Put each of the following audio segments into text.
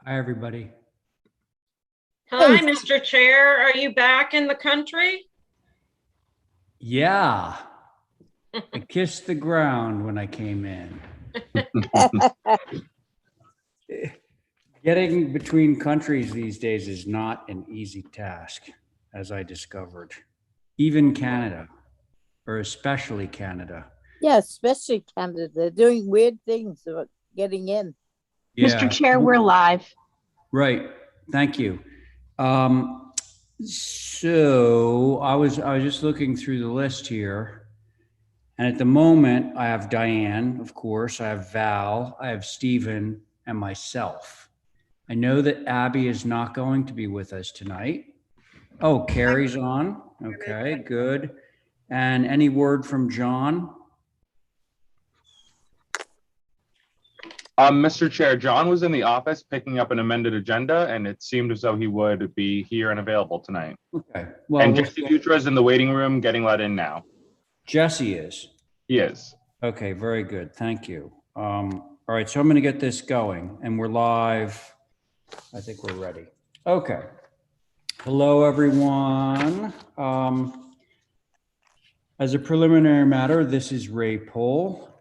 Hi, everybody. Hi, Mr. Chair. Are you back in the country? Yeah, I kissed the ground when I came in. Getting between countries these days is not an easy task, as I discovered. Even Canada, or especially Canada. Yeah, especially Canada. They're doing weird things about getting in. Yeah, Mr. Chair, we're live. right. Thank you. So I was just looking through the list here. And at the moment, I have Diane, of course, I have Val, I have Stephen, and myself. I know that Abby is not going to be with us tonight. Oh, Carrie's on. Okay, good. And any word from John? Mr. Chair, John was in the office picking up an amended agenda, and it seemed as though he would be here and available tonight. Okay. Well, And Jesse Dutra is in the waiting room getting let in now. Jesse is. He is. Okay, very good. Thank you. All right, so I'm going to get this going, and we're live. I think we're ready. Okay. Hello, everyone. As a preliminary matter, this is Ray Pohl,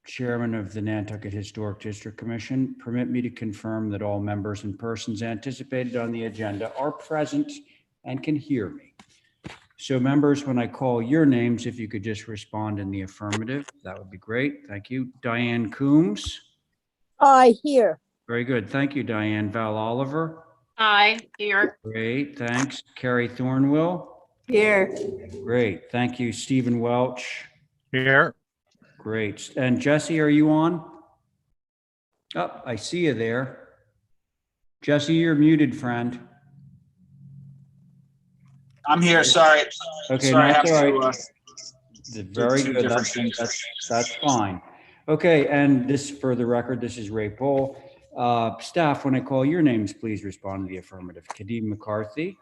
Chairman of the Nantucket Historic District Commission. Permit me to confirm that all members and persons anticipated on the agenda are present and can hear me. So members, when I call your names, if you could just respond in the affirmative, that would be great. Thank you. Diane Coombs. I hear. Very good. Thank you, Diane. Val Oliver. Hi, here. Great. Thanks. Carrie Thornwell. Here. Great. Thank you. Stephen Welch. Here. Great. And Jesse, are you on? Oh, I see you there. Jesse, you're muted, friend. I'm here. Sorry. Okay, Sorry, I have that's all to. right. Very two good. different That's, things. that's fine. Okay, and this, for the record, this is Ray Pohl. Staff, when I call your names, please respond to the affirmative. Kadeem McCarthy.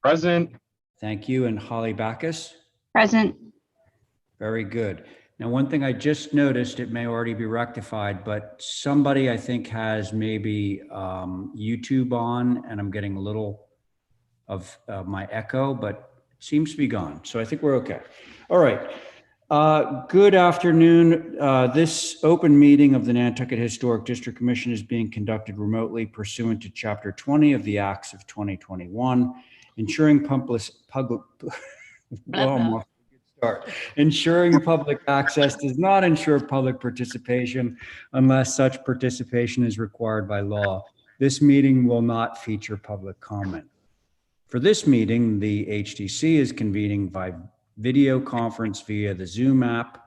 Present. Thank you. And Holly Backus. Present. Very good. Now, one thing I just noticed, it may already be rectified, but somebody I think has maybe YouTube on, and I'm getting a little of my echo, but it seems to be gone. So I think we're okay. All right. Good afternoon. This open meeting of the Nantucket Historic District Commission is being conducted remotely pursuant to Chapter 20 of the Acts of 2021, ensuring Ensuring public access does not ensure public participation unless such participation is required by law. This meeting will not feature public comment. For this meeting, the HDC is convening by video conference via the Zoom app,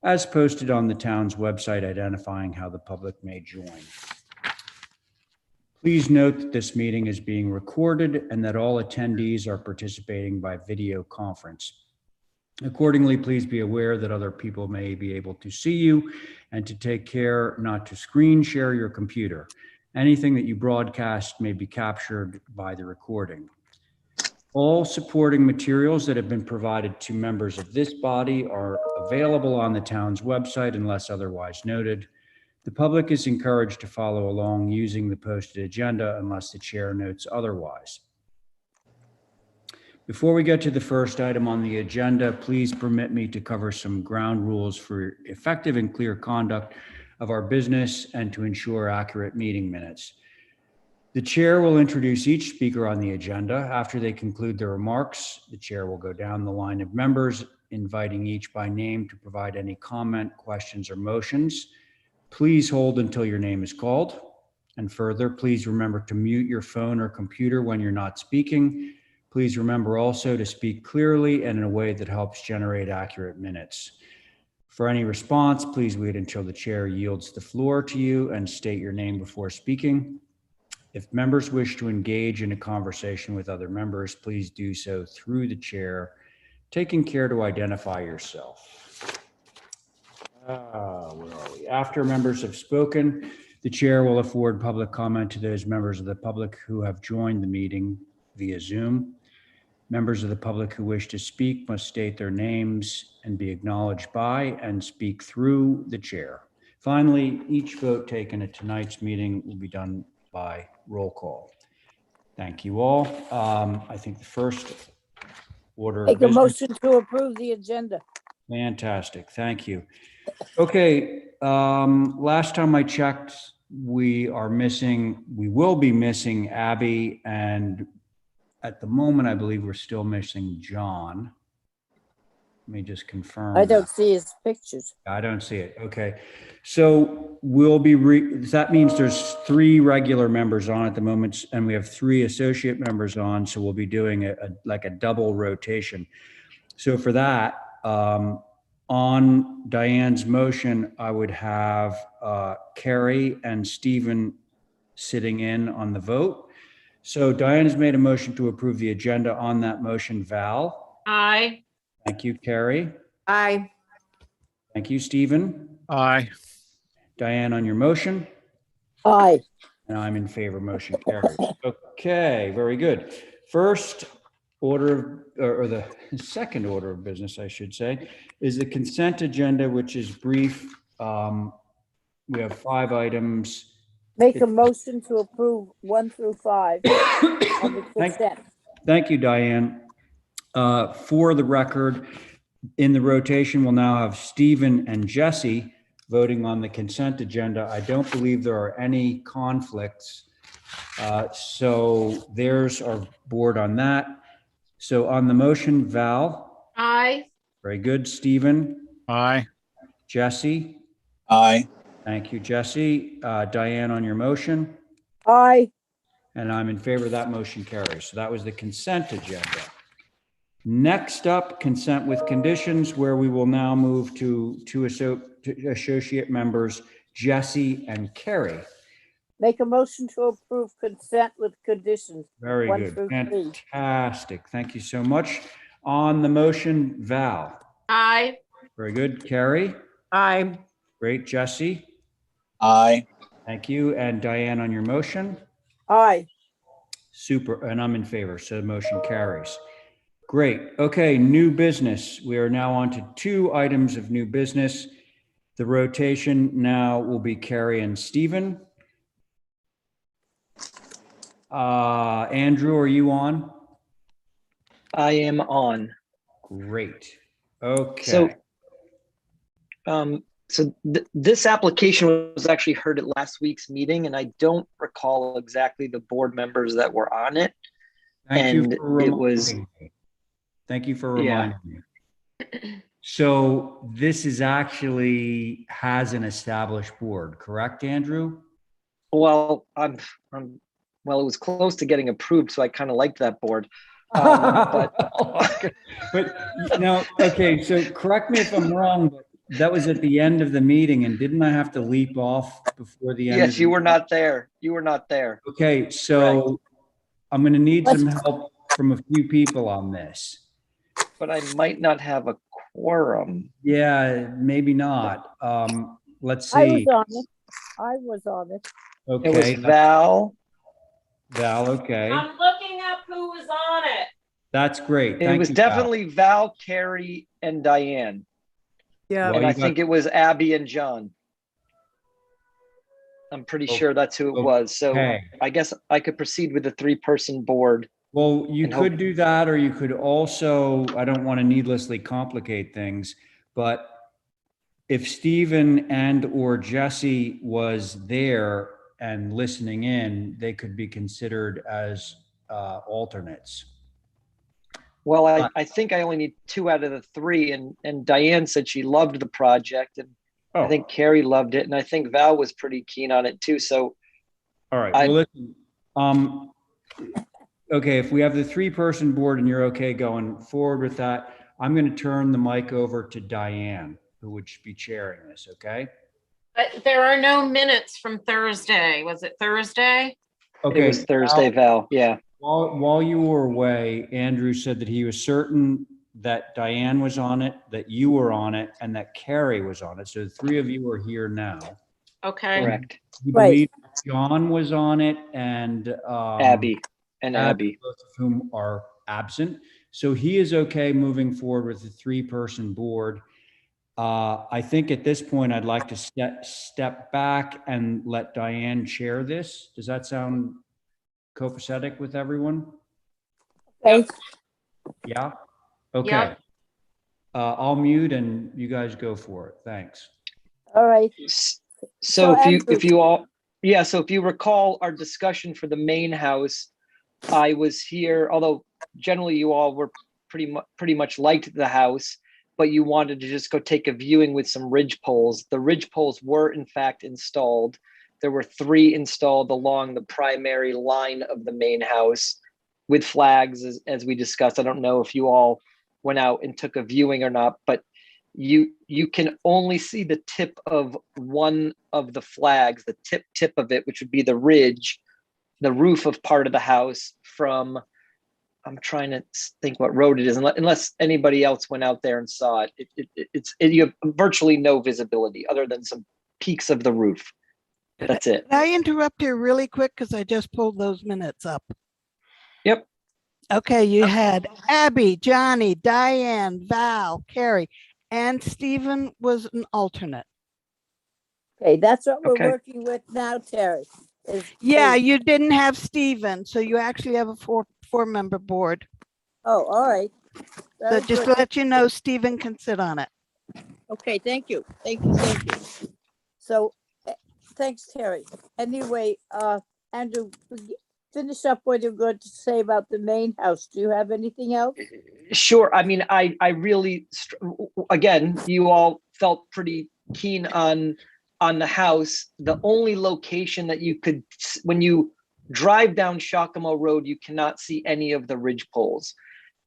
as posted on the town's website identifying how the public may join. Please note that this meeting is being recorded and that all attendees are participating by video conference. Accordingly, please be aware that other people may be able to see you and to take care not to screen share your computer. Anything that you broadcast may be captured by the recording. All supporting materials that have been provided to members of this body are available on the town's website unless otherwise noted. The public is encouraged to follow along using the posted agenda unless the chair notes otherwise. Before we get to the first item on the agenda, please permit me to cover some ground rules for effective and clear conduct of our business and to ensure accurate meeting minutes. The chair will introduce each speaker on the agenda. After they conclude their remarks, the chair will go down the line of members, inviting each by name to provide any comment, questions, or motions. Please hold until your name is called. And further, please remember to mute your phone or computer when you're not speaking. Please remember also to speak clearly and in a way that helps generate accurate minutes. For any response, please wait until the chair yields the floor to you and state your name before speaking. If members wish to engage in a conversation with other members, please do so through the chair, taking care to identify yourself. Where are we? After members have spoken, the chair will afford public comment to those members of the public who have joined the meeting via Zoom. Members of the public who wish to speak must state their names and be acknowledged by and speak through the chair. Finally, each vote taken at tonight's meeting will be done by roll call. Thank you all. I think the first order of Make a business. motion to approve the agenda. Fantastic, thank you. Okay, last time I checked, we will be missing Abby, and at the moment, I believe we're still missing John. Let me just confirm. I don't that. see his pictures. I don't see it. Okay. So we'll be, that means there's 3 regular members on at the moment, and we have 3 associate members on. So we'll be doing like a double rotation. So for that, on Diane's motion, I would have Carrie and Stephen sitting in on the vote. So Diane has made a motion to approve the agenda. On that motion, Val. Aye. Thank you, Carrie. Aye. Thank you, Stephen. Aye. Diane, on your motion, Aye. and I'm in favor, motion carries. Okay, very good. First order, or the second order of business, I should say, is the consent agenda, which is brief. We have 5 items. Make a motion to approve 1 through 5 on the consent. Thank you, Diane. For the record, in the rotation, we'll now have Stephen and Jesse voting on the consent agenda. I don't believe there are any conflicts. So there's our board on that. So on the motion, Val. Aye. Very good. Stephen. Aye. Jesse. Aye. Thank you, Jesse. Diane, on your motion. Aye. And I'm in favor of that. Motion carries. So that was the consent agenda. Next up, consent with conditions, where we will now move to associate members, Jesse and Carrie. Make a motion to approve consent with conditions. Very 1 good. through 3. Fantastic. Thank you so much. On the motion, Val. Aye. Very good. Carrie. Aye. Great. Jesse. Aye. Thank you. And Diane, on your motion. Aye. Super. And I'm in favor. So the motion carries. Great. Okay. New business. We are now on to 2 items of new business. The rotation now will be Carrie and Stephen. Andrew, are you on? I am on. Great. Okay. So this application was actually heard at last week's meeting, and I don't recall exactly the board members that were on it. Thank you and for it was- reminding me. Thank you for Yeah. reminding me. So this is actually has an established board, correct, Andrew? Well, well, it was close to getting approved, so I kind of liked that board. But no, okay, so correct me if I'm wrong, but that was at the end of the meeting, and didn't I have to leap off before the end? yes, you were not there. You were not there. Okay, so I'm going to need some help from a few people on this. But I might not have a quorum. Yeah, maybe not. Let's I see. was on it. I was on it. It was Okay, Val. Val, okay. I'm looking up who was on it. That's great. It Thank was you, Val. definitely Val, Carrie, and Diane. Yeah. Well, And I you got- think it was Abby and John. I'm pretty sure that's who it was. So Okay. I guess I could proceed with the 3-person board. Well, you and hope- could do that, or you could also, I don't want to needlessly complicate things, but if Stephen and or Jesse was there and listening in, they could be considered as alternates. Well, I think I only need 2 out of the 3. And Diane said she loved the project. And Oh, I think Carrie loved it. And I think Val was pretty keen on it too. So all right. I- Well, listen, okay, if we have the 3-person board and you're okay going forward with that, I'm going to turn the mic over to Diane, who would be chairing this, okay? But there are no minutes from Thursday. Was it Thursday? Okay. it was Thursday, Val. Yeah. While you were away, Andrew said that he was certain that Diane was on it, that you were on it, and that Carrie was on it. So the 3 of you are here now. Okay. Correct. We Right. believe John was on it, and Abby and Abby. both of whom are absent. So he is okay moving forward with the 3-person board. I think at this point, I'd like to step back and let Diane chair this. Does that sound copacetic with everyone? Okay, Yeah? Okay. Yep. I'll mute and you guys go for it. Thanks. all right. So Andrew- if you all, yeah, so if you recall our discussion for the main house, I was here, although generally you all were pretty much liked the house, but you wanted to just go take a viewing with some ridge poles. The ridge poles were in fact installed. There were 3 installed along the primary line of the main house with flags, as we discussed. I don't know if you all went out and took a viewing or not, but you can only see the tip of one of the flags, the tip of it, which would be the ridge, the roof of part of the house from, I'm trying to think what road it is, unless anybody else went out there and saw it. You have virtually no visibility other than some peaks of the roof. That's it. Can I interrupt here really quick because I just pulled those minutes up? Yep. Okay, you had Abby, Johnny, Diane, Val, Carrie, and Stephen was an alternate. Okay, that's what we're Okay. working with now, Terry. Yeah, you didn't have Stephen, so you actually have a four-member board. Oh, all right. So Very just to good. let you know, Stephen can sit on it. Okay, thank you. Thank you. Thank you. So, thanks, Terry. Anyway, Andrew, finish up what you're going to say about the main house. Do you have anything else? Sure. I mean, I really, again, you all felt pretty keen on the house. The only location that you could, when you drive down Shakamo Road, you cannot see any of the ridge poles.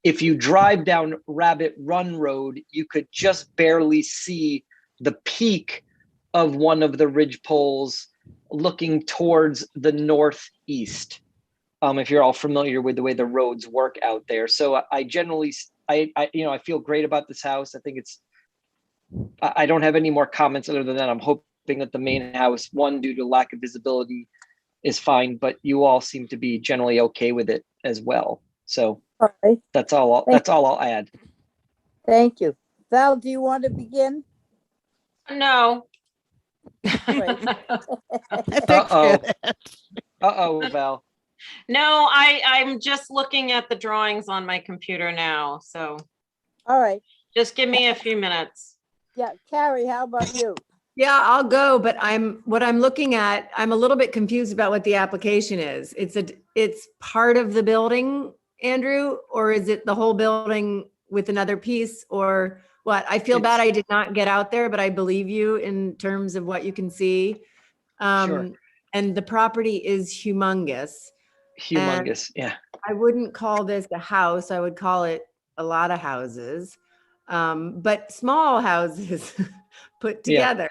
If you drive down Rabbit Run Road, you could just barely see the peak of one of the ridge poles looking towards the northeast. If you're all familiar with the way the roads work out there. So I generally, I feel great about this house. I think I don't have any more comments other than that. I'm hoping that the main house, one, due to lack of visibility, is fine, but you all seem to be generally okay with it as well. So All right, that's all I'll add. thank you. Val, do you want to begin? No. Right. I think Uh-oh. so. Uh-oh, Val. No, I'm just looking at the drawings on my computer now, so All right. just give me a few minutes. Yeah, Carrie, how about you? Yeah, I'll go, but what I'm looking at, I'm a little bit confused about what the application is. It's part of the building, Andrew, or is it the whole building with another piece, or what? I feel bad I did not get out there, but I believe you in terms of what you can see. Sure. And the property is humongous. Humongous. Yeah. I wouldn't call this a house. I would call it a lot of houses, but small houses put Yeah. together.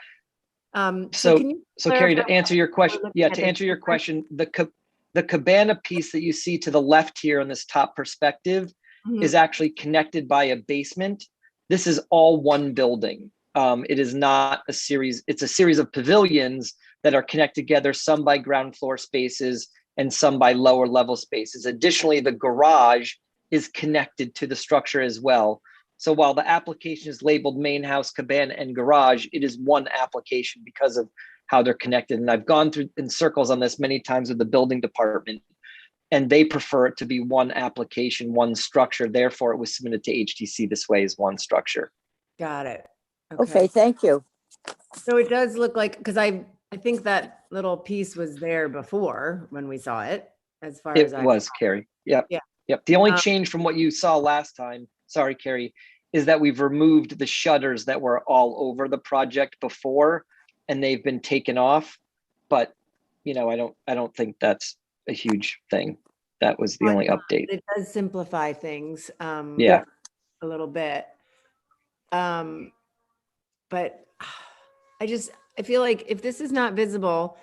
So can you Carrie, to clarify answer your question, looking at to the answer your difference? question, the cabana piece that you see to the left here on this top perspective Mhm. is actually connected by a basement. This is all one building. It is not a series. It's a series of pavilions that are connected together, some by ground floor spaces and some by lower level spaces. Additionally, the garage is connected to the structure as well. So while the application is labeled main house, cabana, and garage, it is one application because of how they're connected. And I've gone through in circles on this many times with the building department, and they prefer it to be one application, one structure. Therefore, it was submitted to HTC this way as one structure. Got it. Okay, thank you. So it does look like, because I think that little piece was there before when we saw it, as far It as I was, Carrie. Yep. Yeah. Yep. The only change from what you saw last time, sorry, Carrie, is that we've removed the shutters that were all over the project before, and they've been taken off. But, I don't think that's a huge thing. That was the only update. It does simplify things Yeah. a little bit. But I feel like if this is not visible,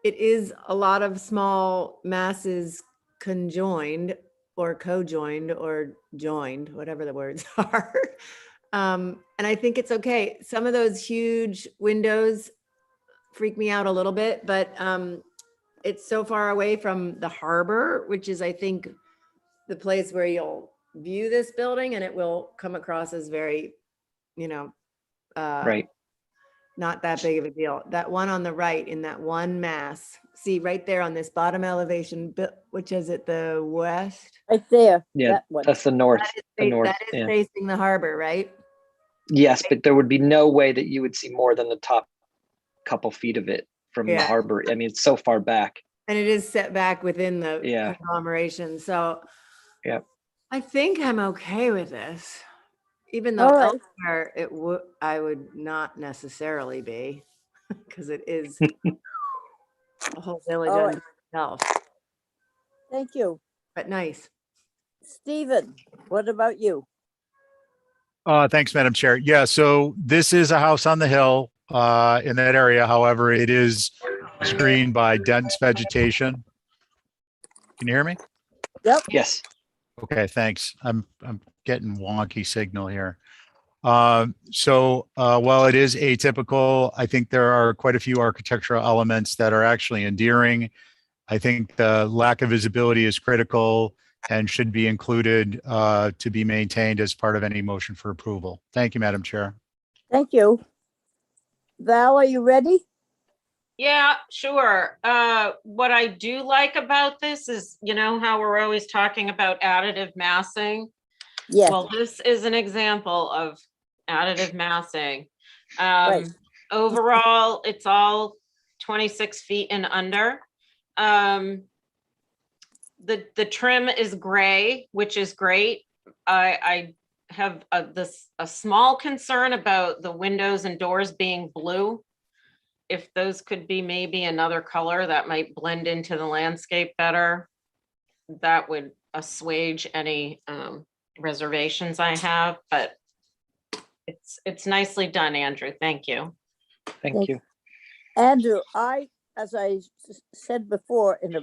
it is a lot of small masses conjoined or co-joined or joined, whatever the words are. And I think it's okay. Some of those huge windows freak me out a little bit, but it's so far away from the harbor, which is, I think, the place where you'll view this building, and it will come across as very, Right. not that big of a deal. That one on the right in that one mass, see right there on this bottom elevation, which is at the west. Right there, Yeah, that one. that's the north. The north. That is Yeah. facing the harbor, right? Yes, but there would be no way that you would see more than the top couple feet of it from the Yeah. harbor. I mean, it's so far back. And it is set back within the Yeah. conglomeration. So Yeah. I think I'm okay with this, even though All right. elsewhere I would not necessarily be, because it is a whole village All unto itself. Thank you. But nice. Stephen, what about you? Thanks, Madam Chair. Yeah, so this is a house on the hill in that area. However, it is screened by dense vegetation. Can you hear me? Yep. Yes. Okay, thanks. I'm getting wonky signal here. While it is atypical, I think there are quite a few architectural elements that are actually endearing. I think the lack of visibility is critical and should be included to be maintained as part of any motion for approval. Thank you, Madam Chair. Thank you. Val, are you ready? Yeah, sure. What I do like about this is, you know, how we're always talking about additive massing. Yes. Well, this is an example of additive massing. Right. Overall, it's all 26 feet and under. The trim is gray, which is great. I have a small concern about the windows and doors being blue. If those could be maybe another color that might blend into the landscape better, that would assuage any reservations I have, but it's nicely done, Andrew. Thank you. Thank you. Andrew, as I said before in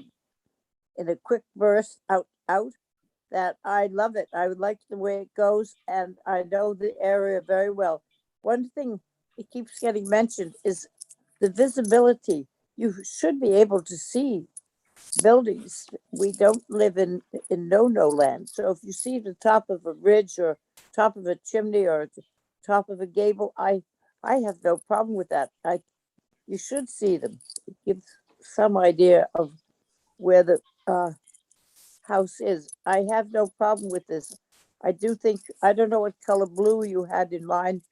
a quick burst out, that I love it. I would like the way it goes, and I know the area very well. One thing it keeps getting mentioned is the visibility. You should be able to see buildings. We don't live in no land. So if you see the top of a ridge or top of a chimney or top of a gable, I have no problem with that. You should see them. It gives some idea of where the house is. I have no problem with this. I do think, I don't know what color blue you had in mind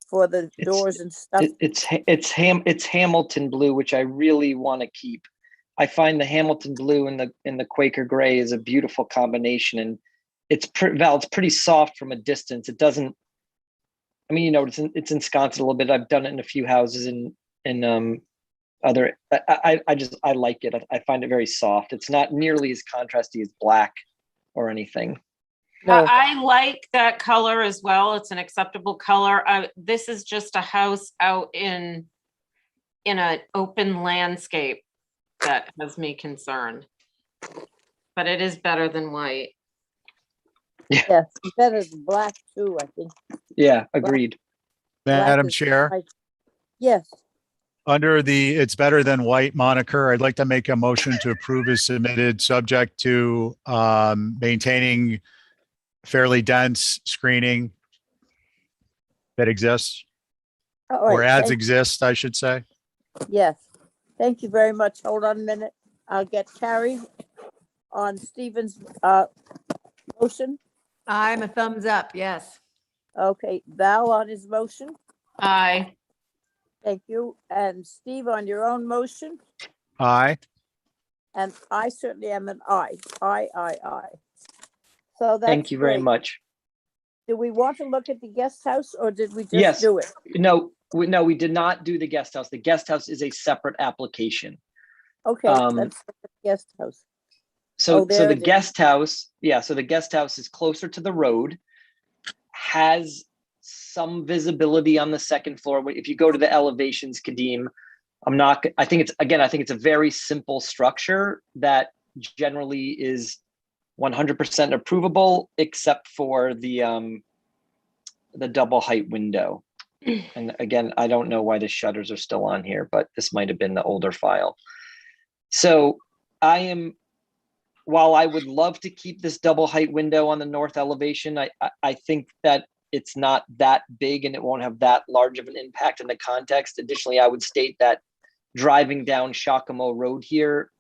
for the doors and stuff. It's Hamilton blue, which I really want to keep. I find the Hamilton blue and the Quaker gray is a beautiful combination, and it's pretty soft from a distance. It doesn't. I mean, you know, it's ensconced a little bit. I've done it in a few houses in other. I like it. I find it very soft. It's not nearly as contrasty as black or anything. No. I like that color as well. It's an acceptable color. This is just a house out in an open landscape that has me concerned. But it is better than white. Yes, it's better than black too, I think. Yeah, agreed. Black Madam is Chair, white. Yes. under the "it's better than white" moniker, I'd like to make a motion to approve as submitted, subject to maintaining fairly dense screening that exists, All or right. as exists, I should say. Yes. Thank you very much. Hold on a minute. I'll get Carrie on Stephen's motion. I'm a thumbs up, yes. Okay, Val on his motion. Aye. Thank you. And Steve on your own motion. Aye. And I certainly am an aye. Aye. So that's Thank you very great. much. Do we want to look at the guest house or did we just Yes. do it? No, we did not do the guest house. The guest house is a separate application. Okay, let's look at the guest house. So there the it is. guest house, so the guest house is closer to the road, has some visibility on the second floor. If you go to the elevations, Kadeem, I think it's a very simple structure that generally is 100% approvable, except for the double height window. And again, I don't know why the shutters are still on here, but this might have been the older file. So while I would love to keep this double height window on the north elevation, I think that it's not that big and it won't have that large of an impact in the context. Additionally, I would state that driving down Shakamo Road here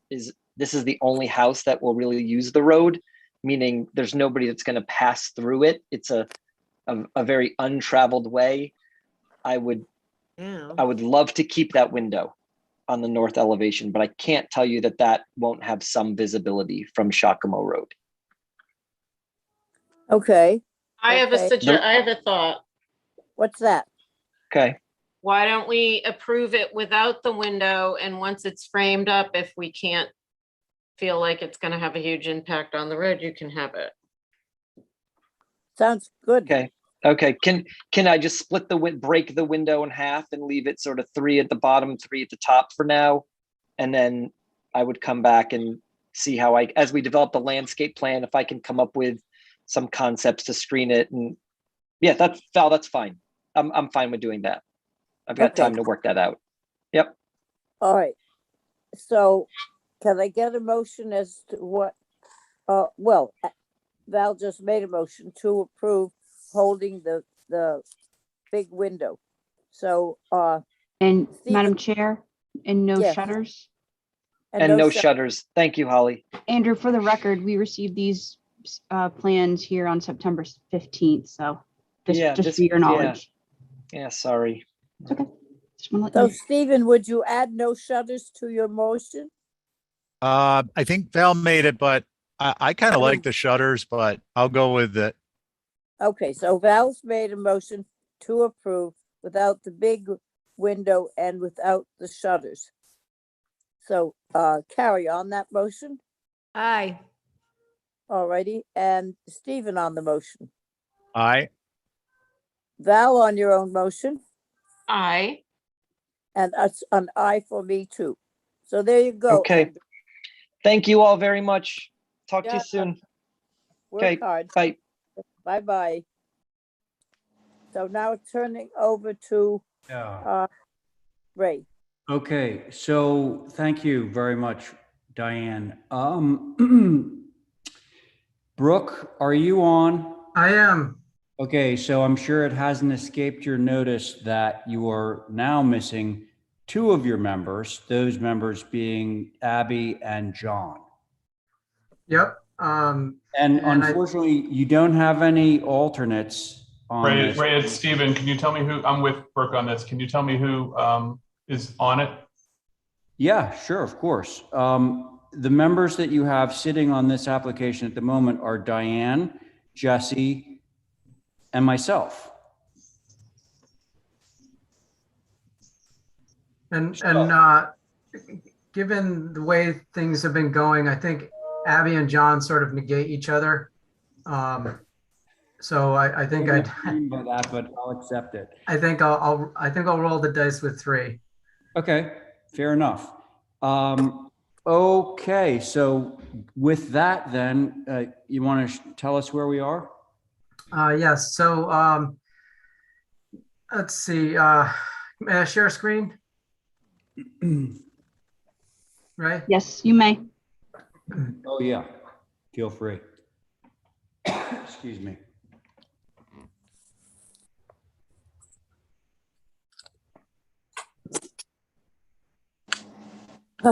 this is the only house that will really use the road, meaning there's nobody that's going to pass through it. It's a very untraveled way. I would love to keep that window on the north elevation, but I can't tell you that won't have some visibility from Shakamo Road. Okay, I have Okay. I have a thought. what's that? Okay. Why don't we approve it without the window, and once it's framed up, if we can't feel like it's gonna have a huge impact on the road, you can have it. Sounds good. Okay. Okay. Can I just break the window in half and leave it sort of 3 at the bottom, 3 at the top for now? And then I would come back and see how as we develop the landscape plan, if I can come up with some concepts to screen it. And yeah, that's fine. I'm fine with doing that. I've got Okay. time to work that out. Yep. All right. So can I get a motion as to what, Val just made a motion to approve holding the big window. So, And Madam Stephen- Chair, and no Yes. shutters. And no shut- shutters. Thank you, Holly. Andrew, for the record, we received these plans here on September 15th, so just for your knowledge. Yeah, sorry. It's okay. Just wanna let So you know. Stephen, would you add no shutters to your motion? I think Val made it, but I kind of like Adam. the shutters, but I'll go with it. Okay, so Val's made a motion to approve without the big window and without the shutters. So, Carrie on that motion, Aye. alrighty, and Stephen on the motion. Aye. Val on your own motion, I, and us an aye for me too. So there you go. Okay. Andrew. Thank you all very much. Talk to Yeah. you soon. Work Okay, hard. bye. Bye-bye. So now turning over to Yeah. Ray. Okay, so thank you very much, Diane. Brooke, are you on? I am. Okay, so I'm sure it hasn't escaped your notice that you are now missing 2 of your members, those members being Abby and John. Yep. And And I- unfortunately, you don't have any alternates on Ray, this. it's Steven. Can you tell me who, I'm with Brooke on this. Can you tell me who is on it? Yeah, sure, of course. The members that you have sitting on this application at the moment are Diane, Jesse, and myself. And So- given the way things have been going, I think Abby and John sort of negate each other. So I think I don't mean by that, but I'll accept it. I think I'll roll the dice with 3. Okay, fair enough. Okay, so with that, then, you want to tell us where we are? Yes. So let's see. May I share screen? Right. Yes, you may. Oh, yeah, feel free. Excuse me. All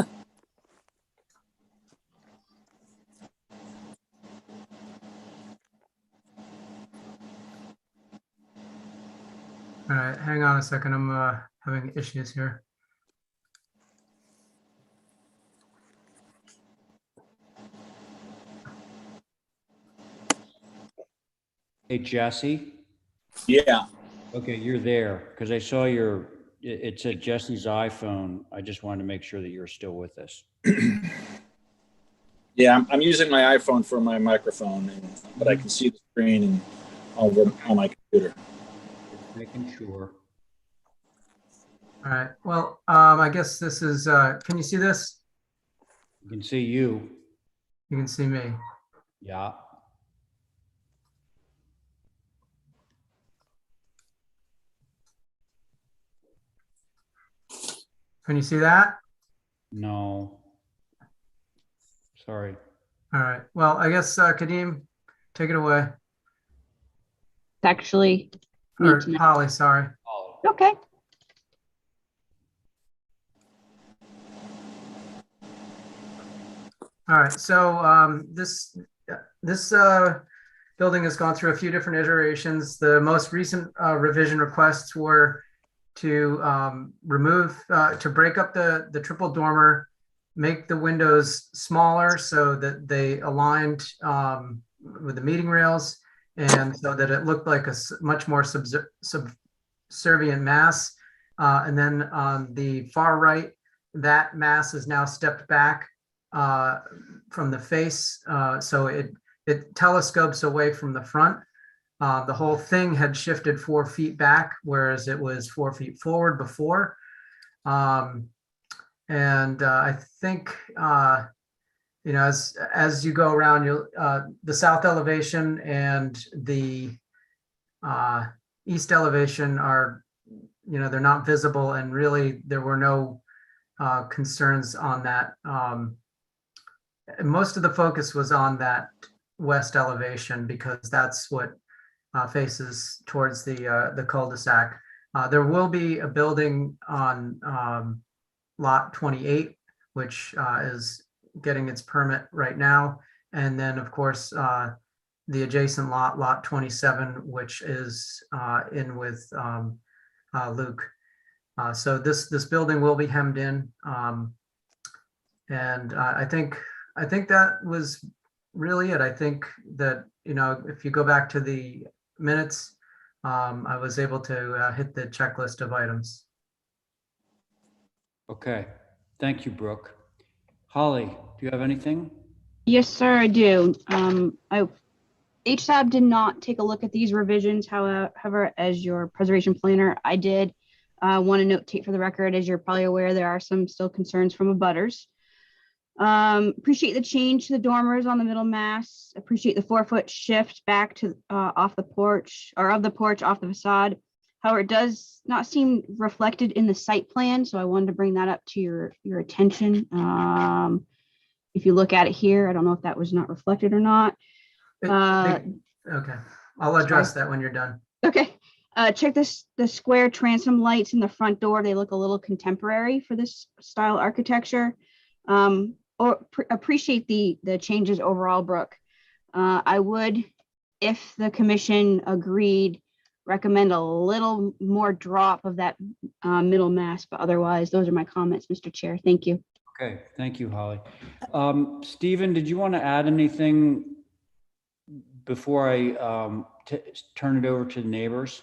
right. Hang on a second. I'm having issues here. Hey, Jesse? Yeah. Okay, you're there, because I saw it said Jesse's iPhone. I just wanted to make sure that you're still with us. Yeah, I'm using my iPhone for my microphone, but I can see the screen and on my computer. Just making sure. All right. Well, I guess this is. Can you see this? You can see you. You can see me. Yeah. Can you see that? No. Sorry. All right. Well, I guess Kadeem, take it away. actually me Or tonight. Holly, sorry. Okay. All right, so this building has gone through a few different iterations. The most recent revision requests were to to break up the triple dormer, make the windows smaller so that they aligned with the meeting rails, and so that it looked like a much more subservient mass. And then on the far right, that mass is now stepped back from the face, so it telescopes away from the front. The whole thing had shifted 4 feet back, whereas it was 4 feet forward before. I think as you go around, you'll the south elevation and the east elevation are, they're not visible, and really there were no concerns on that. Most of the focus was on that west elevation because that's what faces towards the cul-de-sac. There will be a building on lot 28, which is getting its permit right now. And then, of course, the adjacent lot 27, which is in with Luke. So this building will be hemmed in. I think that was really it. I think that, if you go back to the minutes, I was able to hit the checklist of items. Okay, thank you, Brooke. Holly, do you have anything? Yes, sir, I do. HSAB did not take a look at these revisions. However, as your preservation planner, I did want to notate for the record, as you're probably aware, there are some still concerns from abutters. Appreciate the change to the dormers on the middle mass. Appreciate the 4-foot shift back to off the porch, or of the porch off the facade. However, it does not seem reflected in the site plan, so I wanted to bring that up to your attention. If you look at it here, I don't know if that was not reflected or not. Okay, I'll address that when you're done. Okay. Check the square transom lights in the front door. They look a little contemporary for this style architecture. Appreciate the changes overall, Brooke. I would, if the commission agreed, recommend a little more drop of that middle mass, but otherwise, those are my comments, Mr. Chair. Thank you. Okay, thank you, Holly. Stephen, did you want to add anything before I turn it over to the neighbors?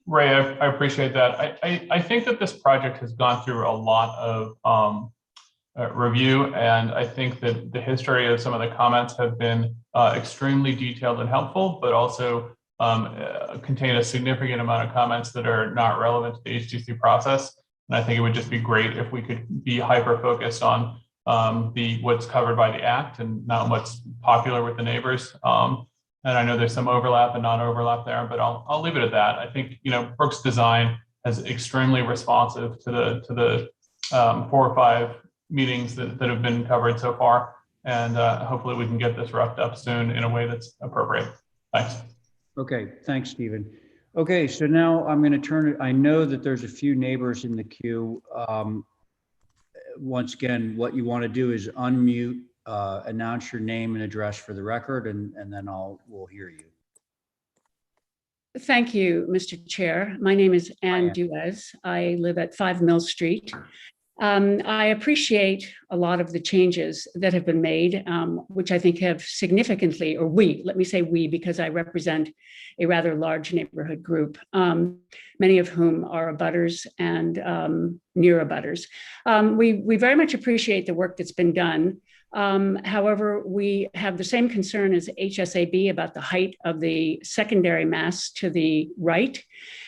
Ray, I appreciate that. I think that this project has gone through a lot of review, and I think that the history of some of the comments have been extremely detailed and helpful, but also contain a significant amount of comments that are not relevant to the HGC process. And I think it would just be great if we could be hyper-focused on what's covered by the act and not what's popular with the neighbors. And I know there's some overlap and non-overlap there, but I'll leave it at that. I think, Brooke's design is extremely responsive to the 4 or 5 meetings that have been covered so far. And hopefully we can get this wrapped up soon in a way that's appropriate. Thanks. Okay, thanks, Stephen. Okay, so now I'm going to turn it. I know that there's a few neighbors in the queue. Once again, what you want to do is unmute, announce your name and address for the record, and then we'll hear you. Thank you, Mr. Chair. My name is Ann Duez. I live at 5 Mill Street. I appreciate a lot of the changes that have been made, which I think have significantly, or let me say we, because I represent a rather large neighborhood group, many of whom are abutters and near abutters. We very much appreciate the work that's been done. However, we have the same concern as HSAB about the height of the secondary mass to the right.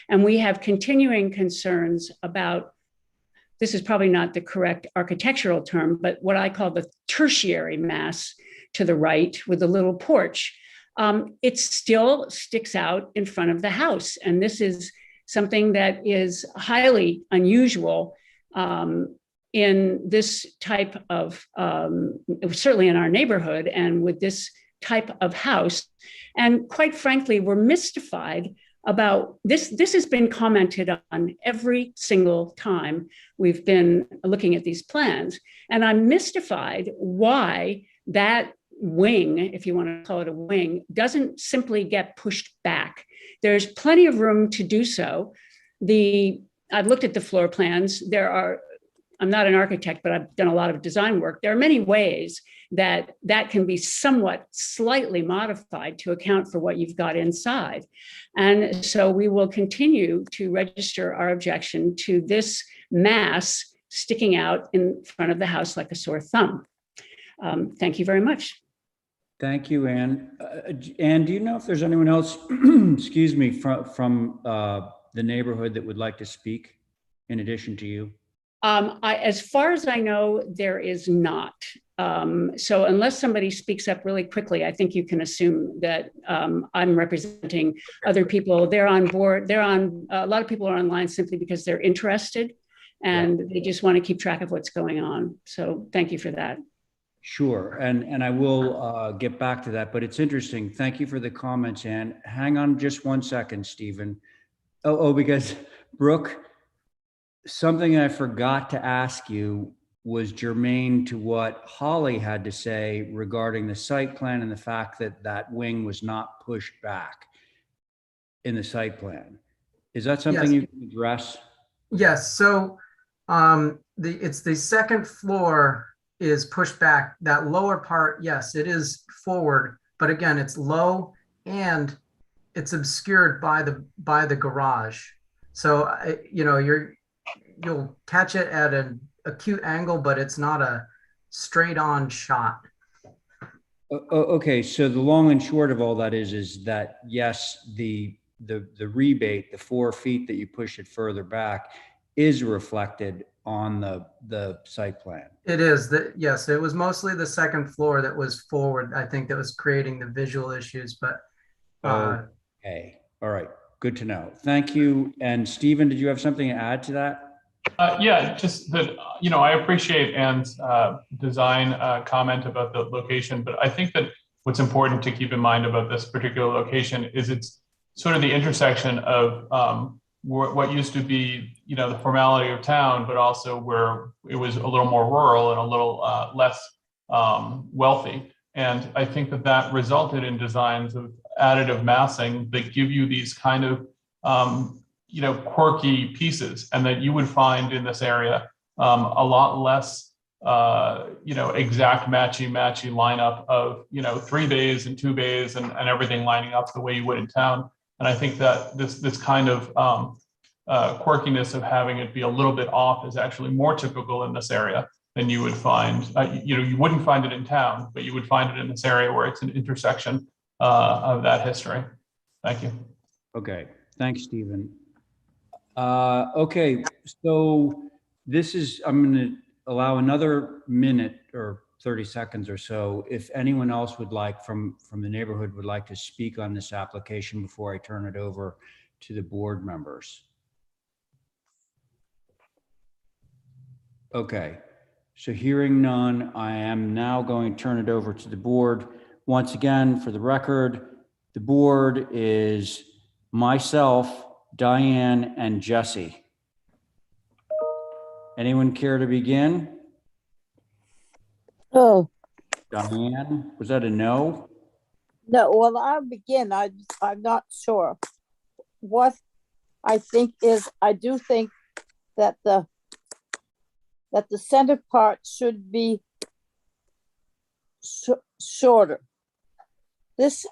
And we have continuing concerns about, this is probably not the correct architectural term, but what I call the tertiary mass to the right with the little porch. It still sticks out in front of the house. And this is something that is highly unusual in this type of, certainly in our neighborhood, and with this type of house. And quite frankly, we're mystified about this. This has been commented on every single time we've been looking at these plans. And I'm mystified why that wing, if you want to call it a wing, doesn't simply get pushed back. There's plenty of room to do so. I've looked at the floor plans. I'm not an architect, but I've done a lot of design work. There are many ways that can be somewhat slightly modified to account for what you've got inside. And so we will continue to register our objection to this mass sticking out in front of the house like a sore thumb. Thank you very much. Thank you, Anne. Anne, do you know if there's anyone else, excuse me, from the neighborhood that would like to speak in addition to you? As far as I know, there is not. So unless somebody speaks up really quickly, I think you can assume that I'm representing other people. They're on board. A lot of people are online simply because they're interested and they just want to keep track of what's going on. So thank you for that. Sure, and I will get back to that, but it's interesting. Thank you for the comments, Anne. Hang on just 1 second, Stephen. Because Brooke, something I forgot to ask you was germane to what Holly had to say regarding the site plan and the fact that that wing was not pushed back in the site plan. Is that something Yes. you can address? Yes, so it's the second floor is pushed back. That lower part, yes, it is forward, but again, it's low and it's obscured by the garage. So you'll catch it at an acute angle, but it's not a straight on shot. Okay, so the long and short of all that is that yes, the rebate, the 4 feet that you push it further back, is reflected on the site plan. It is that, yes, it was mostly the second floor that was forward. I think that was creating the visual issues, but okay, all right, good to know. Thank you. And Stephen, did you have something to add to that? Yeah, just that, I appreciate Anne's design comment about the location, but I think that what's important to keep in mind about this particular location is it's sort of the intersection of what used to be, the formality of town, but also where it was a little more rural and a little less wealthy. And I think that resulted in designs of additive massing that give you these kind of quirky pieces, and that you would find in this area a lot less exact matchy lineup of 3 bays and 2 bays and everything lining up the way you would in town. And I think that this kind of quirkiness of having it be a little bit off is actually more typical in this area than you would find. You wouldn't find it in town, but you would find it in this area where it's an intersection of that history. Thank you. Okay, thanks, Stephen. Okay, so I'm going to allow another minute or 30 seconds or so if anyone else would like from the neighborhood would like to speak on this application before I turn it over to the board members. Okay, so hearing none, I am now going to turn it over to the board. Once again, for the record, the board is myself, Diane, and Jesse. Anyone care to begin? Oh, Diane, was that a no? no, well, I'll begin. I'm not sure. What I think is, I do think that the center part should be shorter. This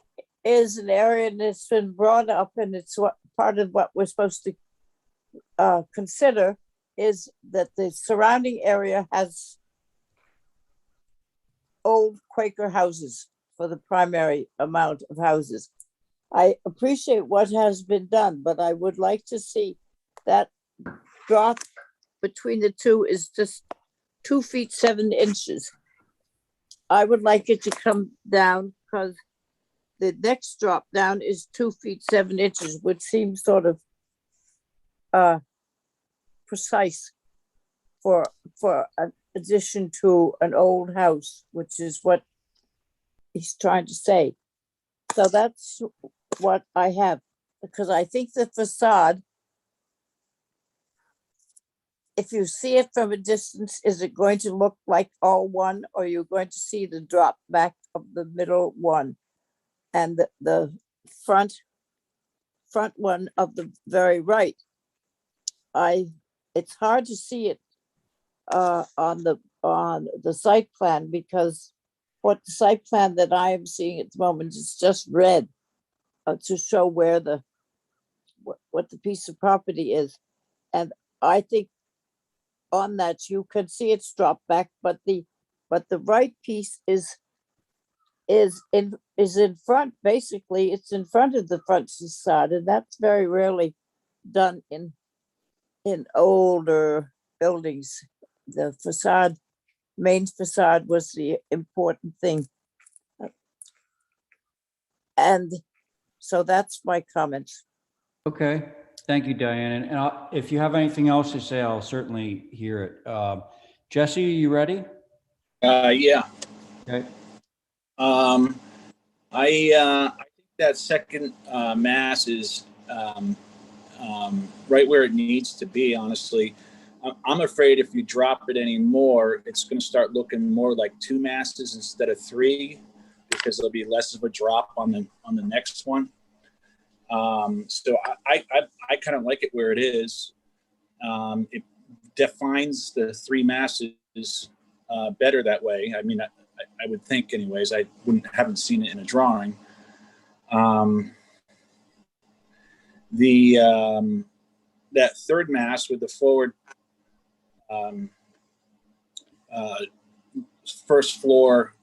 is an area that's been brought up, and it's part of what we're supposed to consider is that the surrounding area has old Quaker houses for the primary amount of houses. I appreciate what has been done, but I would like to see that drop between the two is just 2 feet 7 inches. I would like it to come down because the next drop down is 2 feet 7 inches, which seems sort of precise for an addition to an old house, which is what he's trying to say. So that's what I have, because I think the facade, if you see it from a distance, is it going to look like all one, or you're going to see the drop back of the middle one and the front one of the very right? It's hard to see it on the site plan, because what the site plan that I am seeing at the moment is just red to show where what the piece of property is. And I think on that you can see it's dropped back, but the right piece is in front. Basically, it's in front of the front facade, and that's very rarely done in older buildings. The facade, main facade, was the important thing. And so that's my comments. Okay, thank you, Diane. And if you have anything else to say, I'll certainly hear it. Jesse, are you ready? Yeah. Okay. I think that second mass is right where it needs to be, honestly. I'm afraid if you drop it anymore, it's going to start looking more like two masses instead of three, because there'll be less of a drop on the next one. So I kind of like it where it is. It defines the three masses better that way. I mean, I would think, anyways. I haven't seen it in a drawing. That third mass with the forward first floor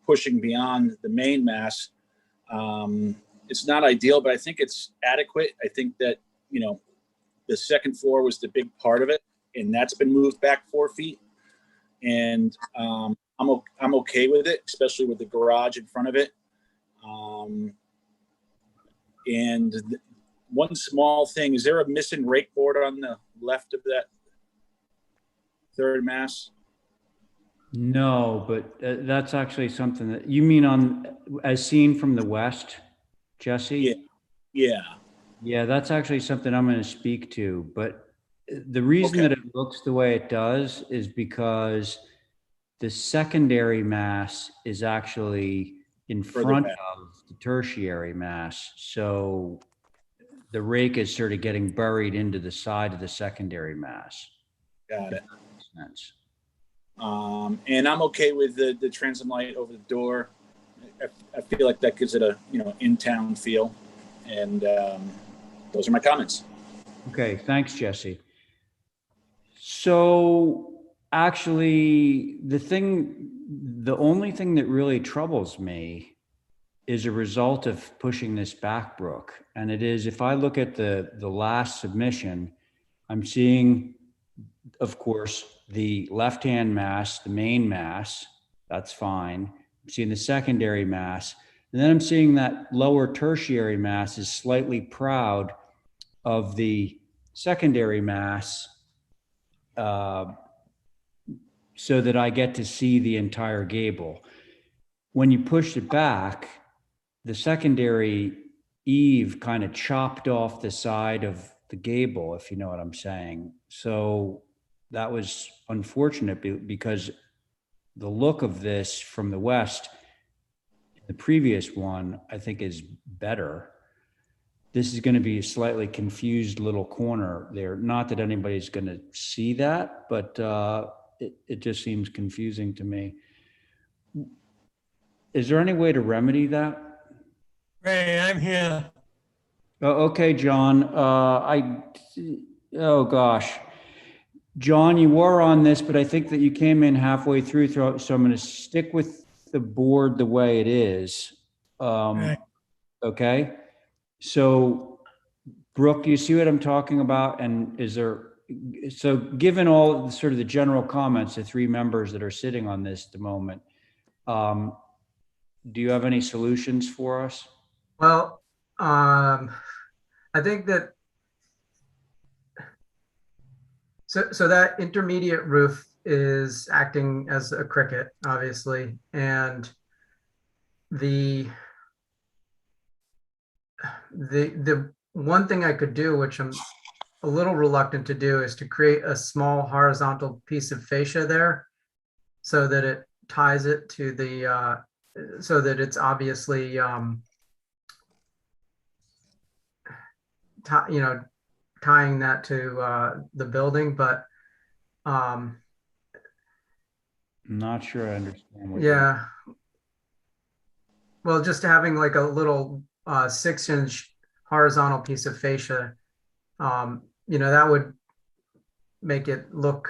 pushing beyond the main mass, it's not ideal, but I think it's adequate. I think that, the second floor was the big part of it, and that's been moved back 4 feet. And I'm okay with it, especially with the garage in front of it. And one small thing, is there a missing rake board on the left of that third mass? No, but that's actually something that you mean as seen from the west, Jesse? Yeah. That's actually something I'm going to speak to. But the reason that it looks the way it does is because the secondary mass is actually in front of the tertiary mass. So the rake is sort of getting buried into the side of the secondary mass. Got it. Makes sense. And I'm okay with the transom light over the door. I feel like that gives it a in-town feel. And those are my comments. Okay, thanks, Jesse. So actually, the only thing that really troubles me is a result of pushing this back, Brooke. And it is, if I look at the last submission, I'm seeing, of course, the left-hand mass, the main mass, that's fine. I'm seeing the secondary mass. And then I'm seeing that lower tertiary mass is slightly proud of the secondary mass, so that I get to see the entire gable. When you push it back, the secondary eave kind of chopped off the side of the gable, if you know what I'm saying. So that was unfortunate, because the look of this from the west, the previous one, I think is better. This is going to be a slightly confused little corner there. Not that anybody's going to see that, but it just seems confusing to me. Is there any way to remedy that? Ray, I'm here. Oh, okay, John. Oh gosh. John, you were on this, but I think that you came in halfway through, so I'm going to stick with the board the way it is. Right. Okay. So, Brooke, you see what I'm talking about? And so given all the sort of the general comments, the three members that are sitting on this at the moment, do you have any solutions for us? Well, I think that so that intermediate roof is acting as a cricket, obviously, and the one thing I could do, which I'm a little reluctant to do, is to create a small horizontal piece of fascia there so that it ties it to the, so that it's obviously, tying that to the building, but I'm not sure I understand what. yeah. Well, just having like a little 6-inch horizontal piece of fascia, that would make it look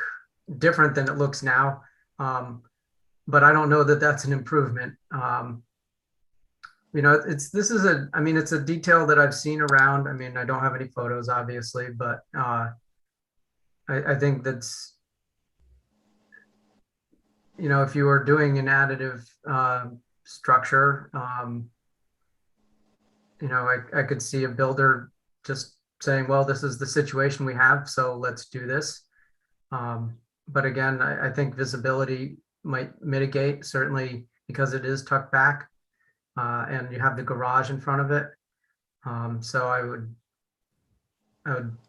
different than it looks now. But I don't know that that's an improvement. It's a detail that I've seen around. I mean, I don't have any photos, obviously, but I think that's, if you were doing an additive structure, I could see a builder just saying, well, this is the situation we have, so let's do this. But again, I think visibility might mitigate, certainly because it is tucked back and you have the garage in front of it. So I would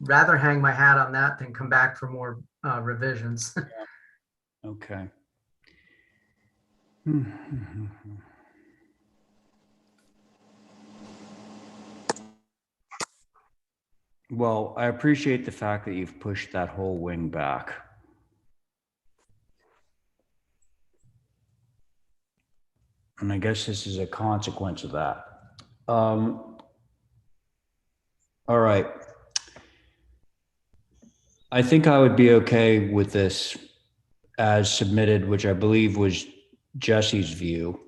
rather hang my hat on that than come back for more revisions. Okay. Well, I appreciate the fact that you've pushed that whole wing back. And I guess this is a consequence of that. All right. I think I would be okay with this as submitted, which I believe was Jesse's view.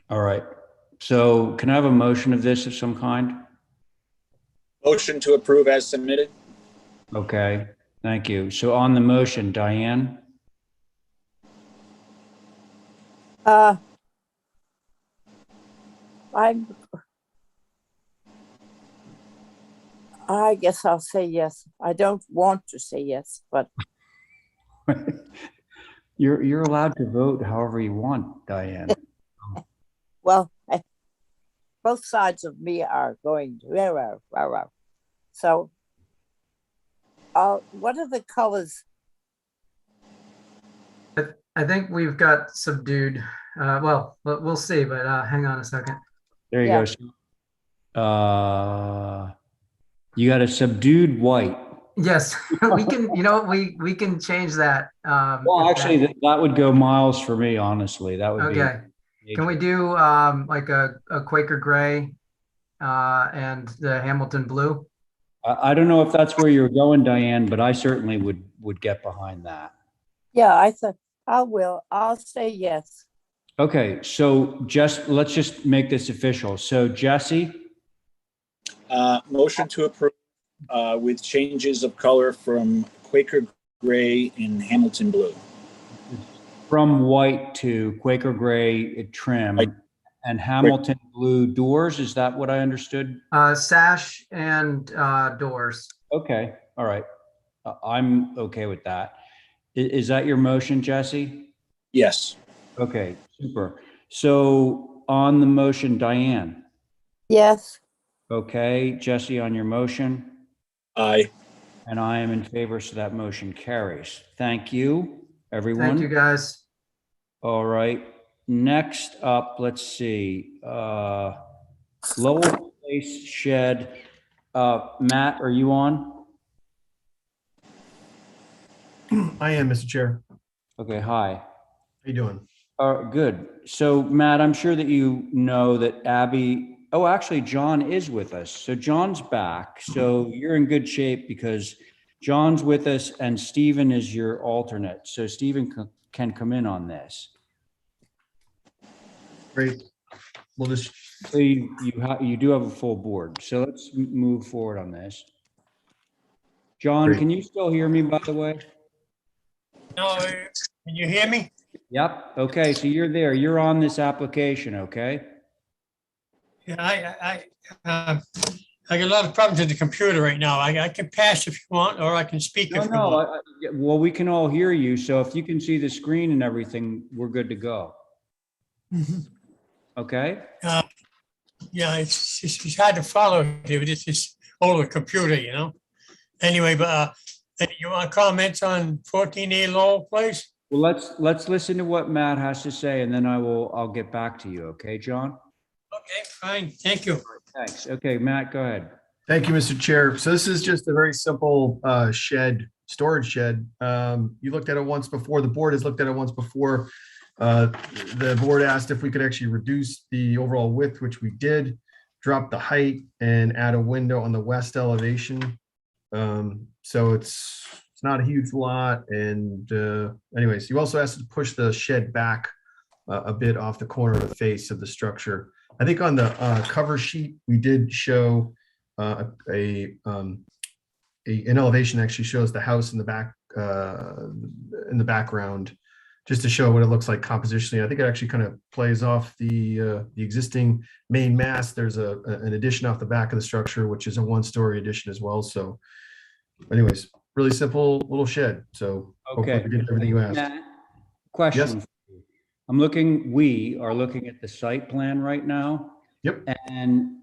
All right. So can I have a motion of this of some kind? Motion to approve as submitted. Okay, thank you. So on the motion, Diane? I guess I'll say yes. I don't want to say yes, but You're allowed to vote however you want, Diane. well, both sides of me are going to. So, what are the colors? I think we've got subdued. Well, we'll see, but hang on a second. There you go. You got a subdued white. Yes, we can. We can change that. Well, actually, that would go miles for me. Honestly, that would okay. be. Can we do like a Quaker gray and the Hamilton blue? I don't know if that's where you're going, Diane, but I certainly would get behind that. Yeah, I thought I will. I'll say yes. Okay, so let's just make this official. So Jesse? Motion to approve with changes of color from Quaker gray and Hamilton blue. From white to Quaker gray trim and Hamilton blue doors. Is that what I understood? Sash and doors. Okay, all right. I'm okay with that. Is that your motion, Jesse? Yes. Okay, super. So on the motion, Diane? Yes. Okay, Jesse, on your motion? Aye. And I am in favor, so that motion carries. Thank you, everyone. Thank you, guys. All right. Next up, let's see. Lowell Place Shed. Matt, are you on? I am, Mr. Chair. Okay, hi. How you doing? Good. So Matt, I'm sure that you know that Abby, actually John is with us. So John's back. So you're in good shape because John's with us and Stephen is your alternate. So Stephen can come in on this. Great. We'll just. So you do have a full board. So let's move forward on this. John, Great. Can you still hear me, by the way? No, can you hear me? Yep. Okay. So you're there. You're on this application. Okay. Yeah, I got a lot of problems with the computer right now. I can pass if you want, or I can speak if you want. Well, we can all hear you. So if you can see the screen and everything, we're good to go. Mhm. Okay, Yeah, it's hard to follow here with this older computer, you know? Anyway, but you want comments on 14A Lowell Place? well, let's listen to what Matt has to say, and then I'll get back to you. Okay, John? Okay, fine, thank you. Thanks. Okay, Matt, go ahead. Thank you, Mr. Chair. So this is just a very simple shed, storage shed. You looked at it once before. The board has looked at it once before. The board asked if we could actually reduce the overall width, which we did, drop the height and add a window on the west elevation. So it's not a huge lot. And anyways, you also asked to push the shed back a bit off the corner of the face of the structure. I think on the cover sheet, we did show an elevation that actually shows the house in the back, in the background, just to show what it looks like compositionally. I think it actually kind of plays off the existing main mast. There's an addition off the back of the structure, which is a one-story addition as well. So anyways, really simple little shed. So hopefully Okay. we did everything you asked. Matt, question. Yes. We are looking at the site plan right now. Yep. And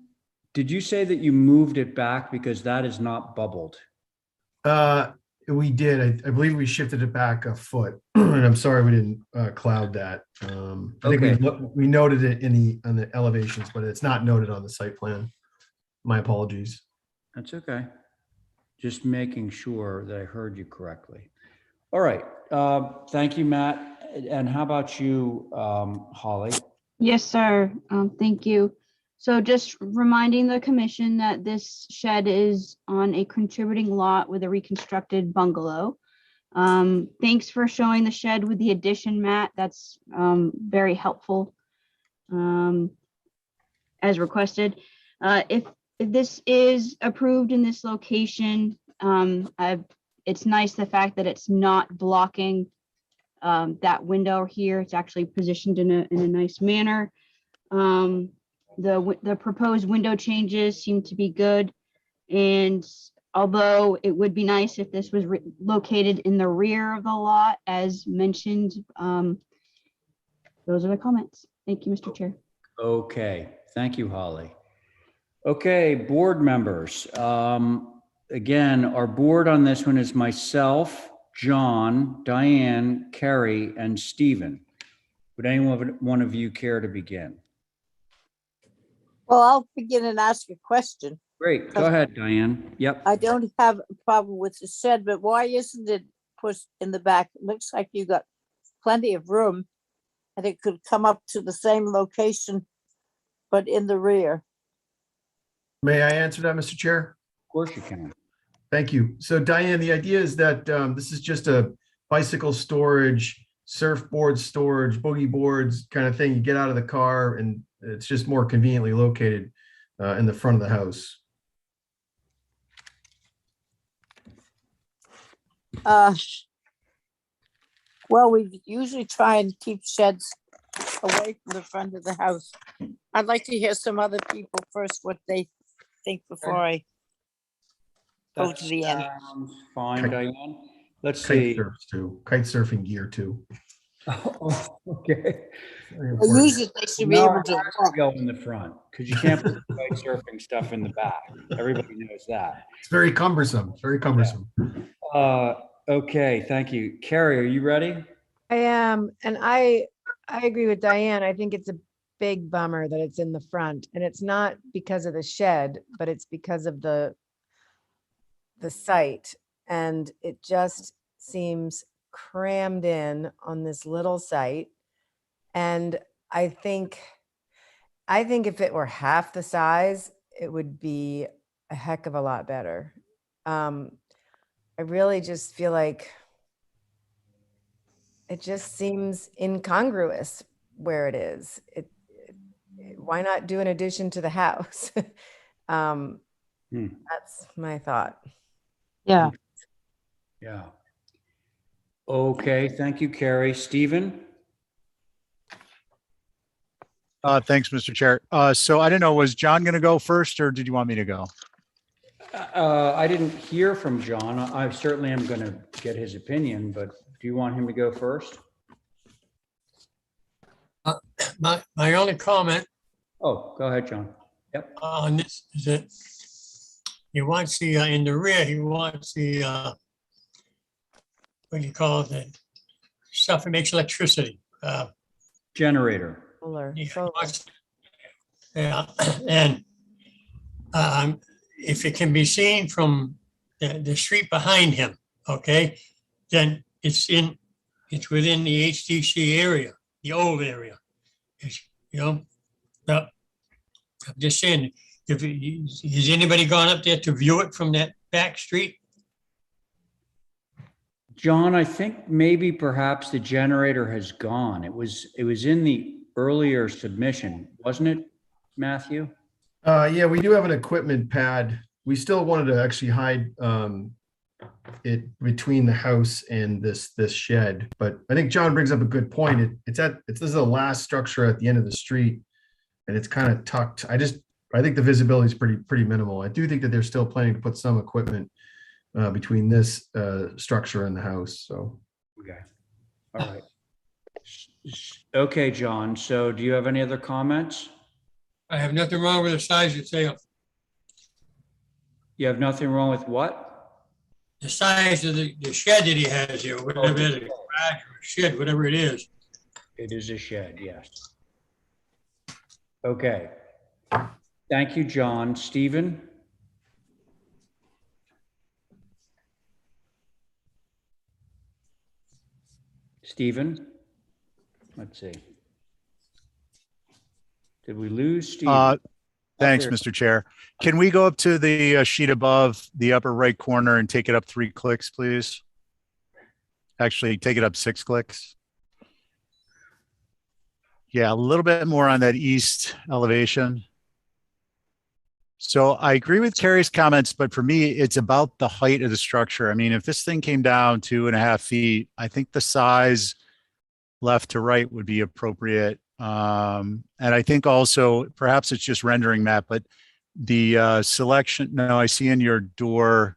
did you say that you moved it back because that is not bubbled? We did. I believe we shifted it back a foot, and I'm sorry we didn't cloud that. I think we noted it on the elevations, but it's not noted on the site plan. My apologies. That's okay. Just making sure that I heard you correctly. All right. Thank you, Matt. And how about you, Holly? Yes, sir. Thank you. So just reminding the commission that this shed is on a contributing lot with a reconstructed bungalow. Thanks for showing the shed with the addition, Matt. That's very helpful as requested. If this is approved in this location, it's nice the fact that it's not blocking that window here. It's actually positioned in a nice manner. The proposed window changes seem to be good. And although it would be nice if this was located in the rear of the lot, as mentioned, those are the comments. Thank you, Mr. Chair. Okay. Thank you, Holly. Okay, board members. Again, our board on this one is myself, John, Diane, Carrie, and Stephen. Would one of you care to begin? Well, I'll begin and ask a question. Great. Go ahead, Diane. Yep. I don't have a problem with the shed, but why isn't it pushed in the back? It looks like you got plenty of room and it could come up to the same location, but in the rear. May I answer that, Mr. Chair? Of course you can. Thank you. So Diane, the idea is that this is just a bicycle storage, surfboard storage, boogie boards kind of thing. You get out of the car and it's just more conveniently located in the front of the house. Well, we usually try and keep sheds away from the front of the house. I'd like to hear some other people first, what they think before I go to the end. Fine, Diane. Let's Kite see. surfs too. Kite surfing gear too. Oh, okay. Usually they should be able to walk. Go in the front because you can't put kite surfing stuff in the back. Everybody knows that. It's very cumbersome. Very cumbersome. Okay, thank you. Carrie, are you ready? I am, and I agree with Diane. I think it's a big bummer that it's in the front, and it's not because of the shed, but it's because of the site, and it just seems crammed in on this little site. And I think if it were half the size, it would be a heck of a lot better. I really just feel like it just seems incongruous where it is. Why not do an addition to the house? That's my thought. Yeah. Yeah. Okay, thank you, Carrie. Stephen? Thanks, Mr. Chair. So I don't know, was John going to go first or did you want me to go? I didn't hear from John. I certainly am going to get his opinion, but do you want him to go first? my only comment Oh, go ahead, John. Yep. on this is that he wants the, in the rear, he wants the, what do you call it? The stuff that makes electricity. Generator. Solar, He solar. wants- Yeah, and if it can be seen from the street behind him, okay, then it's within the HTC area, the old area. It's, but I'm just saying, has anybody gone up there to view it from that back street? John, I think maybe perhaps the generator has gone. It was in the earlier submission, wasn't it, Matthew? Yeah, we do have an equipment pad. We still wanted to actually hide it between the house and this shed, but I think John brings up a good point. This is the last structure at the end of the street, and it's kind of tucked. I think the visibility is pretty minimal. I do think that they're still planning to put some equipment between this structure and the house. So. Okay. All right. Okay, John. So do you have any other comments? I have nothing wrong with the size of the sail. You have nothing wrong with what? The size of the shed that he has here, whatever it is, a garage or a shed, whatever it is. It is a shed, yes. Okay. Thank you, John. Stephen? Stephen? Let's see. Did we lose Stephen? Thanks, Up there. Mr. Chair. Can we go up to the sheet above the upper right corner and take it up 3 clicks, please? Actually, take it up 6 clicks. Yeah, a little bit more on that east elevation. So I agree with Carrie's comments, but for me, it's about the height of the structure. I mean, if this thing came down 2.5 feet, I think the size left to right would be appropriate. And I think also, perhaps it's just rendering that, but the selection, no, I see in your door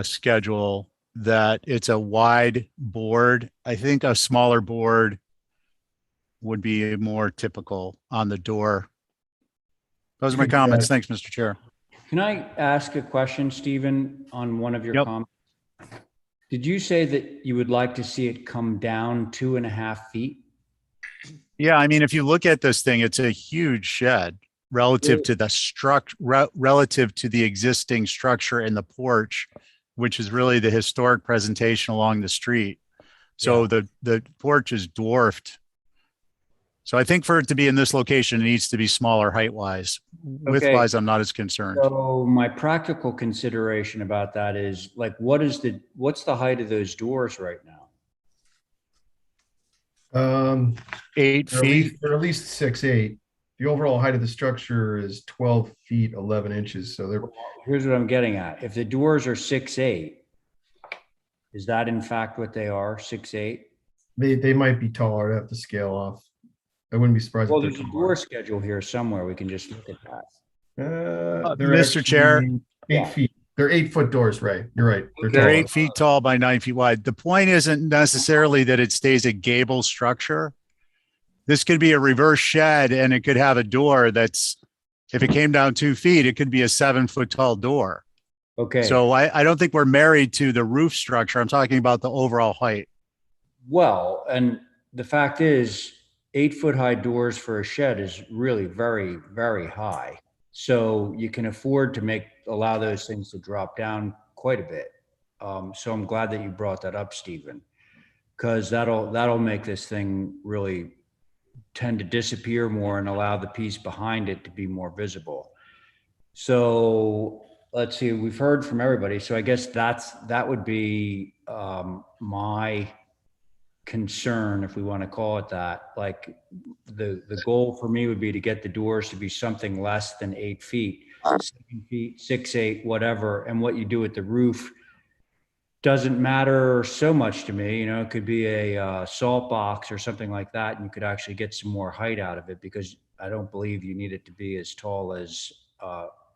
schedule that it's a wide board. I think a smaller board would be more typical on the door. Those are my comments. Thanks, Mr. Chair. Can I ask a question, Stephen, on one of your comments? Did you say that you would like to see it come down 2.5 feet? Yeah, I mean, if you look at this thing, it's a huge shed relative to the relative to the existing structure in the porch, which is really the historic presentation along the street. So the porch is dwarfed. So I think for it to be in this location, it needs to be smaller height-wise. Width-wise, I'm not as concerned. So my practical consideration about that is, like, what's the height of those doors right now? 8 feet. They're at least 6'8". The overall height of the structure is 12 feet 11 inches. So they're. Here's what I'm getting at. If the doors are 6'8", is that in fact what they are? 6'8"? They might be taller. I have to scale off. I wouldn't be surprised. Well, if there's a door schedule here somewhere. We can just look at that. They're Mr. Chair. 8 feet. They're 8-foot doors, Ray. You're right. They're taller. 8 feet tall by 9 feet wide. The point isn't necessarily that it stays a gable structure. This could be a reverse shed, and it could have a door that's, if it came down 2 feet, it could be a 7-foot tall door. Okay. So I don't think we're married to the roof structure. I'm talking about the overall height. Well, and the fact is, 8-foot high doors for a shed is really very, very high. So you can afford to allow those things to drop down quite a bit. So I'm glad that you brought that up, Stephen, because that'll make this thing really tend to disappear more and allow the piece behind it to be more visible. So let's see, we've heard from everybody. So I guess that would be my concern, if we want to call it that. Like the goal for me would be to get the doors to be something less than 8 feet, 7 feet, 6, 8, whatever. And what you do with the roof doesn't matter so much to me. You know, it could be a salt box or something like that, and you could actually get some more height out of it, because I don't believe you need it to be as tall as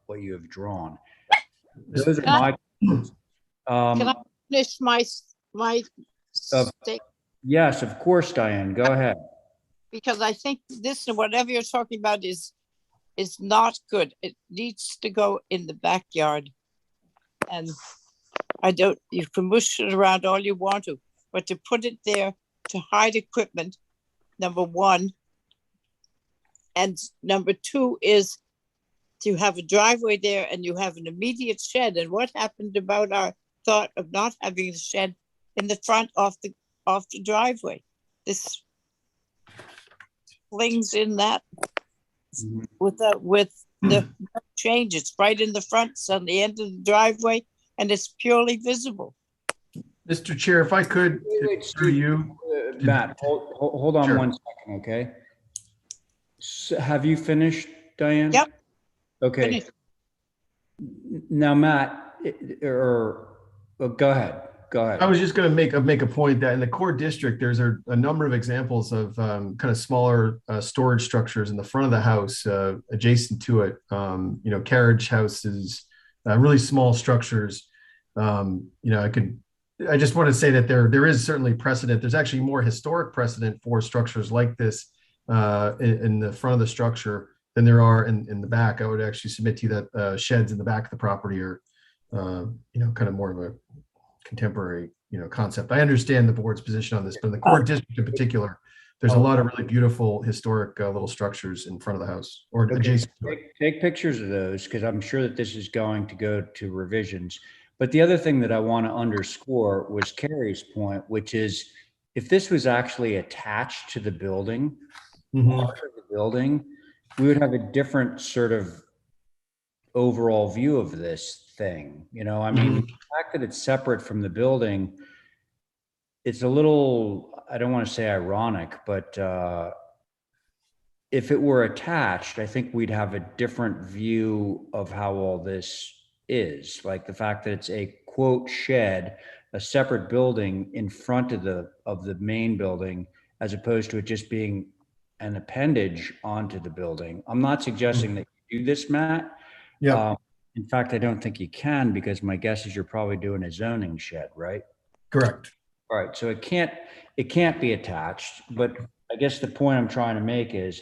what you have drawn. Those are my can I finish my statement? Yes, of course, Diane, go ahead. because I think this, whatever you're talking about is not good. It needs to go in the backyard. And you can push it around all you want to, but to put it there to hide equipment, number one. And number two is to have a driveway there and you have an immediate shed. And what happened about our thought of not having the shed in the front off the driveway? This flings in that with the change. It's right in the front, it's on the end of the driveway, and it's purely visible. Mr. Chair, if I could, through you. Matt, hold on Sure. 1 second, okay? So have you finished, Diane? Yep. Okay. Finished. Now, Matt, go ahead. Go ahead. I was just going to make a point that in the core district, there's a number of examples of kind of smaller storage structures in the front of the house adjacent to it. Carriage houses, really small structures. I just want to say that there is certainly precedent. There's actually more historic precedent for structures like this in the front of the structure than there are in the back. I would actually submit to you that sheds in the back of the property are, kind of more of a contemporary, concept. I understand the board's position on this, but in the core district in particular, there's a lot of really beautiful historic little structures in front of the house or adjacent to it. Take pictures of those because I'm sure that this is going to go to revisions. But the other thing that I want to underscore was Carrie's point, which is if this was actually attached to the building, part of the building, we would have a different sort of overall view of this thing. The fact that it's separate from the building, it's a little, I don't want to say ironic, but if it were attached, I think we'd have a different view of how all this is. Like the fact that it's a quote shed, a separate building in front of the main building, as opposed to it just being an appendage onto the building. I'm not suggesting that you do this, Matt. Yeah. In fact, I don't think you can, because my guess is you're probably doing a zoning shed, right? Correct. All right. So it can't be attached, but I guess the point I'm trying to make is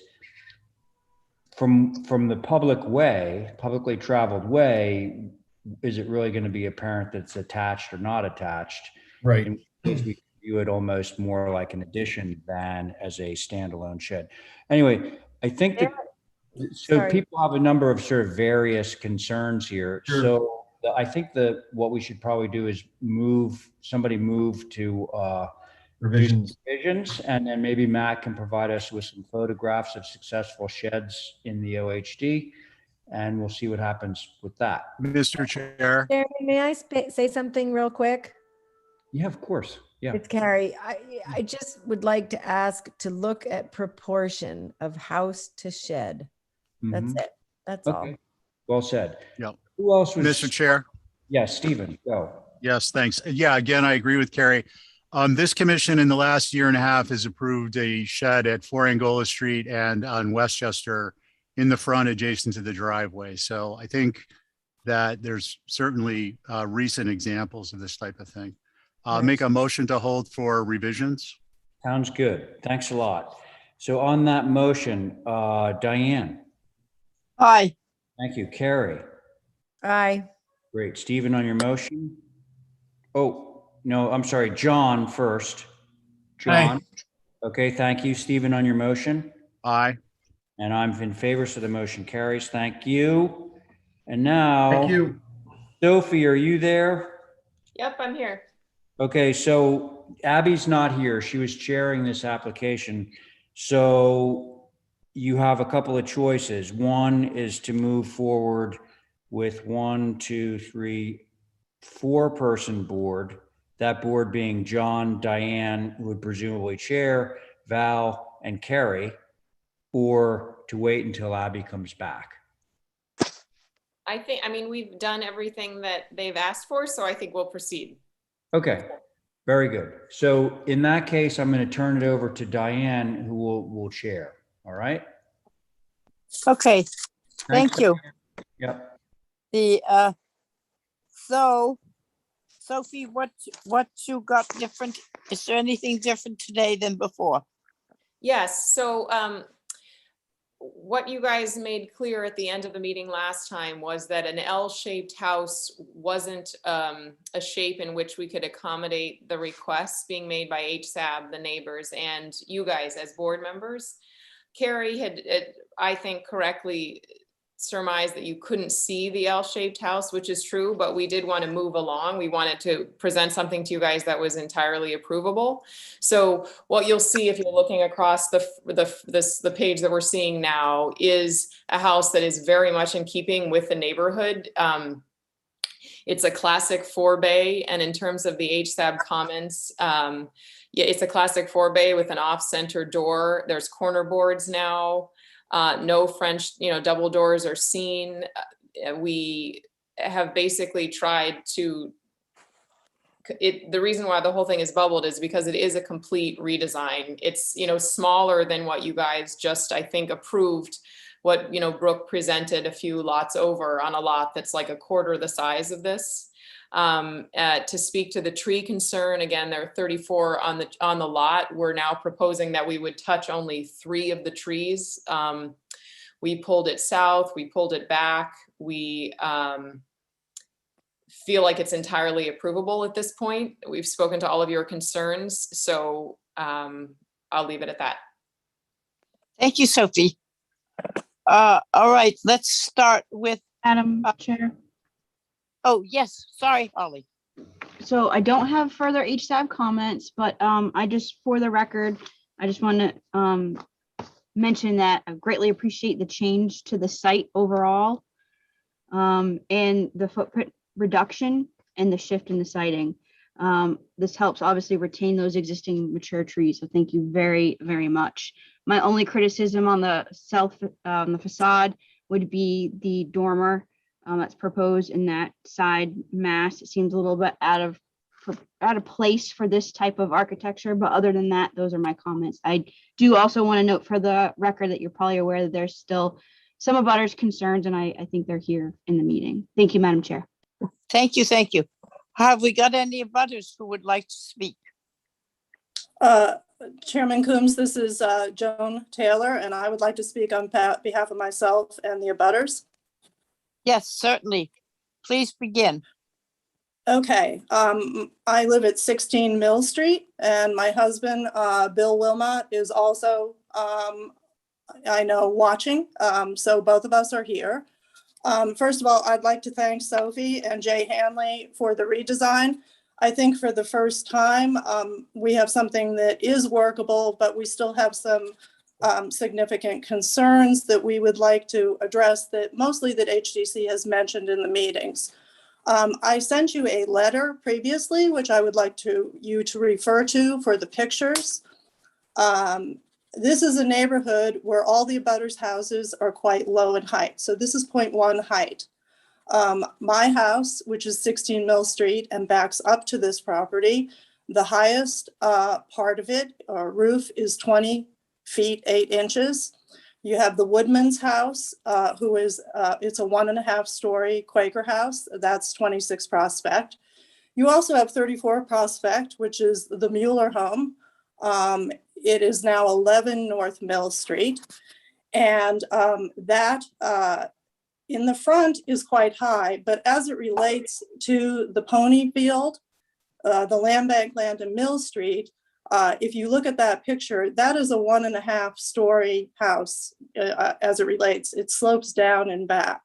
from the publicly traveled way, is it really going to be apparent that it's attached or not attached? Right. In which case we view it almost more like an addition than as a standalone shed. Anyway, I think that people have a number of sort of various concerns here. Sure. So I think what we should probably do is move to Revisions. and then maybe Matt can provide us with some photographs of successful sheds in the OHD, and we'll see what happens with that. Mr. Chair. Carrie, may I say something real quick? Yeah, of course. Yeah. It's Carrie. I just would like to ask to look at proportion of house to shed. That's it. That's all. Well said. Yep. Who else was? Mr. Chair. Yes, Stephen, go. Yes, thanks. Yeah, again, I agree with Carrie. This commission in the last year and a half has approved a shed at 4 Angola Street and on Westchester in the front adjacent to the driveway. So I think that there's certainly recent examples of this type of thing. Make a motion to hold for revisions. Sounds good. Thanks a lot. So on that motion, Diane. Aye. Thank you. Carrie. Aye. Great. Stephen on your motion. Oh, no, I'm sorry. John first. John. Aye. Okay, thank you. Stephen on your motion. Aye. And I'm in favor, so the motion carries. Thank you. And now. Thank you. Sophie, are you there? Yep, I'm here. Okay, so Abby's not here. She was chairing this application. So you have a couple of choices. One is to move forward with 1, 2, 3, 4-person board. That board being John, Diane, who would presumably chair, Val, and Carrie, or to wait until Abby comes back. I mean, we've done everything that they've asked for, so I think we'll proceed. Okay, very good. So in that case, I'm going to turn it over to Diane, who will chair. All right? Okay, thank you. Yep. So Sophie, what you got different? Is there anything different today than before? Yes, so what you guys made clear at the end of the meeting last time was that an L-shaped house wasn't a shape in which we could accommodate the requests being made by HSAB, the neighbors, and you guys as board members. Carrie had, I think, correctly surmised that you couldn't see the L-shaped house, which is true, but we did want to move along. We wanted to present something to you guys that was entirely approvable. So what you'll see if you're looking across the page that we're seeing now is a house that is very much in keeping with the neighborhood. It's a classic 4-bay, and in terms of the HSAB comments, yeah, it's a classic 4-bay with an off-center door. There's corner boards now. No French, double doors are seen. We have basically tried to, the reason why the whole thing is bubbled is because it is a complete redesign. It's, smaller than what you guys just, I think, approved, what, Brooke presented a few lots over on a lot that's like a quarter the size of this. To speak to the tree concern, again, there are 34 on the lot. We're now proposing that we would touch only 3 of the trees. We pulled it south, we pulled it back. We feel like it's entirely approvable at this point. We've spoken to all of your concerns, so I'll leave it at that. Thank you, Sophie. All right, let's start with Madam Chair. Oh, yes. Sorry, Holly. So I don't have further HSAB comments, but I just, for the record, I just want to mention that I greatly appreciate the change to the site overall, and the footprint reduction and the shift in the siting. This helps obviously retain those existing mature trees. So thank you very, very much. My only criticism on the the facade would be the dormer that's proposed in that side mass. It seems a little bit out of place for this type of architecture, but other than that, those are my comments. I do also want to note for the record that you're probably aware that there's still some abutters concerns, and I think they're here in the meeting. Thank you, Madam Chair. Thank you, thank you. Have we got any abutters who would like to speak? Chairman Coombs, this is Joan Taylor, and I would like to speak on behalf of myself and the abutters. Yes, certainly. Please begin. Okay, I live at 16 Mill Street, and my husband, Bill Wilmot, is also, I know, watching. So both of us are here. First of all, I'd like to thank Sophie and Jay Hanley for the redesign. I think for the first time, we have something that is workable, but we still have some significant concerns that we would like to address, that mostly that HDC has mentioned in the meetings. I sent you a letter previously, which I would like you to refer to for the pictures. This is a neighborhood where all the abutters' houses are quite low in height. So this is 0.1 height. My house, which is 16 Mill Street and backs up to this property, the highest part of it, or roof, is 20 feet 8 inches. You have the Woodman's house, who is, it's a 1.5 story Quaker house. That's 26 Prospect. You also have 34 Prospect, which is the Mueller home. It is now 11 North Mill Street. And that in the front is quite high, but as it relates to the Pony Field, the land bank land in Mill Street, if you look at that picture, that is a 1.5 story house as it relates. It slopes down and back.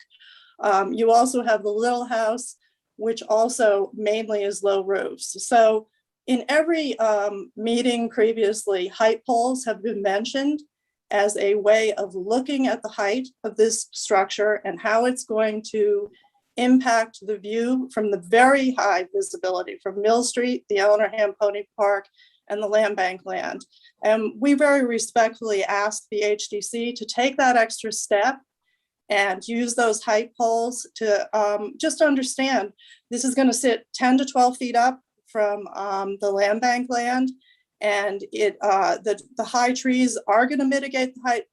You also have the Little House, which also mainly is low roofs. So in every meeting previously, height poles have been mentioned as a way of looking at the height of this structure and how it's going to impact the view from the very high visibility from Mill Street, the Eleanor Ham Pony Park, and the land bank land. And we very respectfully asked the HDC to take that extra step and use those height poles to just understand this is going to sit 10 to 12 feet up from the land bank land. And the high trees are going to mitigate the height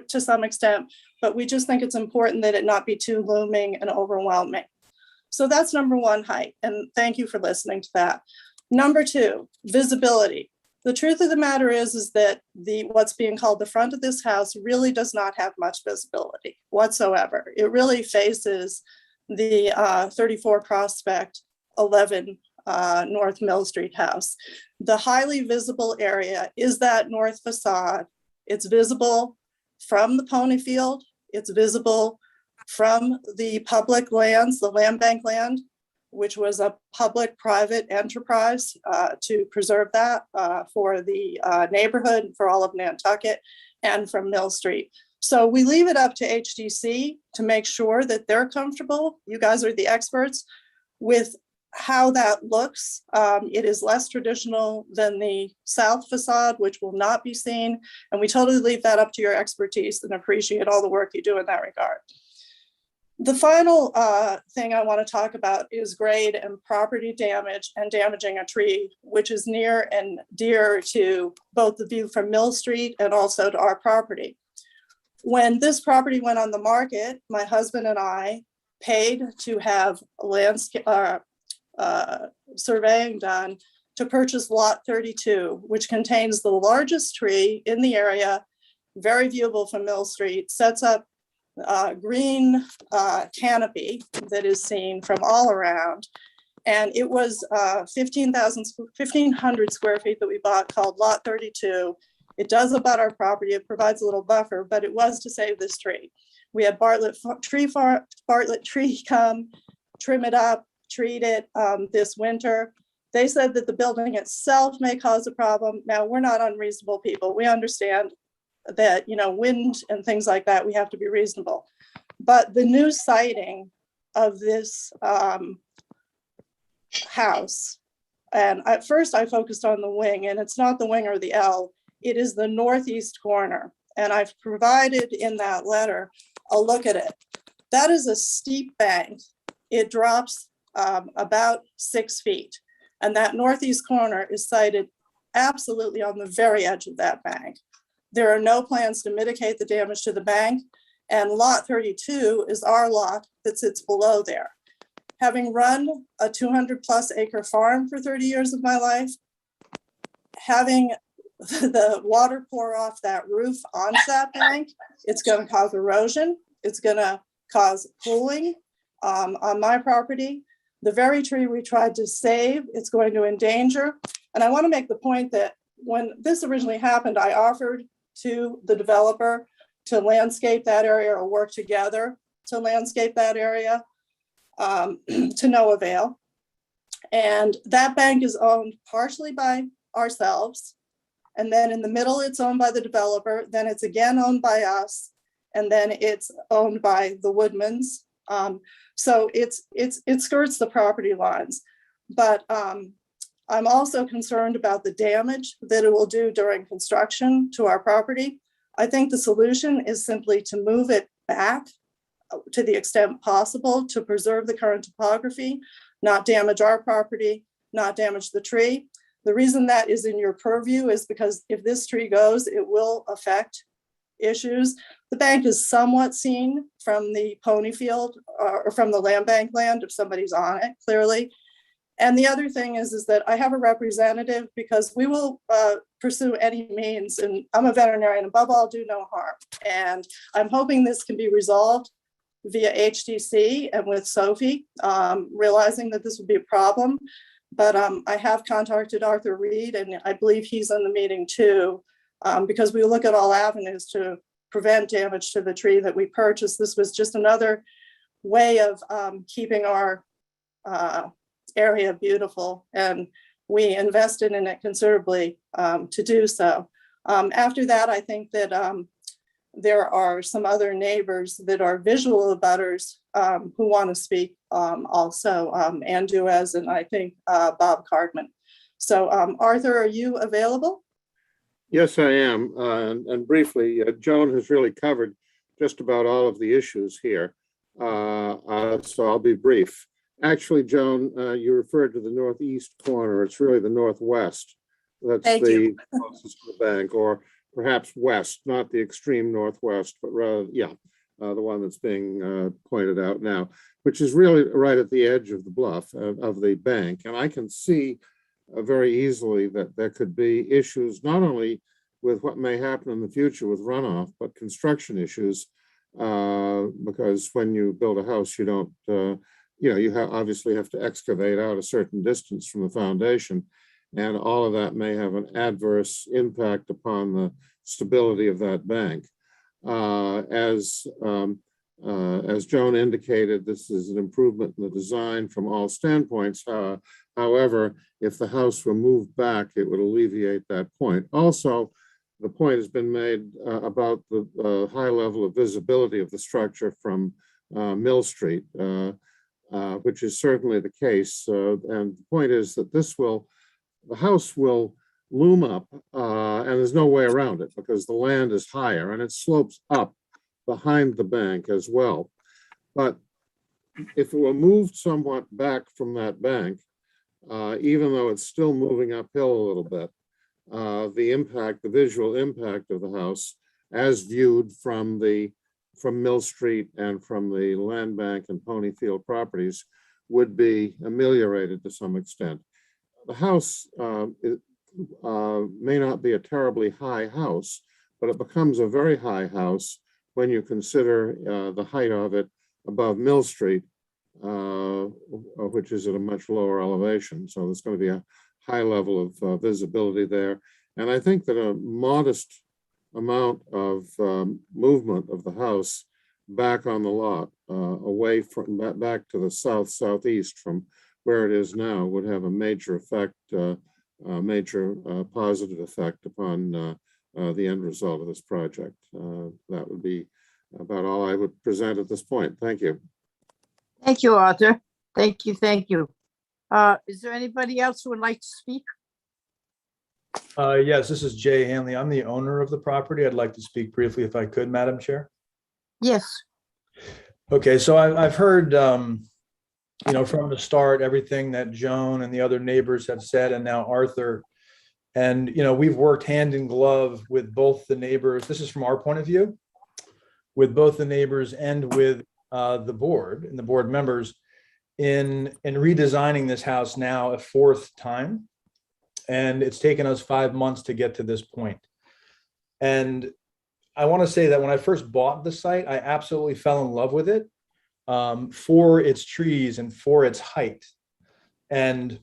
to some extent, but we just think it's important that it not be too looming and overwhelming. So that's number one, height. And thank you for listening to that. Number two, visibility. The truth of the matter is that what's being called the front of this house really does not have much visibility whatsoever. It really faces the 34 Prospect 11 North Mill Street house. The highly visible area is that north facade. It's visible from the pony field. It's visible from the public lands, the land bank land, which was a public-private enterprise to preserve that for the neighborhood, for all of Nantucket, and from Mill Street. So we leave it up to HDC to make sure that they're comfortable. You guys are the experts with how that looks. It is less traditional than the south facade, which will not be seen. And we totally leave that up to your expertise and appreciate all the work you do in that regard. The final thing I want to talk about is grade and property damage and damaging a tree, which is near and dear to both the view from Mill Street and also to our property. When this property went on the market, my husband and I paid to have landscape surveying done to purchase lot 32, which contains the largest tree in the area, very viewable from Mill Street, sets up green canopy that is seen from all around. And it was 1,500 square feet that we bought, called lot 32. It does abut our property. It provides a little buffer, but it was to save this tree. We had Bartlett Tree come, trim it up, treat it this winter. They said that the building itself may cause a problem. Now, we're not unreasonable people. We understand that, you know, wind and things like that, we have to be reasonable. But the new siting of this house, and at first I focused on the wing, and it's not the wing or the L, it is the northeast corner. And I've provided in that letter a look at it. That is a steep bank. It drops about 6 feet. And that northeast corner is sited absolutely on the very edge of that bank. There are no plans to mitigate the damage to the bank. And lot 32 is our lot that sits below there. Having run a 200+ acre farm for 30 years of my life, having the water pour off that roof onto that bank, it's going to cause erosion. It's going to cause pooling on my property. The very tree we tried to save, it's going to endanger. And I want to make the point that when this originally happened, I offered to the developer to landscape that area or work together to landscape that area to no avail. And that bank is owned partially by ourselves. And then in the middle, it's owned by the developer. Then it's again owned by us. And then it's owned by the Woodmans. So it skirts the property lines. But I'm also concerned about the damage that it will do during construction to our property. I think the solution is simply to move it back to the extent possible to preserve the current topography, not damage our property, not damage the tree. The reason that is in your purview is because if this tree goes, it will affect issues. The bank is somewhat seen from the pony field or from the land bank land if somebody's on it, clearly. And the other thing is that I have a representative because we will pursue any means, and I'm a veterinarian, above all, do no harm. And I'm hoping this can be resolved via HDC and with Sophie, realizing that this would be a problem. But I have contacted Arthur Reed, and I believe he's in the meeting too, because we look at all avenues to prevent damage to the tree that we purchased. This was just another way of keeping our area beautiful, and we invested in it considerably to do so. After that, I think that there are some other neighbors that are visual abutters who want to speak also, Ann Duez and I think Bob Cardman. So Arthur, are you available? Yes, I am. And briefly, Joan has really covered just about all of the issues here. So I'll be brief. Actually, Joan, you referred to the northeast corner. It's really the northwest. That's the closest to the bank, or perhaps west, not the extreme northwest, but rather, the one that's being pointed out now, which is really right at the edge of the bluff of the bank. And I can see very easily that there could be issues not only with what may happen in the future with runoff, but construction issues. Because when you build a house, you don't, you obviously have to excavate out a certain distance from the foundation, and all of that may have an adverse impact upon the stability of that bank. As Joan indicated, this is an improvement in the design from all standpoints. However, if the house were moved back, it would alleviate that point. Also, the point has been made about the high level of visibility of the structure from Mill Street, which is certainly the case. And the point is that the house will loom up, and there's no way around it because the land is higher and it slopes up behind the bank as well. But if it were moved somewhat back from that bank, even though it's still moving uphill a little bit, the visual impact of the house as viewed from Mill Street and from the land bank and Ponyfield properties would be ameliorated to some extent. The house may not be a terribly high house, but it becomes a very high house when you consider the height of it above Mill Street, which is at a much lower elevation. So there's going to be a high level of visibility there. And I think that a modest amount of movement of the house back on the lot, away from back to the southeast from where it is now, would have a major effect, positive effect upon the end result of this project. That would be about all I would present at this point. Thank you. Thank you, Arthur. Thank you, thank you. Is there anybody else who would like to speak? Yes, this is Jay Hanley. I'm the owner of the property. I'd like to speak briefly if I could, Madam Chair. Yes. Okay, so I've heard, from the start, everything that Joan and the other neighbors have said, and now Arthur. And, we've worked hand in glove with both the neighbors. This is from our point of view, with both the neighbors and with the board and the board members in redesigning this house now a fourth time. And it's taken us 5 months to get to this point. And I want to say that when I first bought the site, I absolutely fell in love with it for its trees and for its height. And,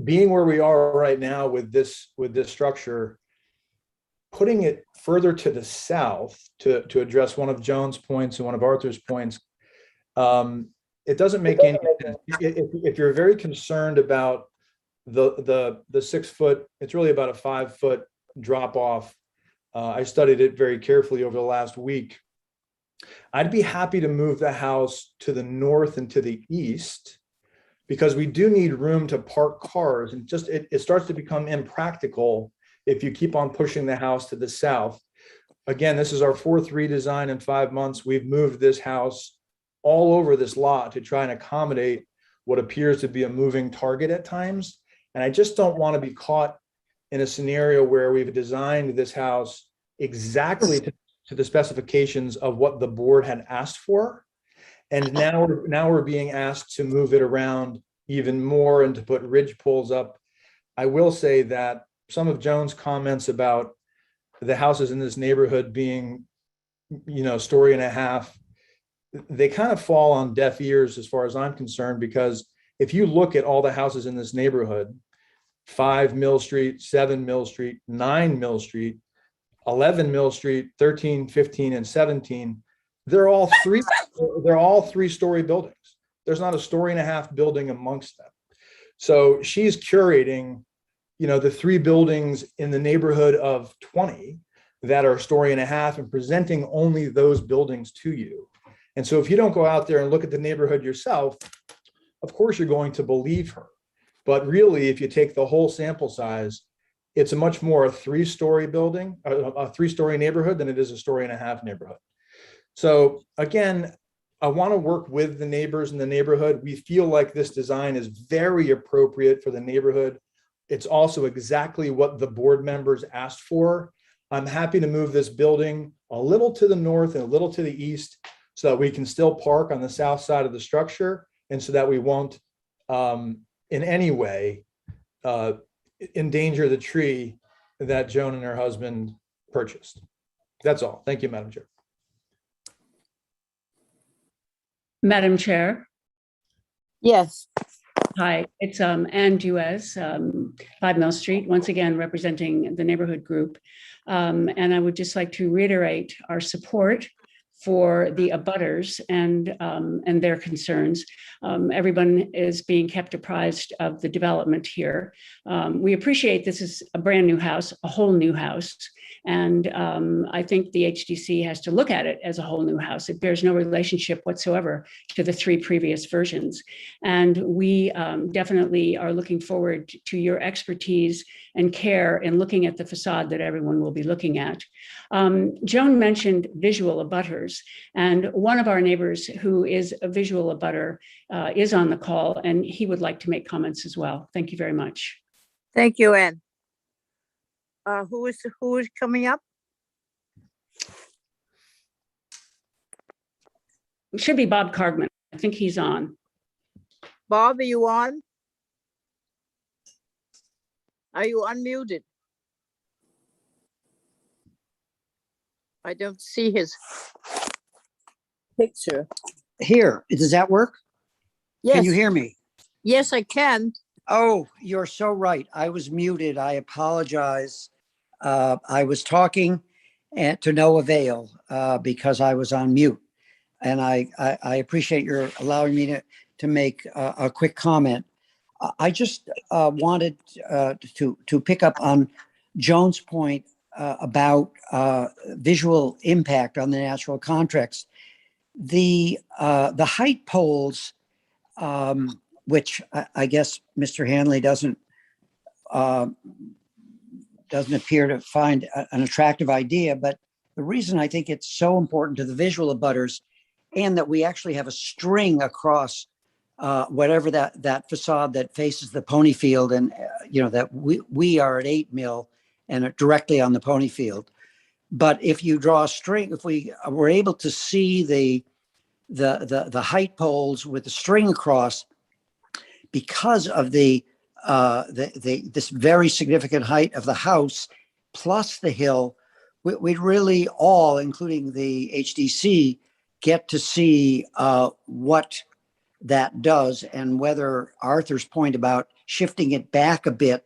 being where we are right now with this structure, putting it further to the south to address one of Joan's points and one of Arthur's points, it doesn't make any sense. If you're very concerned about the 6 foot, it's really about a 5 foot drop off. I studied it very carefully over the last week. I'd be happy to move the house to the north and to the east, because we do need room to park cars, and just it starts to become impractical if you keep on pushing the house to the south. Again, this is our fourth redesign in 5 months. We've moved this house all over this lot to try and accommodate what appears to be a moving target at times. And I just don't want to be caught in a scenario where we've designed this house exactly to the specifications of what the board had asked for. And now we're being asked to move it around even more and to put ridge poles up. I will say that some of Joan's comments about the houses in this neighborhood being, story and a half, they kind of fall on deaf ears as far as I'm concerned, because if you look at all the houses in this neighborhood, 5 Mill Street, 7 Mill Street, 9 Mill Street, 11 Mill Street, 13, 15, and 17, they're all 3-story buildings. There's not a story and a half building amongst them. So she's curating, the 3 buildings in the neighborhood of 20 that are a story and a half and presenting only those buildings to you. And so if you don't go out there and look at the neighborhood yourself, of course you're going to believe her. But really, if you take the whole sample size, it's a much more a 3-story building, a 3-story neighborhood than it is a story and a half neighborhood. So again, I want to work with the neighbors in the neighborhood. We feel like this design is very appropriate for the neighborhood. It's also exactly what the board members asked for. I'm happy to move this building a little to the north and a little to the east so that we can still park on the south side of the structure, and so that we won't in any way endanger the tree that Joan and her husband purchased. That's all. Thank you, Madam Chair. Madam Chair. Yes. Hi, it's Ann Duez, 5 Mill Street, once again representing the neighborhood group. And I would just like to reiterate our support for the abutters and their concerns. Everyone is being kept apprised of the development here. We appreciate this is a brand new house, a whole new house. And I think the HDC has to look at it as a whole new house. It bears no relationship whatsoever to the 3 previous versions. And we definitely are looking forward to your expertise and care in looking at the facade that everyone will be looking at. Joan mentioned visual abutters, and one of our neighbors who is a visual abutter is on the call, and he would like to make comments as well. Thank you very much. Thank you, Ann. Who is coming up? It should be Bob Cargman. I think he's on. Bob, are you on? Are you unmuted? I don't see his picture. Here, does that work? Yes. Can you hear me? Yes, I can. Oh, you're so right. I was muted. I apologize. I was talking to no avail because I was on mute. And I appreciate your allowing me to make a quick comment. I just wanted to pick up on Joan's point about visual impact on the natural context. The height poles, which I guess Mr. Hanley doesn't appear to find an attractive idea, but the reason I think it's so important to the visual abutters, and that we actually have a string across whatever that facade that faces the pony field, and that we are at 8 Mill and directly on the pony field. But if you draw a string, if we were able to see the height poles with the string across, because of this very significant height of the house plus the hill, we'd really all, including the HDC, get to see what that does, and whether Arthur's point about shifting it back a bit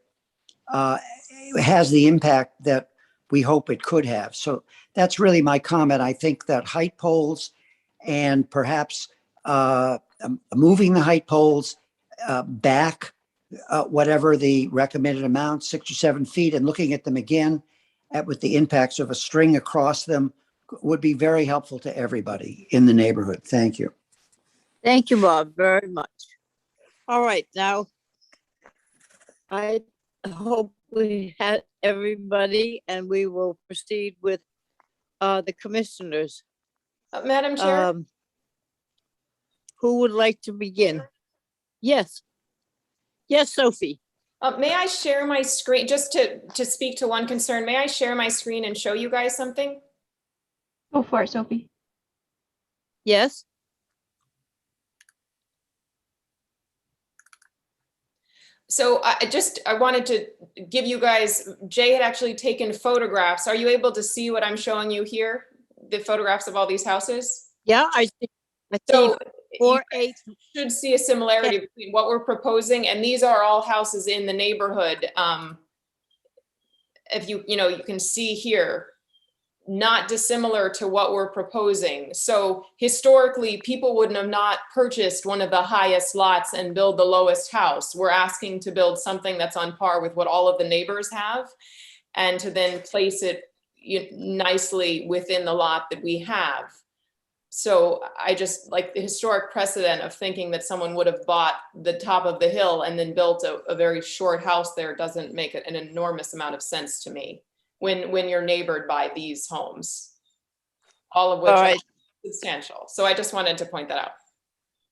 has the impact that we hope it could have. So that's really my comment. I think that height poles, and perhaps moving the height poles back whatever the recommended amount, 6 or 7 feet, and looking at them again with the impacts of a string across them would be very helpful to everybody in the neighborhood. Thank you. Thank you, Bob, very much. All right, now I hope we had everybody, and we will proceed with the commissioners. Madam Chair? Who would like to begin? Yes. Yes, Sophie. May I share my screen, just to speak to one concern? May I share my screen and show you guys something? Go for it, Sophie. Yes. So I wanted to give you guys, Jay had actually taken photographs. Are you able to see what I'm showing you here? The photographs of all these houses? Yeah, I see. So 4, 8. Should see a similarity between what we're proposing, and these are all houses in the neighborhood. If you can see here, not dissimilar to what we're proposing. So historically, people wouldn't have not purchased one of the highest lots and build the lowest house. We're asking to build something that's on par with what all of the neighbors have, and to then place it nicely within the lot that we have. So I just like the historic precedent of thinking that someone would have bought the top of the hill and then built a very short house there doesn't make an enormous amount of sense to me when you're neighbored by these homes, all of which are substantial. So I just wanted to point that out.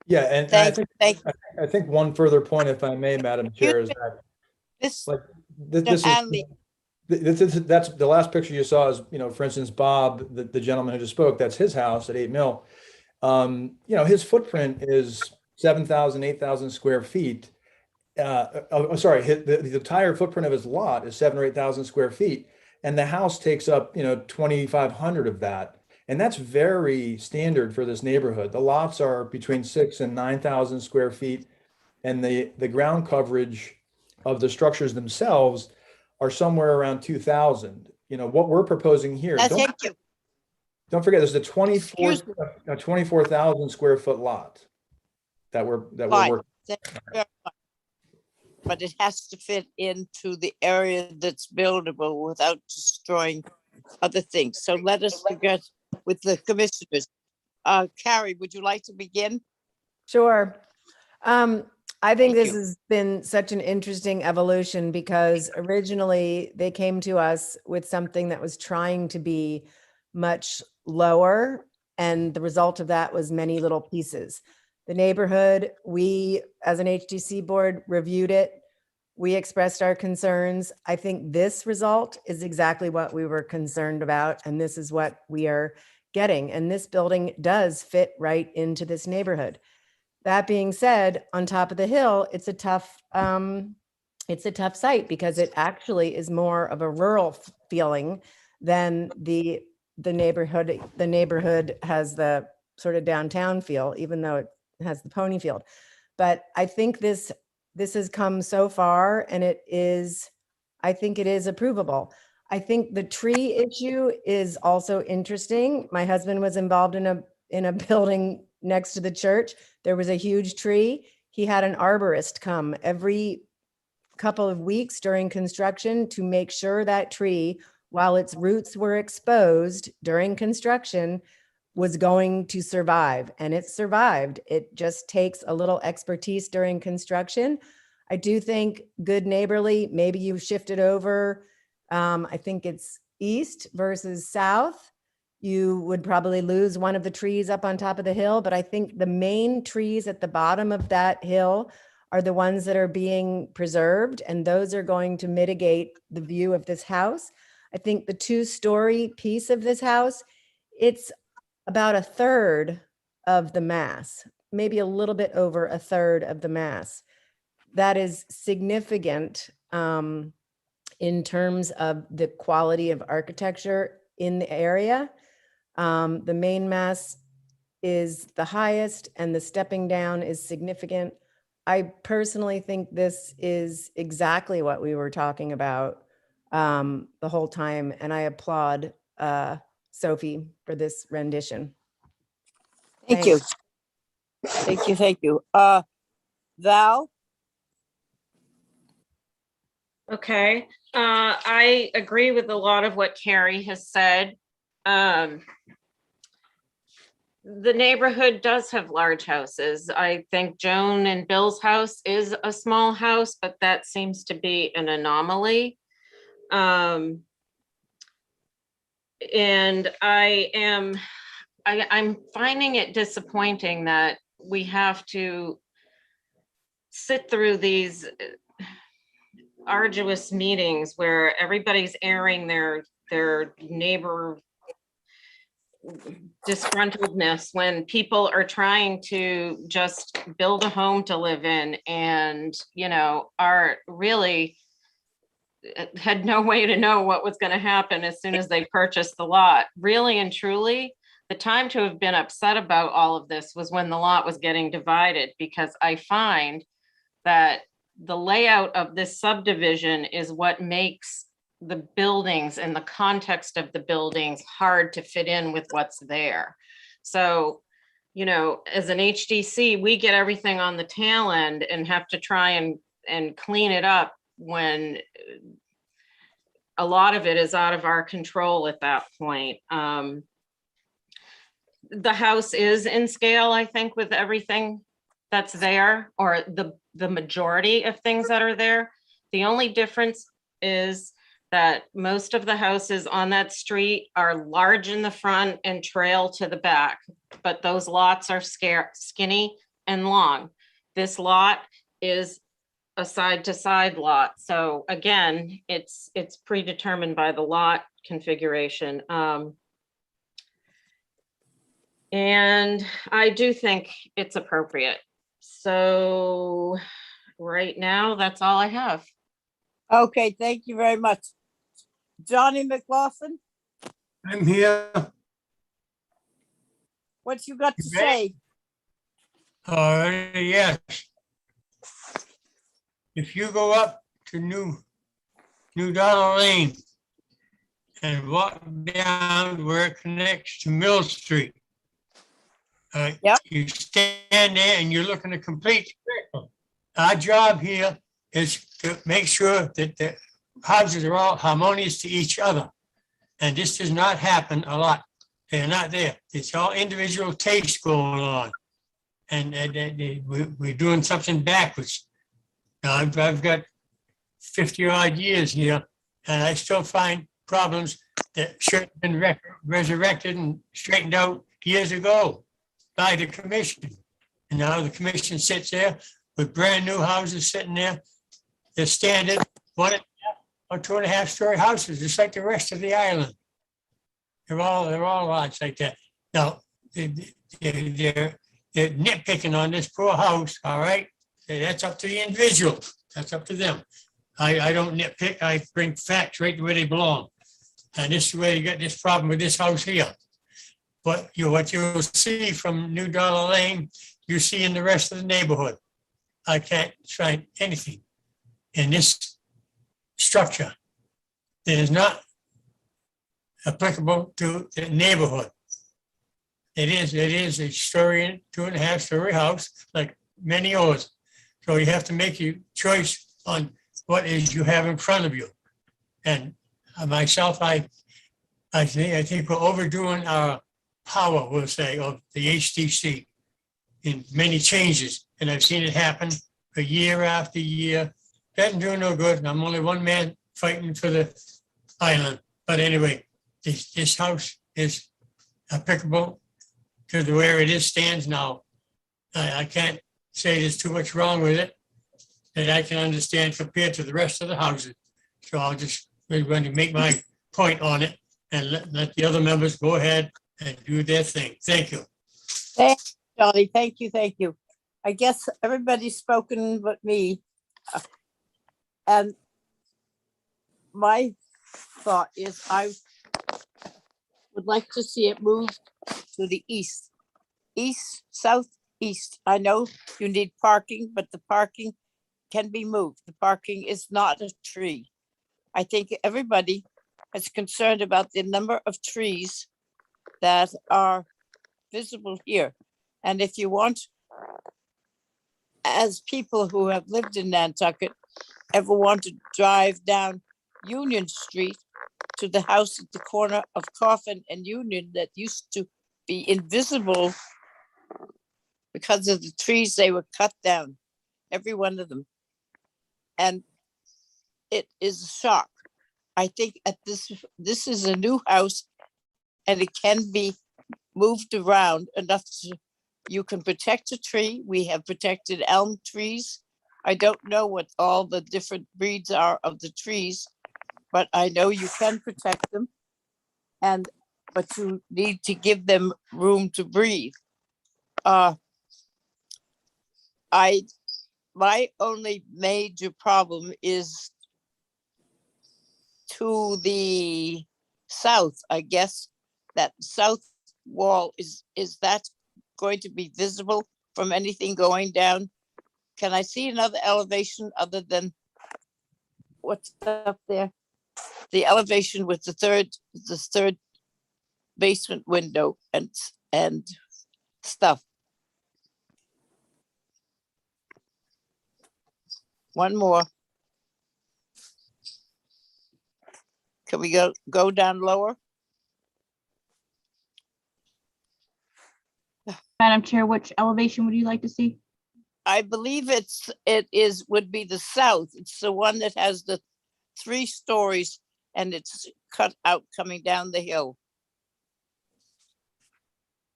Yeah, and I think one further point, if I may, Madam Chair, is that that's the last picture you saw is, for instance, Bob, the gentleman who just spoke, that's his house at 8 Mill. His footprint is 7,000, 8,000 square feet. the entire footprint of his lot is 7 or 8,000 square feet, and the house takes up 2,500 of that. And that's very standard for this neighborhood. The lots are between 6 and 9,000 square feet, and the ground coverage of the structures themselves are somewhere around 2,000. What we're proposing here. Thank you. Don't forget, there's a Excuse me. 24,000 square foot lot that we're Fine. working. Thank you very much. But it has to fit into the area that's buildable without destroying other things. So let us get with the commissioners. Carrie, would you like to begin? Sure. I think Thank this you. has been such an interesting evolution because originally they came to us with something that was trying to be much lower. And the result of that was many little pieces. The neighborhood, we as an HDC board reviewed it. We expressed our concerns. I think this result is exactly what we were concerned about. And this is what we are getting. And this building does fit right into this neighborhood. That being said, on top of the hill, it's a tough site because it actually is more of a rural feeling than the neighborhood. The neighborhood has the sort of downtown feel, even though it has the pony field. But I think this has come so far, and I think it is approvable. I think the tree issue is also interesting. My husband was involved in a building next to the church. There was a huge tree. He had an arborist come every couple of weeks during construction to make sure that tree, while its roots were exposed during construction, was going to survive. And it survived. It just takes a little expertise during construction. I do think good neighborly, maybe you shifted over. I think it's east versus south. You would probably lose one of the trees up on top of the hill, but I think the main trees at the bottom of that hill are the ones that are being preserved, and those are going to mitigate the view of this house. I think the 2-story piece of this house, it's about 1/3 of the mass, maybe a little bit over 1/3 of the mass. That is significant in terms of the quality of architecture in the area. The main mass is the highest and the stepping down is significant. I personally think this is exactly what we were talking about the whole time. And I applaud Sophie for this rendition. Thank you. Thank you. Thank you. Val? Okay, I agree with a lot of what Carrie has said. The neighborhood does have large houses. I think Joan and Bill's house is a small house, but that seems to be an anomaly. And I'm finding it disappointing that we have to sit through these arduous meetings where everybody's airing their neighbor disgruntledness when people are trying to just build a home to live in and, are really had no way to know what was going to happen as soon as they purchased the lot. Really and truly, the time to have been upset about all of this was when the lot was getting divided, because I find that the layout of this subdivision is what makes the buildings and the context of the buildings hard to fit in with what's there. So, as an HDC, we get everything on the tail end and have to try and clean it up when a lot of it is out of our control at that point. The house is in scale, I think, with everything that's there, or the majority of things that are there. The only difference is that most of the houses on that street are large in the front and trail to the back, but those lots are skinny and long. This lot is a side-to-side lot. So again, it's predetermined by the lot configuration. And I do think it's appropriate. So Right now, that's all I have. Okay, thank you very much. Johnny McLaughlin, I'm here. what you got to You ready? say? All right, yes. If you go up to New Dollar Lane and walk down where it connects to Mill Street. You stand there and you're looking to complete. Our job here is to make sure that the houses are all harmonious to each other. And this does not happen a lot. They're not there. It's all individual taste going on. And we're doing something backwards. Now, I've got 50 odd years here, and I still find problems that should have been resurrected and straightened out years ago by the commission. And now the commission sits there with brand new houses sitting there. They're standard 1.5 or 2.5 story houses, just like the rest of the island. They're all lots like that. Now, they're nitpicking on this poor house, all right? That's up to the individual. That's up to them. I don't nitpick. I bring facts right where they belong. And this is where you got this problem with this house here. But what you'll see from New Dollar Lane, you see in the rest of the neighborhood. I can't find anything in this structure that is not applicable to the neighborhood. It is a 2.5 story house, like many others. So you have to make your choice on what is you have in front of you. And myself, I think we're overdoing our power, we'll say, of the HDC in many changes. And I've seen it happen for year after year. Doesn't do no good. And I'm only one man fighting for the island. But anyway, this house is applicable to where it stands now. I can't say there's too much wrong with it that I can understand compared to the rest of the houses. So I'll just going to make my point on it and let the other members go ahead and do their thing. Thank you. Thanks, Johnny. Thank you. Thank you. I guess everybody's spoken but me. And my thought is I would like to see it move to the east, southeast. I know you need parking, but the parking can be moved. The parking is not a tree. I think everybody is concerned about the number of trees that are visible here. And if you want, as people who have lived in Nantucket, ever want to drive down Union Street to the house at the corner of Coffin and Union that used to be invisible because of the trees, they were cut down, every one of them. And it is a shock. I think at this is a new house and it can be moved around enough to, you can protect a tree. We have protected elm trees. I don't know what all the different breeds are of the trees, but I know you can protect them. But you need to give them room to breathe. My only major problem is to the south. I guess that south wall is that going to be visible from anything going down? Can I see another elevation other than what's up there? The elevation with the third basement window and stuff. One more. Can we go down lower? Madam Chair, which elevation would you like to see? I believe would be the south. It's the one that has the 3 stories and it's cut out coming down the hill.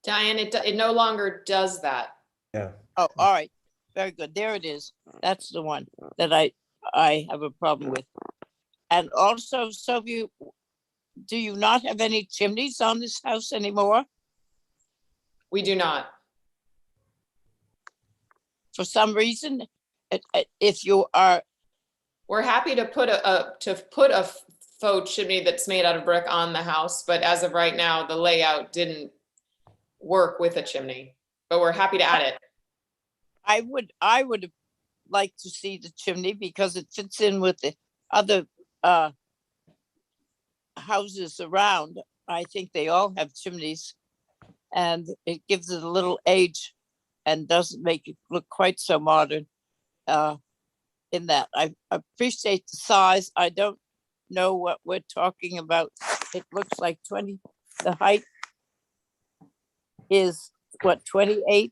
Diane, it no longer does that. Yeah. Oh, all right. Very good. There it is. That's the one that I have a problem with. And also, so do you not have any chimneys on this house anymore? We do not. For some reason, if you are, We're happy to put a faux chimney that's made out of brick on the house, but as of right now, the layout didn't work with a chimney, but we're happy to add it. I would like to see the chimney because it fits in with the other houses around. I think they all have chimneys, and it gives it a little age and doesn't make it look quite so modern. In that, I appreciate the size. I don't know what we're talking about. It looks like 20. The height is what, 28?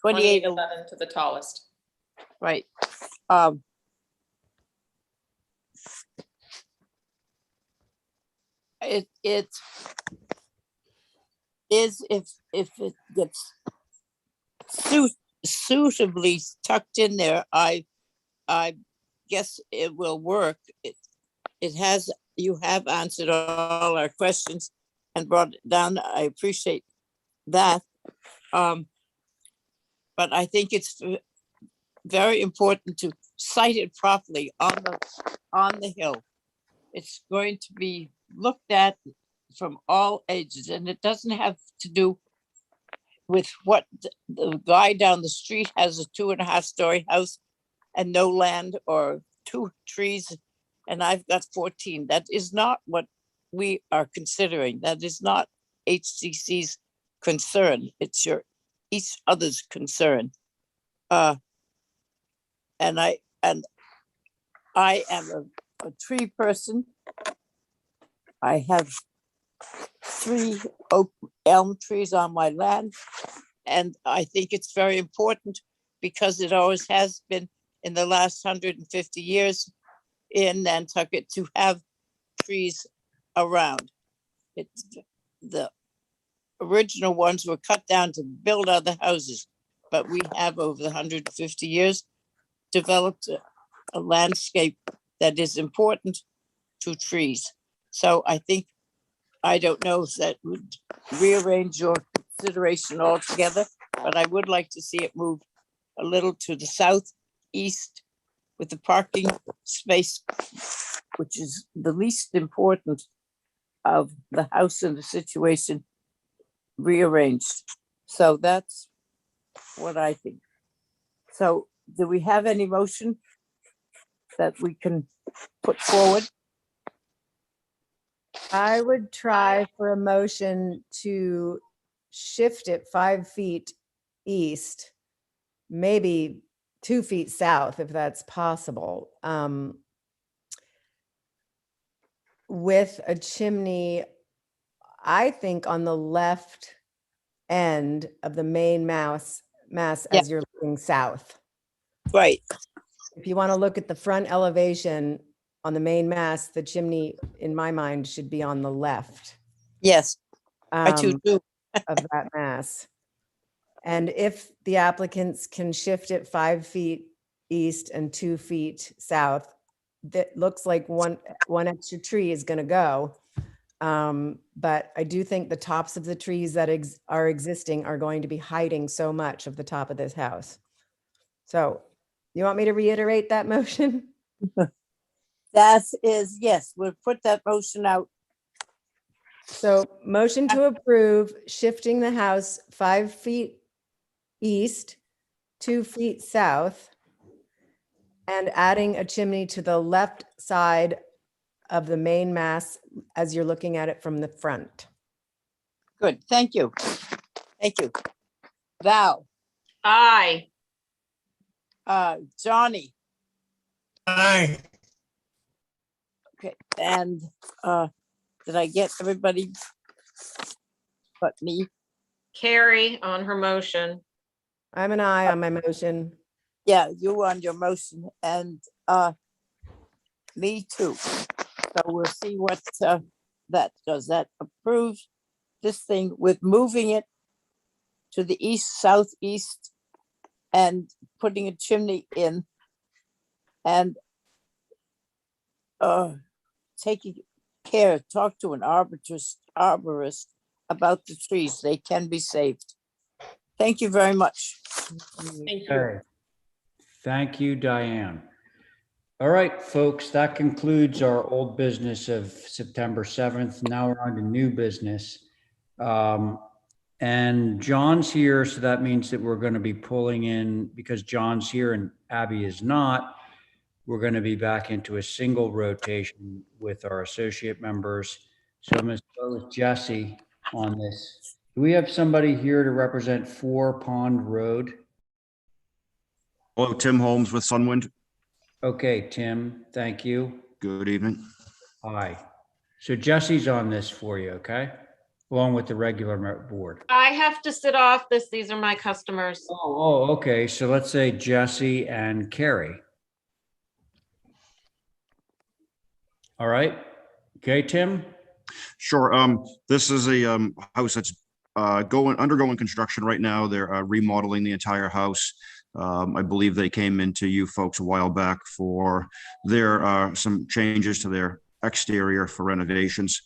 28. 28.11 to the tallest. Right. It is, if it gets suitably tucked in there, I guess it will work. It has, you have answered all our questions and brought it down. I appreciate that. But I think it's very important to site it properly on the hill. It's going to be looked at from all ages, and it doesn't have to do with what the guy down the street has, a 2.5-story house and no land or 2 trees, and I've got 14. That is not what we are considering. That is not HCC's concern. It's each other's concern. And I am a tree person. I have 3 oak elm trees on my land, and I think it's very important because it always has been in the last 150 years in Nantucket to have trees around. The original ones were cut down to build other houses, but we have over the 150 years developed a landscape that is important to trees. So I think, I don't know if that would rearrange your consideration altogether, but I would like to see it move a little to the southeast with the parking space, which is the least important of the house and the situation, rearranged. So that's what I think. So do we have any motion that we can put forward? I would try for a motion to shift it 5 feet east, maybe 2 feet south, if that's possible. With a chimney, I think on the left end of the main mass as you're looking south. Right. If you want to look at the front elevation on the main mass, the chimney, in my mind, should be on the left. Yes, I too do. Of that mass. And if the applicants can shift it 5 feet east and 2 feet south, that looks like one extra tree is going to go. But I do think the tops of the trees that are existing are going to be hiding so much of the top of this house. So you want me to reiterate that motion? That is, yes, we'll put that motion out. So motion to approve shifting the house 5 feet east, 2 feet south, and adding a chimney to the left side of the main mass as you're looking at it from the front. Good, thank you. Thank you. Val. Aye. Johnny. Aye. Okay, and did I get everybody but me? Carrie on her motion. I'm an aye on my motion. Yeah, you on your motion, and me too. So we'll see what that does. That approves this thing with moving it to the east, southeast, and putting a chimney in, and taking care, talk to an arborist about the trees. They can be saved. Thank you very much. Thank you. Okay. Thank you, Diane. All right, folks, that concludes our old business of September 7th. Now we're on to new business. And John's here, so that means that we're going to be pulling in, because John's here and Abby is not, we're going to be back into a single rotation with our associate members. So I'm going to start with Jesse on this. Do we have somebody here to represent 4 Pond Road? Hello, Tim Holmes with Sunwind. Okay, Tim, thank you. Good evening. Hi. So Jesse's on this for you, okay? Along with the regular board. I have to sit off this. These are my customers. Oh, okay. So let's say Jesse and Carrie. All right. Okay, Tim? Sure. This is a house that's undergoing construction right now. They're remodeling the entire house. I believe they came into you folks a while back for their some changes to their exterior for renovations.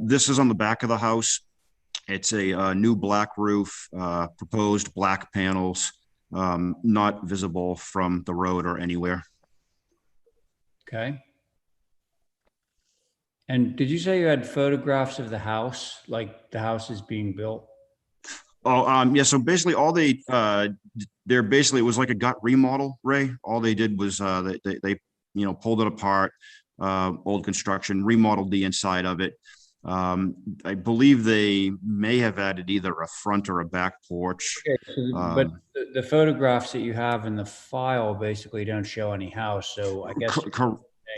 This is on the back of the house. It's a new black roof, proposed black panels, not visible from the road or anywhere. Okay. And did you say you had photographs of the house, like the house is being built? Oh, yeah. So basically, all they're basically, it was like a gut remodel, Ray. All they did was they pulled it apart, old construction, remodeled the inside of it. I believe they may have added either a front or a back porch. Okay, so, but the photographs that you have in the file basically don't show any house. So I guess.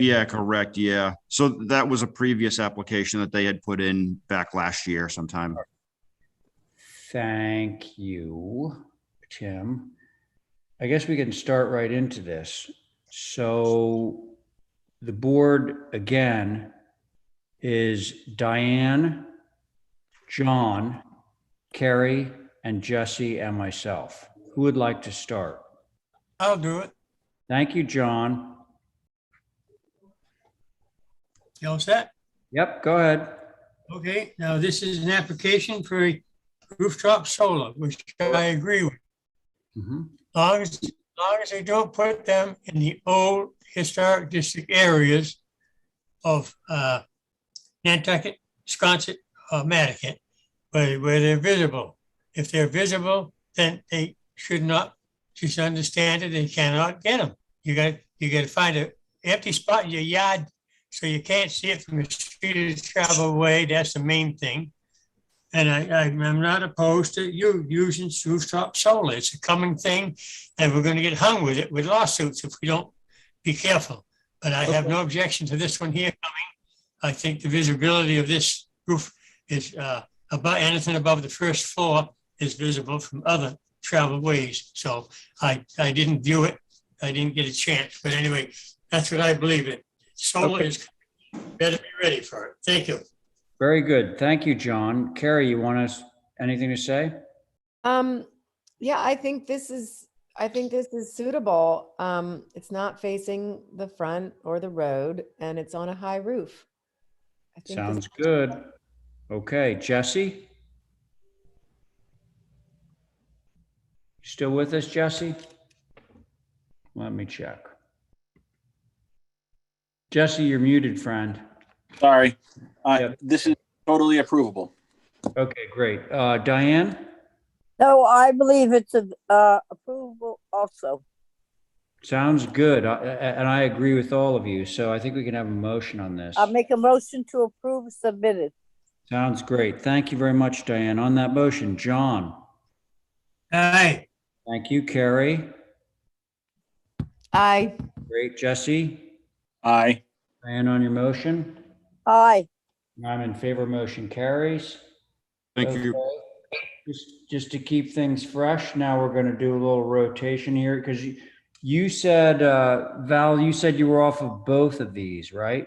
Yeah, correct. Yeah. So that was a previous application that they had put in back last year sometime. Thank you, Tim. I guess we can start right into this. So the board again is Diane, John, Carrie, and Jesse, and myself. Who would like to start? I'll do it. Thank you, John. You all set? Yep, go ahead. Okay, now this is an application for a rooftop solar, which I agree with. Long as they don't put them in the old historic district areas of Nantucket, Sconset, or Mattocket, where they're visible. If they're visible, then they should not, just understand it, they cannot get them. You got to find an empty spot in your yard so you can't see it from the street or travel away. That's the main thing. And I'm not opposed to you using rooftop solar. It's a coming thing, and we're going to get hung with it with lawsuits if we don't be careful. But I have no objection to this one here coming. I think the visibility of this roof is about anything above the first floor is visible from other travel ways. So I didn't view it. I didn't get a chance. But anyway, that's what I believe in. Solar is better be ready for it. Thank you. Very good. Thank you, John. Carrie, you want anything to say? Yeah, I think this is suitable. It's not facing the front or the road, and it's on a high roof. I think Sounds good. Okay, Jesse? Still with us, Jesse? Let me check. Jesse, you're muted, friend. Sorry. This is totally approvable. Okay, great. Diane? No, I believe it's approvable also. Sounds good. And I agree with all of you. So I think we can have a motion on this. I'll make a motion to approve submitted. Sounds great. Thank you very much, Diane. On that motion, John? Aye. Thank you, Carrie. Aye. Great. Jesse? Aye. Diane, on your motion? Aye. I'm in favor. Motion carries. Thank you. Just to keep things fresh, now we're going to do a little rotation here because you said, Val, you said you were off of both of these, right?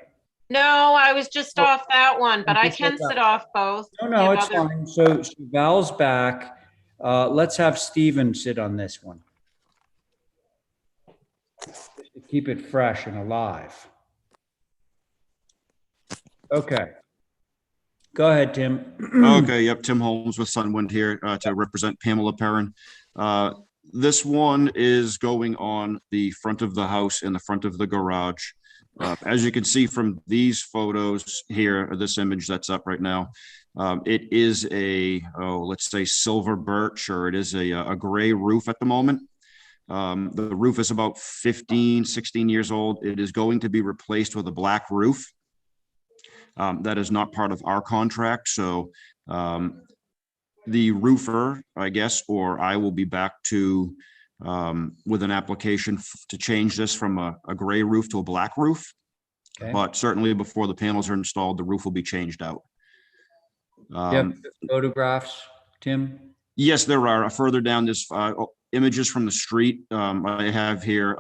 No, I was just off that one, but I can sit off both. No, it's fine. So Val's back. Let's have Stephen sit on this one. Just to keep it fresh and alive. Okay. Go ahead, Tim. Okay, yep. Tim Holmes with Sunwind here to represent Pamela Perrin. This one is going on the front of the house and the front of the garage. As you can see from these photos here, or this image that's up right now, it is let's say silver birch, or it is a gray roof at the moment. The roof is about 15, 16 years old. It is going to be replaced with a black roof. That is not part of our contract. So the roofer, I guess, or I will be back to with an application to change this from a gray roof to a black roof. Okay. But certainly before the panels are installed, the roof will be changed out. Yep. Photographs, Tim? Yes, there are. Further down this images from the street. I have here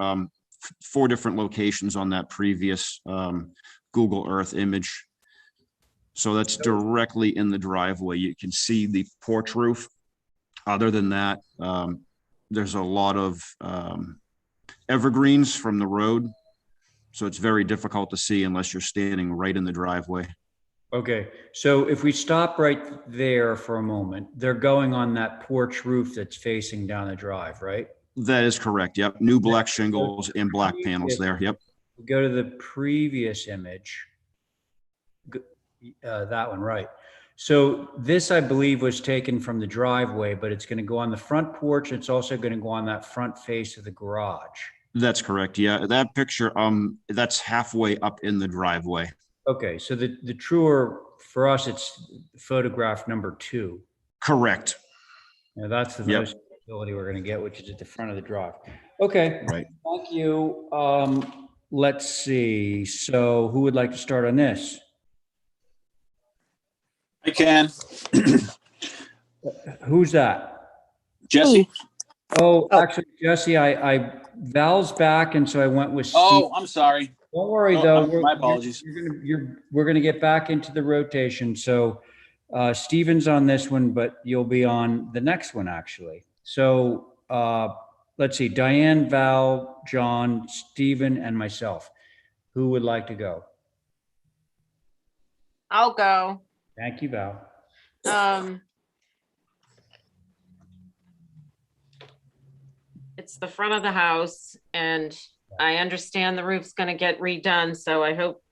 4 different locations on that previous Google Earth image. So that's directly in the driveway. You can see the porch roof. Other than that, there's a lot of evergreens from the road. So it's very difficult to see unless you're standing right in the driveway. Okay, so if we stop right there for a moment, they're going on that porch roof that's facing down the drive, right? That is correct. Yep. New black shingles and black panels there. Yep. Go to the previous image. That one, right. So this, I believe, was taken from the driveway, but it's going to go on the front porch. It's also going to go on that front face of the garage. That's correct. Yeah, that picture, that's halfway up in the driveway. Okay, so the truer, for us, it's photograph number 2. Correct. Now that's the most visibility we're going to get, which is at the front of the drive. Okay, right. Thank you. Let's see. So who would like to start on this? I can. Who's that? Jesse? Oh, actually, Jesse, Val's back, and so I went with Steve. Oh, I'm sorry. Don't worry, though. My apologies. We're gonna get back into the rotation. So Steven's on this one, but you'll be on the next one, actually. So let's see, Diane, Val, John, Steven, and myself. Who would like to go? I'll go. Thank you, Val. It's the front of the house, and I understand the roof's gonna get redone, so I hope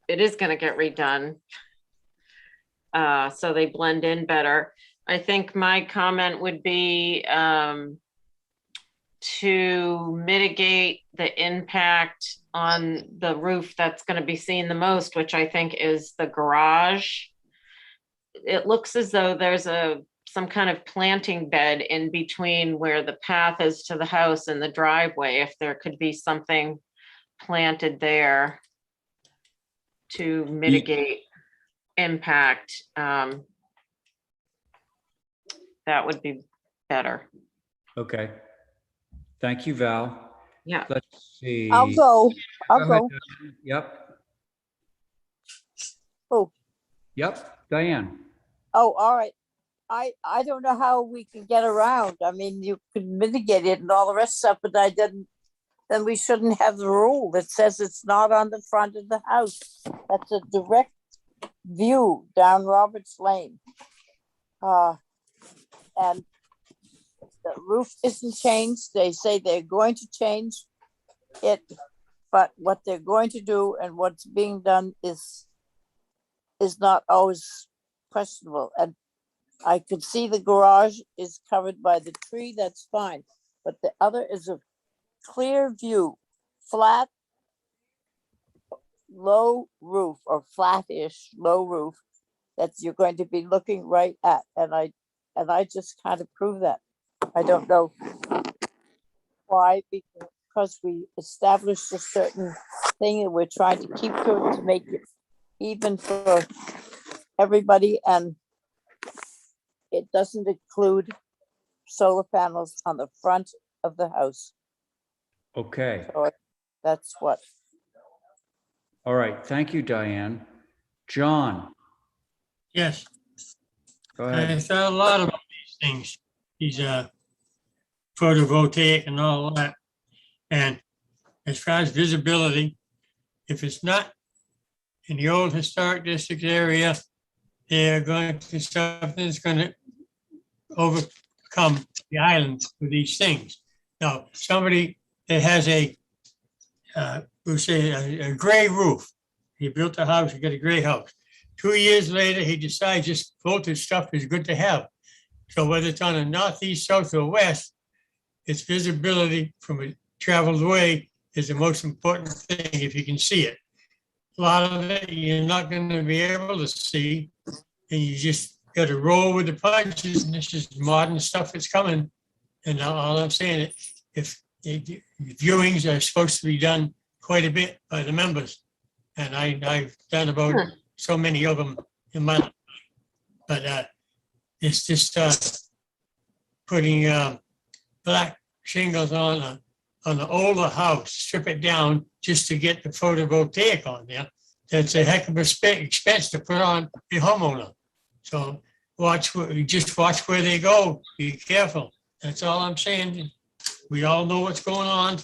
it is gonna get redone. So they blend in better. I think my comment would be to mitigate the impact on the roof that's gonna be seen the most, which I think is the garage. It looks as though there's some kind of planting bed in between where the path is to the house and the driveway. If there could be something planted there to mitigate impact, that would be better. Okay. Thank you, Val. Yeah. Let's see. I'll go. I'll ahead, go. Diane. Yep. Oh, Yep. Diane. oh, all right. I don't know how we can get around. I mean, you could mitigate it and all the rest of it, but then we shouldn't have the rule that says it's not on the front of the house. That's a direct view down Roberts Lane. And the roof isn't changed. They say they're going to change it, but what they're going to do and what's being done is not always questionable. And I could see the garage is covered by the tree, that's fine. But the other is a clear view, flat, low roof or flat-ish low roof that you're going to be looking right at. And I just can't approve that. I don't know why, because we established a certain thing and we're trying to keep to it to make it even for everybody, and it doesn't include solar panels on the front of the house. Okay. So that's what. All right. Thank you, Diane. John. Yes. Go ahead. I thought a lot about these things, these photovoltaic and all that. And as far as visibility, if it's not in the old historic district area, they're going to, something's going to overcome the island for these things. Now, somebody that has we'll say a gray roof, he built a house, he got a gray house. 2 years later, he decides just floated stuff is good to have. So whether it's on a northeast, south, or west, its visibility from a traveled way is the most important thing if you can see it. A lot of it you're not going to be able to see, and you just got to roll with the punches. And this is modern stuff that's coming. And all I'm saying is, if viewings are supposed to be done quite a bit by the members, and I've done about so many of them in my life, but it's just putting black shingles on an older house, strip it down just to get the photovoltaic on there. That's a heck of a expense to put on the homeowner. So just watch where they go. Be careful. That's all I'm saying. We all know what's going on.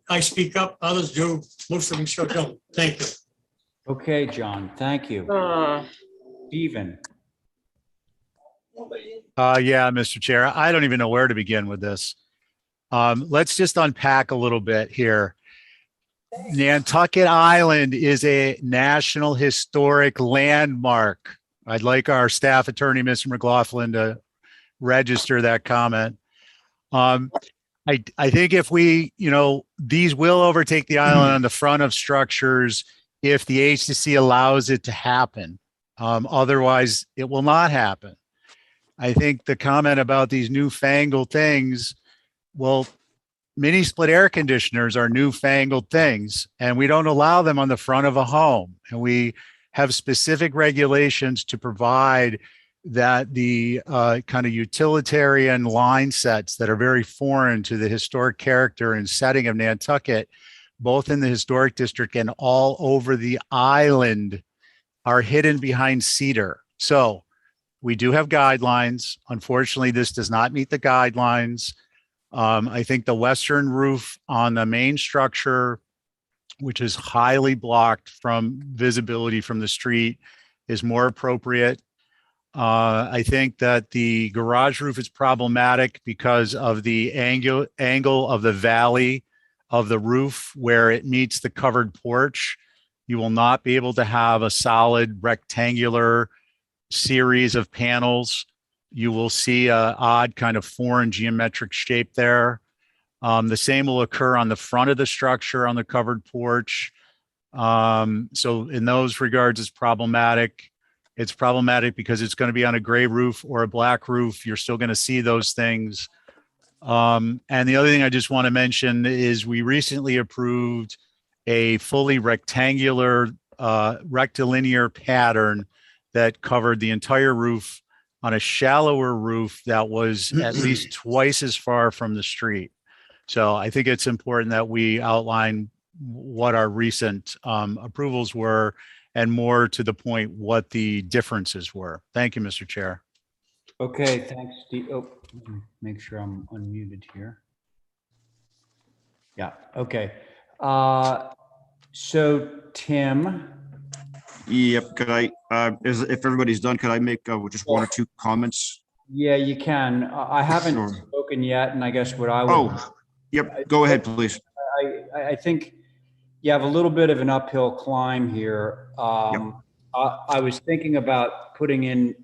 I speak up, others do. Most of them sure don't. Thank you. Okay, John, thank you. Stephen. Yeah, Mr. Chair, I don't even know where to begin with this. Let's just unpack a little bit here. Nantucket Island is a National Historic Landmark. I'd like our staff attorney, Mr. McLaughlin, to register that comment. I think if we, these will overtake the island on the front of structures if the HTC allows it to happen. Otherwise, it will not happen. I think the comment about these newfangled things, well, mini split air conditioners are newfangled things, and we don't allow them on the front of a home. And we have specific regulations to provide that the kind of utilitarian line sets that are very foreign to the historic character and setting of Nantucket, both in the historic district and all over the island, are hidden behind cedar. So we do have guidelines. Unfortunately, this does not meet the guidelines. I think the western roof on the main structure, which is highly blocked from visibility from the street, is more appropriate. I think that the garage roof is problematic because of the angle of the valley of the roof where it meets the covered porch. You will not be able to have a solid rectangular series of panels. You will see an odd kind of foreign geometric shape there. The same will occur on the front of the structure on the covered porch. So in those regards, it's problematic. It's problematic because it's going to be on a gray roof or a black roof. You're still going to see those things. And the other thing I just want to mention is we recently approved a fully rectangular, rectilinear pattern that covered the entire roof on a shallower roof that was at least twice as far from the street. So I think it's important that we outline what our recent approvals were, and more to the point, what the differences were. Thank you, Mr. Chair. Okay, thanks, Steve. Oh, make sure I'm unmuted here. Yeah, okay. So Tim. Yep, could I, if everybody's done, could I make just one or two comments? Yeah, you can. I haven't spoken yet, and I guess what I would. Oh, yep, go ahead, please. I think you have a little bit of an uphill climb here. I was thinking about putting in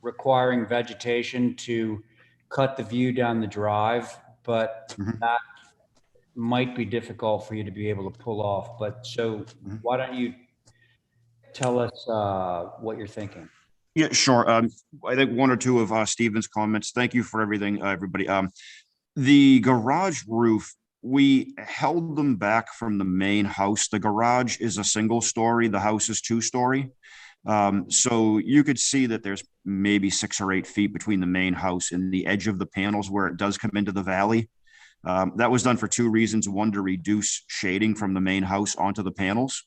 requiring vegetation to cut the view down the drive, but that might be difficult for you to be able to pull off. But so why don't you tell us what you're thinking? Yeah, sure. I think one or two of Stephen's comments. Thank you for everything, everybody. The garage roof, we held them back from the main house. The garage is a single story. The house is 2-story. So you could see that there's maybe 6 or 8 feet between the main house and the edge of the panels where it does come into the valley. That was done for 2 reasons. One, to reduce shading from the main house onto the panels,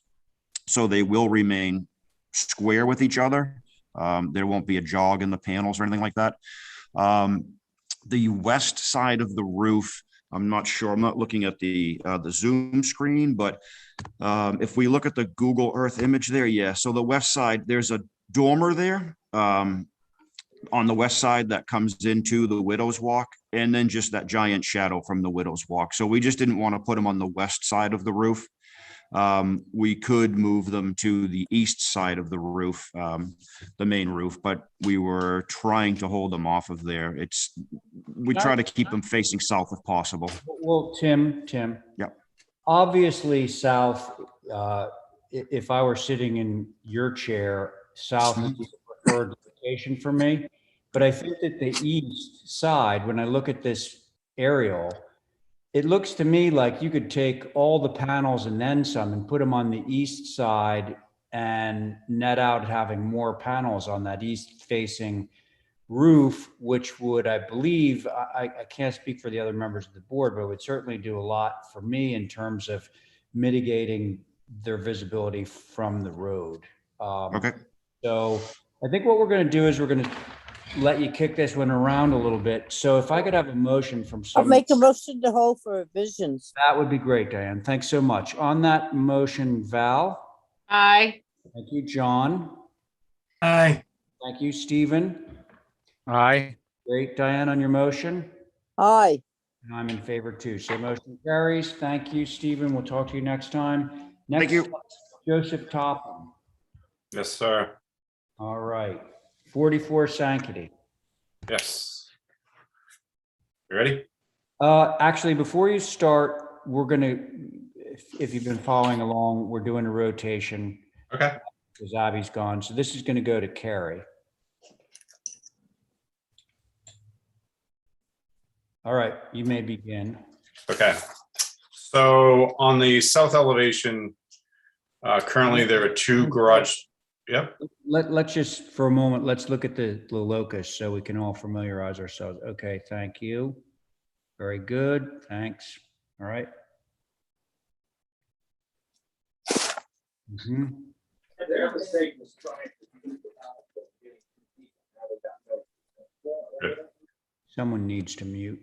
so they will remain square with each other. There won't be a jog in the panels or anything like that. The west side of the roof, I'm not sure. I'm not looking at the Zoom screen, but if we look at the Google Earth image there, yeah. So the west side, there's a dormer there. on the west side that comes into the Widow's Walk, and then just that giant shadow from the Widow's Walk. So we just didn't want to put them on the west side of the roof. We could move them to the east side of the roof, the main roof, but we were trying to hold them off of there. We try to keep them facing south if possible. Well, Tim. Yeah. Obviously, south, if I were sitting in your chair, south would be the preferred location for me. But I think that the east side, when I look at this aerial, it looks to me like you could take all the panels and then some and put them on the east side and net out having more panels on that east facing roof, which would, I believe, I can't speak for the other members of the board, but would certainly do a lot for me in terms of mitigating their visibility from the road. Okay. So I think what we're going to do is we're going to let you kick this one around a little bit. So if I could have a motion from I'll some, make a motion to hold for revisions. that would be great, Diane. Thanks so much. On that motion, Val. Aye. Thank you, John. Aye. Thank you, Stephen. Aye. Great, Diane, on your motion. Aye. And I'm in favor too. So motion carries. Thank you, Stephen. We'll talk to you next time. Next, Thank you. Joseph Topham. Yes, sir. All right. 44 Sankaty. Yes. You ready? Actually, before you start, we're going to, if you've been following along, we're doing a rotation. Okay. Because Abby's gone. So this is going to go to Carrie. All right, you may begin. Okay. So on the south elevation, currently there are two garage. Yep. Let's just, for a moment, let's look at the locus so we can all familiarize ourselves. Okay, thank you. Very good, thanks. All right. Their mistake was trying to. Someone needs to mute.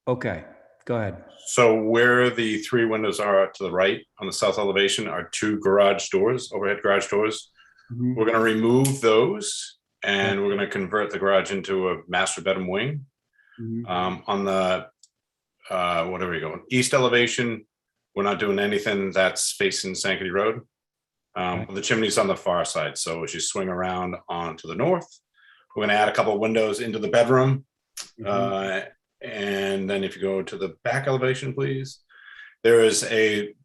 Okay, go ahead. So where the three windows are to the right on the south elevation are two garage doors, overhead garage doors. Mhm. We're going to remove those and we're going to convert the garage into a master bedroom wing. On the, what are we going? East elevation, we're not doing anything that's facing Sankaty Road. The chimney's on the far side. So as you swing around onto the north, we're going to add a couple of windows into the bedroom. And then if you go to the back elevation, please, there is a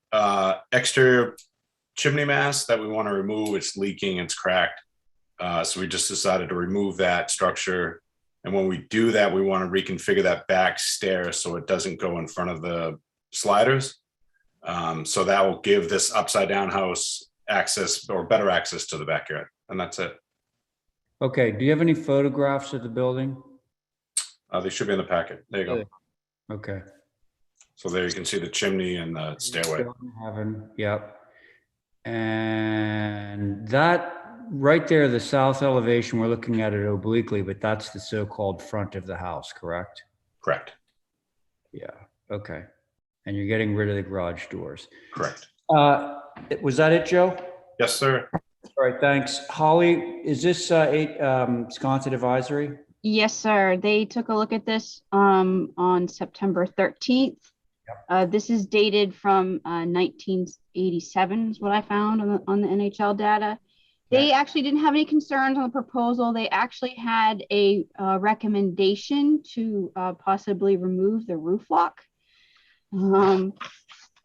exterior chimney mast that we want to remove. It's leaking, it's cracked. So we just decided to remove that structure. And when we do that, we want to reconfigure that back stair so it doesn't go in front of the sliders. So that will give this upside down house access or better access to the backyard. And that's it. Okay, do you have any photographs of the building? They should be in the packet. There you go. Okay. So there you can see the chimney and the stairway. Yep. And that right there, the south elevation, we're looking at it obliquely, but that's the so-called front of the house, correct? Correct. Yeah, okay. And you're getting rid of the garage doors. Correct. Was that it, Joe? Yes, sir. All right, thanks. Holly, is this Wisconsin Advisory? Yes, sir. They took a look at this on September 13th. This is dated from 1987 is what I found on the NHL data. They actually didn't have any concerns on the proposal. They actually had a recommendation to possibly remove the roof lock.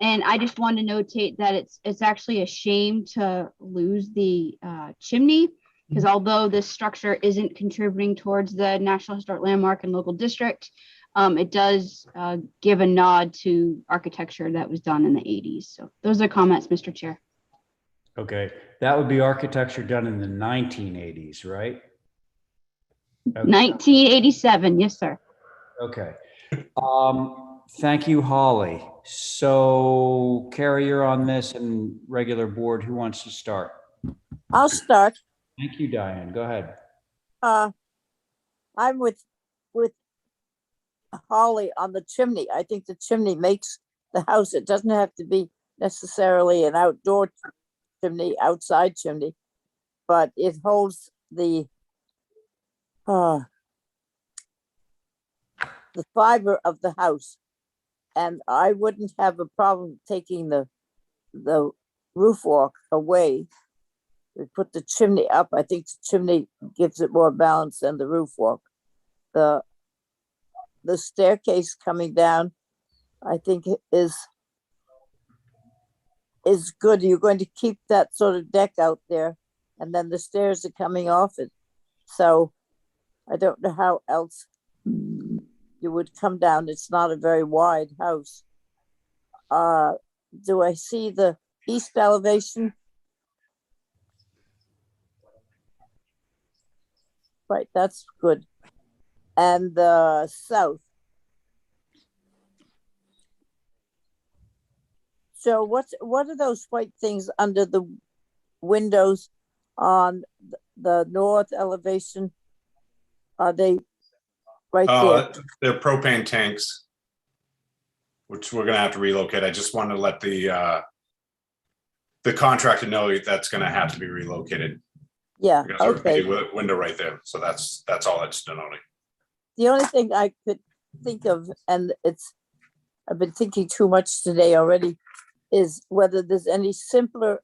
And I just wanted to notate that it's actually a shame to lose the chimney, because although this structure isn't contributing towards the National Historic Landmark and local district, it does give a nod to architecture that was done in the 80s. So those are comments, Mr. Chair. Okay, that would be architecture done in the 1980s, right? Okay. 1987, yes, sir. Okay. Thank you, Holly. So Carrie, you're on this and regular board. Who wants to start? I'll start. Thank you, Diane. Go ahead. I'm with Holly on the chimney. I think the chimney makes the house. It doesn't have to be necessarily an outdoor chimney, outside chimney. but it holds the fiber of the house. And I wouldn't have a problem taking the roof walk away. We put the chimney up. I think the chimney gives it more balance than the roof walk. The staircase coming down, I think is good. You're going to keep that sort of deck out there, and then the stairs are coming off it. So I don't know how else you would come down. It's not a very wide house. Do I see the east elevation? Right, that's good. And the south. So what are those white things under the windows on the north elevation? Are they right there? They're propane tanks, which we're gonna have to relocate. I just wanted to let the contractor know that's gonna have to be relocated. Yeah, Because there's okay. a window right there, so that's all it's denoting. The only thing I could think of, and I've been thinking too much today already, is whether there's any simpler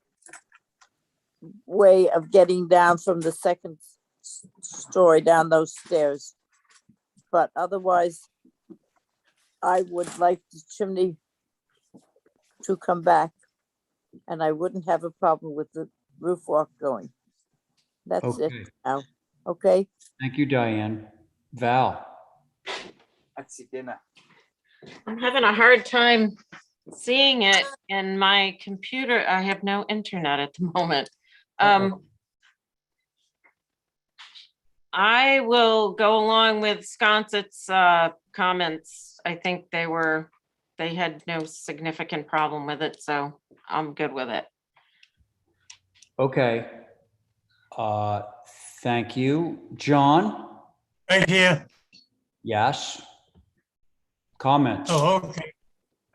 way of getting down from the second story down those stairs. But otherwise, I would like the chimney to come back, and I wouldn't have a problem with the roof walk going. That's it Okay. now. Okay. Thank you, Diane. Val? I'm having a hard time seeing it in my computer. I have no internet at the moment. I will go along with Sconset's comments. I think they had no significant problem with it, so I'm good with it. Okay. Thank you. John? Right here. Yes. Comments? Oh, okay.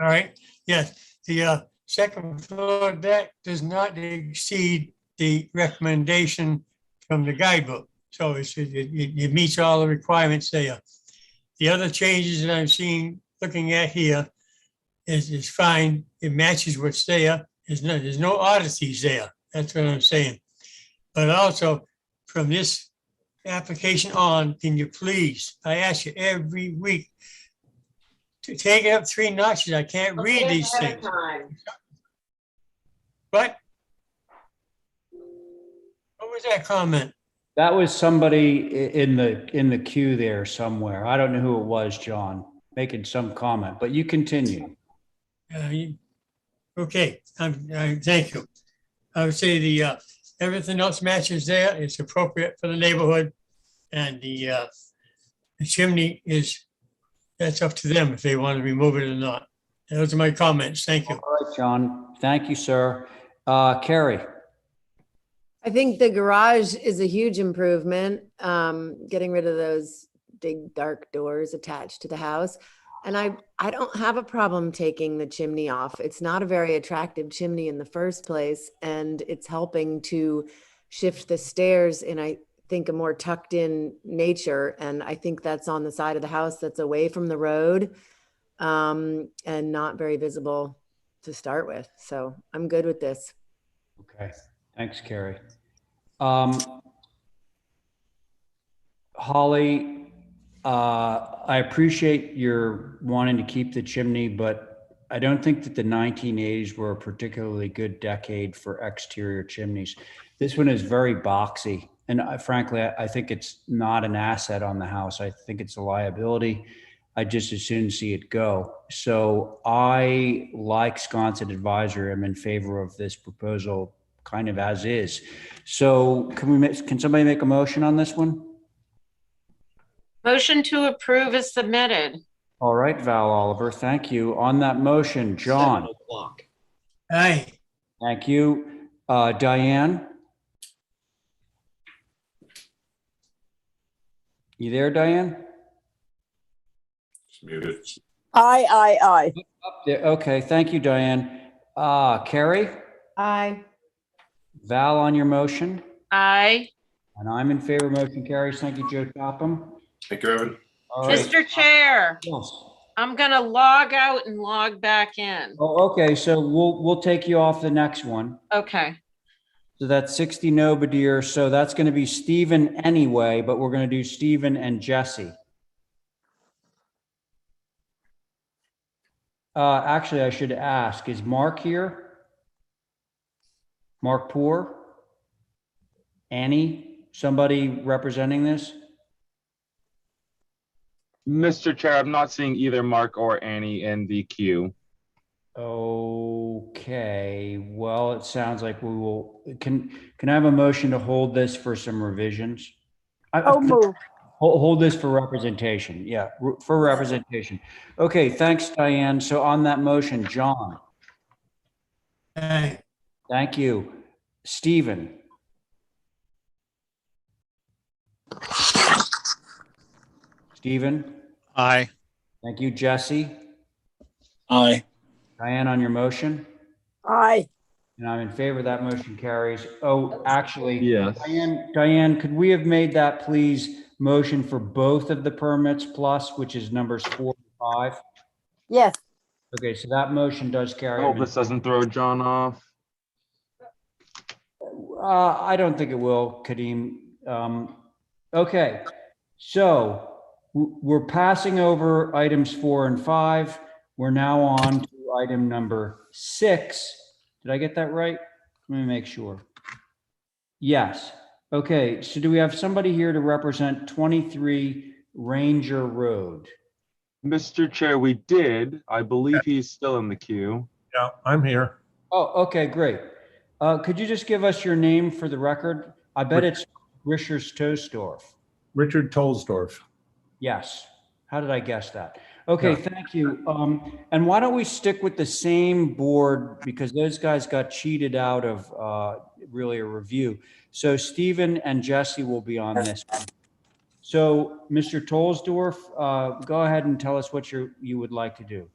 All right. Yes, the second floor deck does not exceed the recommendation from the guidebook. So it meets all the requirements there. The other changes that I'm seeing, looking at here is fine. It matches what's there. There's no oddities there. That's what I'm saying. But also from this application on, can you please, I ask you every week, to take it up 3 notches. I can't read these things. What? What was that comment? That was somebody in the queue there somewhere. I don't know who it was, John, making some comment, but you continue. Okay, thank you. I would say the everything else matches there. It's appropriate for the neighborhood, and the chimney that's up to them if they want to remove it or not. Those are my comments. Thank you. All right, John. Thank you, sir. Carrie? I think the garage is a huge improvement, getting rid of those big dark doors attached to the house. And I don't have a problem taking the chimney off. It's not a very attractive chimney in the first place, and it's helping to shift the stairs in, I think, a more tucked in nature. And I think that's on the side of the house that's away from the road, and not very visible to start with. So I'm good with this. Okay, thanks, Carrie. Holly, I appreciate your wanting to keep the chimney, but I don't think that the 1980s were a particularly good decade for exterior chimneys. This one is very boxy, and frankly, I think it's not an asset on the house. I think it's a liability. I just as soon see it go. So I, like Sconset Advisory, I'm in favor of this proposal kind of as is. So can somebody make a motion on this one? Motion to approve is submitted. All right, Val Oliver, thank you. On that motion, John? Aye. Thank you. Diane? You there, Diane? It's muted. Aye. Up there. Okay, thank you, Diane. Carrie? Aye. Val on your motion? Aye. And I'm in favor. Motion carries. Thank you, Joe Topham. Thank you, Evan. All right. Mr. Chair, Yes. I'm gonna log out and log back in. Oh, okay. So we'll take you off the next one. Okay. So that's 60 Nobadir. So that's going to be Stephen anyway, but we're going to do Stephen and Jesse. Actually, I should ask, is Mark here? Mark Poor? Annie? Somebody representing this? Mr. Chair, I'm not seeing either Mark or Annie in the queue. Okay, well, it sounds like we will, can I have a motion to hold this for some revisions? Move. Hold this for representation, yeah, for representation. Okay, thanks, Diane. So on that motion, John. Aye. Thank you. Stephen. Stephen. Aye. Thank you, Jesse. Aye. Diane, on your motion? Aye. And I'm in favor. That motion carries. Oh, actually, Yes. Diane, could we have made that please motion for both of the permits plus, which is numbers 4 and 5? Yes. Okay, so that motion does I carry. hope this doesn't throw John off. I don't think it will, Kadeem. Okay, so we're passing over items 4 and 5. We're now on to item number 6. Did I get that right? Let me make sure. Yes. Okay, so do we have somebody here to represent 23 Ranger Road? Mr. Chair, we did. I believe he's still in the queue. Yeah, I'm here. Oh, okay, great. Could you just give us your name for the record? I bet it's Richard Toesdorf. Richard Tolsdorf. Yes. How did I guess that? Okay, Yeah. thank you. And why don't we stick with the same board because those guys got cheated out of really a review. So Stephen and Jesse will be on this one. So Mr. Tolsdorf, go ahead and tell us what you would like to do.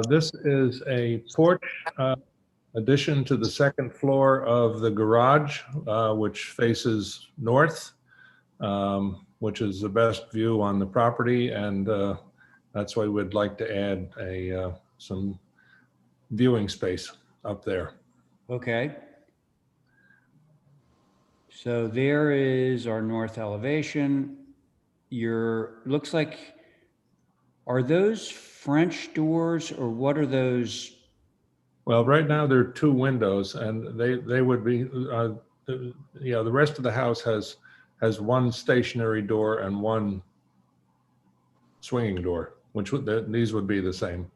This is a porch addition to the second floor of the garage, which faces north, which is the best view on the property. And that's why we'd like to add some viewing space up there. Okay. So there is our north elevation. Looks like, are those French doors or what are those? Well, right now there are 2 windows and they would be, the rest of the house has 1 stationary door and 1 swinging door, which these would be the same.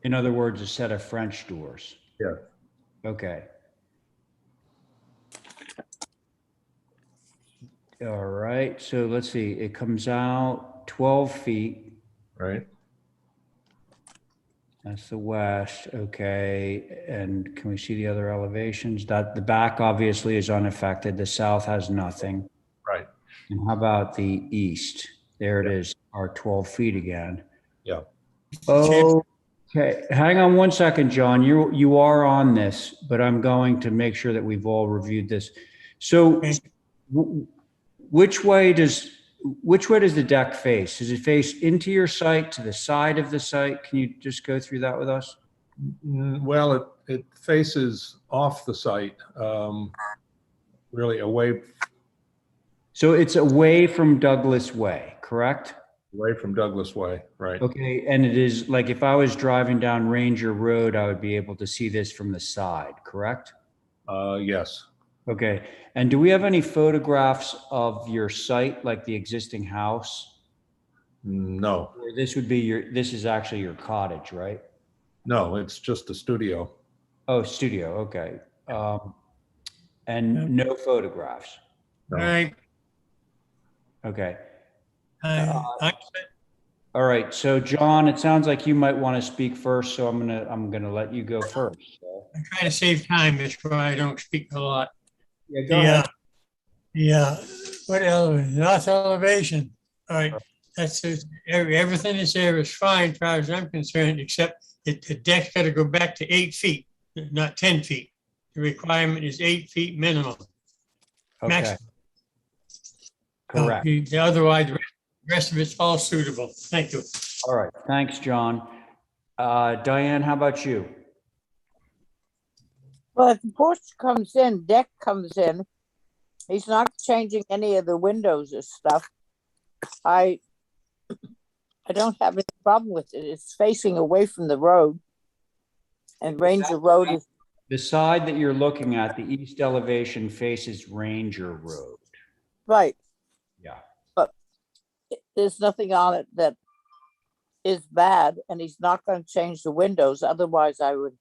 In other words, a set of French doors. Yeah. Okay. All right, so let's see, it comes out 12 feet. Right. That's the west, okay. And can we see the other elevations? That the back obviously is unaffected. The south has nothing. Right. And how about the east? There it is, our 12 feet again. Yeah. Okay, hang on one second, John. You are on this, but I'm going to make sure that we've all reviewed this. So which way does the deck face? Does it face into your site, to the side of the site? Can you just go through that with us? Well, it faces off the site, really away. So it's away from Douglas Way, correct? Away from Douglas Way, right. Okay, and it is like if I was driving down Ranger Road, I would be able to see this from the side, correct? Yes. Okay, and do we have any photographs of your site, like the existing house? No. Or this would be this is actually your cottage, right? No, it's just a studio. Oh, studio, okay. And no photographs? No. Aye. Okay. Aye. All right, so John, it sounds like you might want to speak first, so I'm gonna let you go first. So. I'm trying to save time, that's why I don't speak a lot. Yeah, go ahead. Yeah, what north elevation? All right, that's everything that's there is fine as far as I'm concerned, except that the deck's got to go back to 8 feet, not 10 feet. the requirement is 8 feet minimum. Okay, Maximum. correct. Otherwise, the rest of it's all suitable. Thank you. All right, thanks, John. Diane, how about you? Well, if the porch comes in, deck comes in, he's not changing any of the windows or stuff. I don't have any problem with it. It's facing away from the road. And Ranger Road is, The side that you're looking at, the east elevation faces Ranger Road. right, Yeah. but there's nothing on it that is bad, and he's not going to change the windows. Otherwise, I would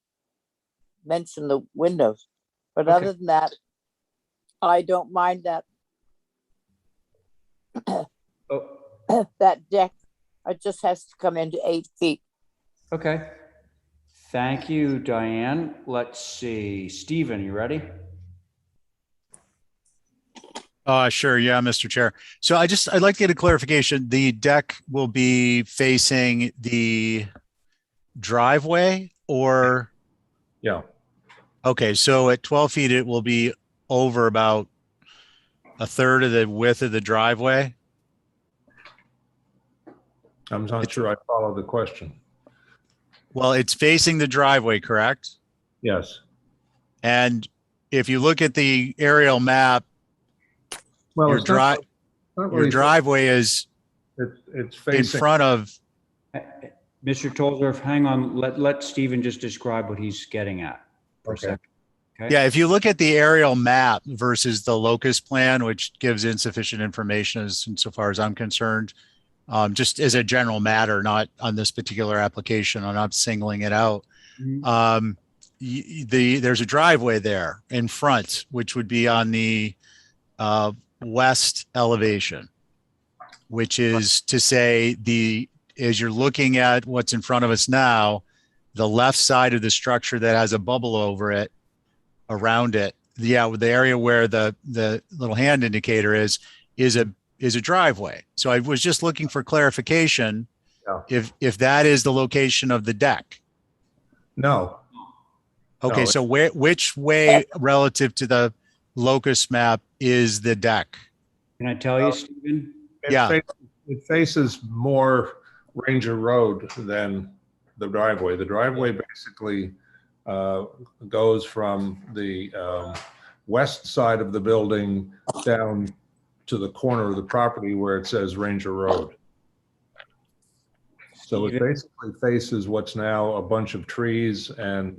mention the windows. But Okay. other than that, I don't mind that Oh, that deck. It just has to come into 8 feet. okay. Thank you, Diane. Let's see. Stephen, you ready? Sure. Yeah, Mr. Chair. So I'd like to get a clarification. The deck will be facing the driveway or? Yeah. Okay. So at 12 feet, it will be over about a third of the width of the driveway. I'm not sure I follow the question. Well, it's facing the driveway, correct? Yes. And if you look at the aerial map, Well, your it's not really driveway is it's facing in front of. Mr. Tolzorf, hang on. Let Stephen just describe what he's getting at for a second. Okay. Yeah, if you look at the aerial map versus the locust plan, which gives insufficient information insofar as I'm concerned, just as a general matter, not on this particular application, I'm not singling it out. There's a driveway there in front, which would be on the west elevation, which is to say as you're looking at what's in front of us now, the left side of the structure that has a bubble over it, around it, the area where the little hand indicator is a driveway. So I was just looking for clarification if that is the location of the deck. No. Okay, No. so which way relative to the locust map is the deck? Can I tell you, Stephen? It faces more Ranger Road than the driveway. The driveway basically goes from the west side of the building down to the corner of the property where it says Ranger Road. So it basically faces what's now a bunch of trees and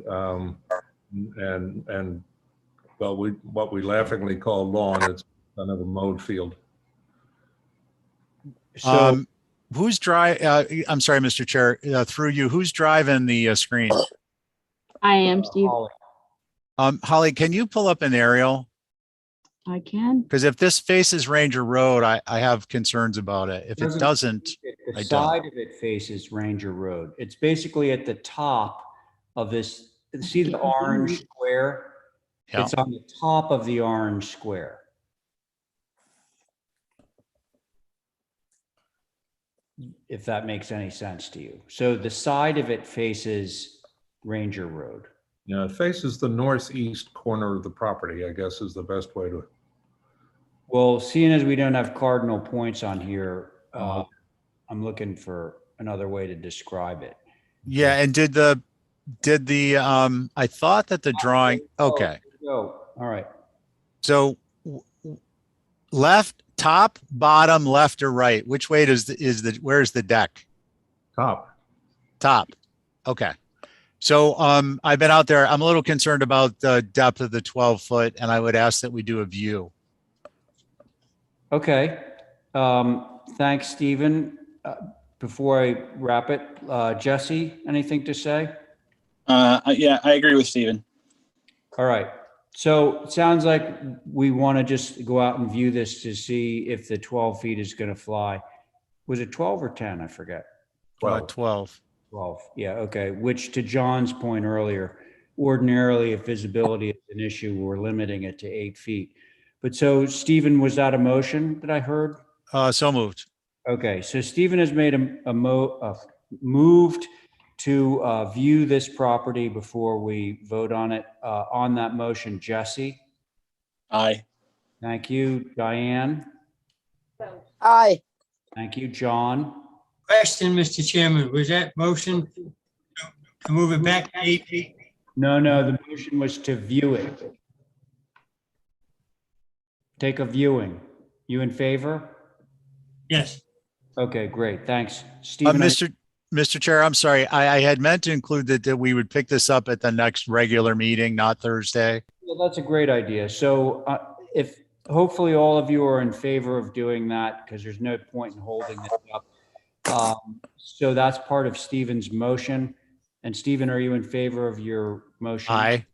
well, what we laughingly call lawn. It's kind of a mowed field. So who's I'm sorry, Mr. Chair, through you, who's driving the screen? I am, Steve. Holly, can you pull up an aerial? I can. Because if this faces Ranger Road, I have concerns about it. If it doesn't, the I side don't. of it faces Ranger Road. It's basically at the top of this. See the orange square? Yeah. It's on the top of the orange square. If that makes any sense to you. So the side of it faces Ranger Road. Yeah, it faces the northeast corner of the property, I guess is the best way to. Well, seeing as we don't have cardinal points on here, I'm looking for another way to describe it. Yeah, and did the I thought that the drawing, okay. All right. So left, top, bottom, left or right? Which way where's the deck? Top. Top. Okay. So I've been out there. I'm a little concerned about the depth of the 12 foot, and I would ask that we do a view. Okay. Thanks, Stephen. Before I wrap it, Jesse, anything to say? Yeah, I agree with Stephen. All right. So it sounds like we want to just go out and view this to see if the 12 feet is going to fly. Was it 12 or 10? I forget. 12. 12. Yeah. Okay. Which, to John's point earlier, ordinarily, if visibility is an issue, we're limiting it to 8 feet. But so, Stephen, was that a motion that I heard? So moved. Okay. So Stephen has made moved to view this property before we vote on it. On that motion, Jesse? Aye. Thank you. Diane? Aye. Thank you. John? Question, Mr. Chairman, was that motion to move it back to 8 feet? No, the motion was to view it. Take a viewing. You in favor? Yes. Okay, great. Thanks. Stephen? Mr. Chair, I'm sorry. I had meant to include that we would pick this up at the next regular meeting, not Thursday. Well, that's a great idea. So if hopefully all of you are in favor of doing that, because there's no point in holding this up. So that's part of Stephen's motion. And Stephen, are you in favor of your motion? Aye.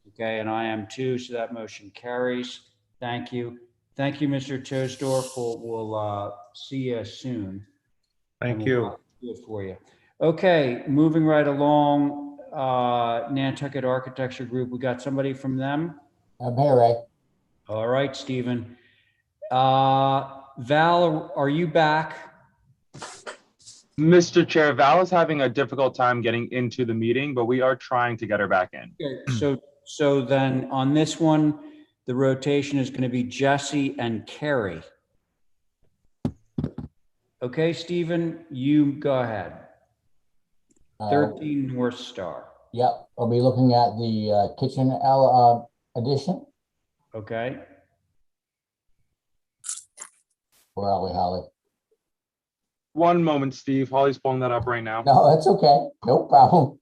Okay, and I am too. So that motion carries. Thank you. Thank you, Mr. Toesdorf. We'll see you soon. Thank you. Do it for you. Okay, moving right along, Nantucket Architecture Group. We got somebody from them? I'm here, Ray. All right, Stephen. Val, are you back? Mr. Chair, Val is having a difficult time getting into the meeting, but we are trying to get her back in. Okay, so then on this one, the rotation is going to be Jesse and Carrie. Okay, Stephen, you go ahead. 13 North Star. Yep, I'll be looking at the kitchen addition. Okay. Where are we, Holly? One moment, Steve. Holly's pulling that up right now. No, that's okay. No problem.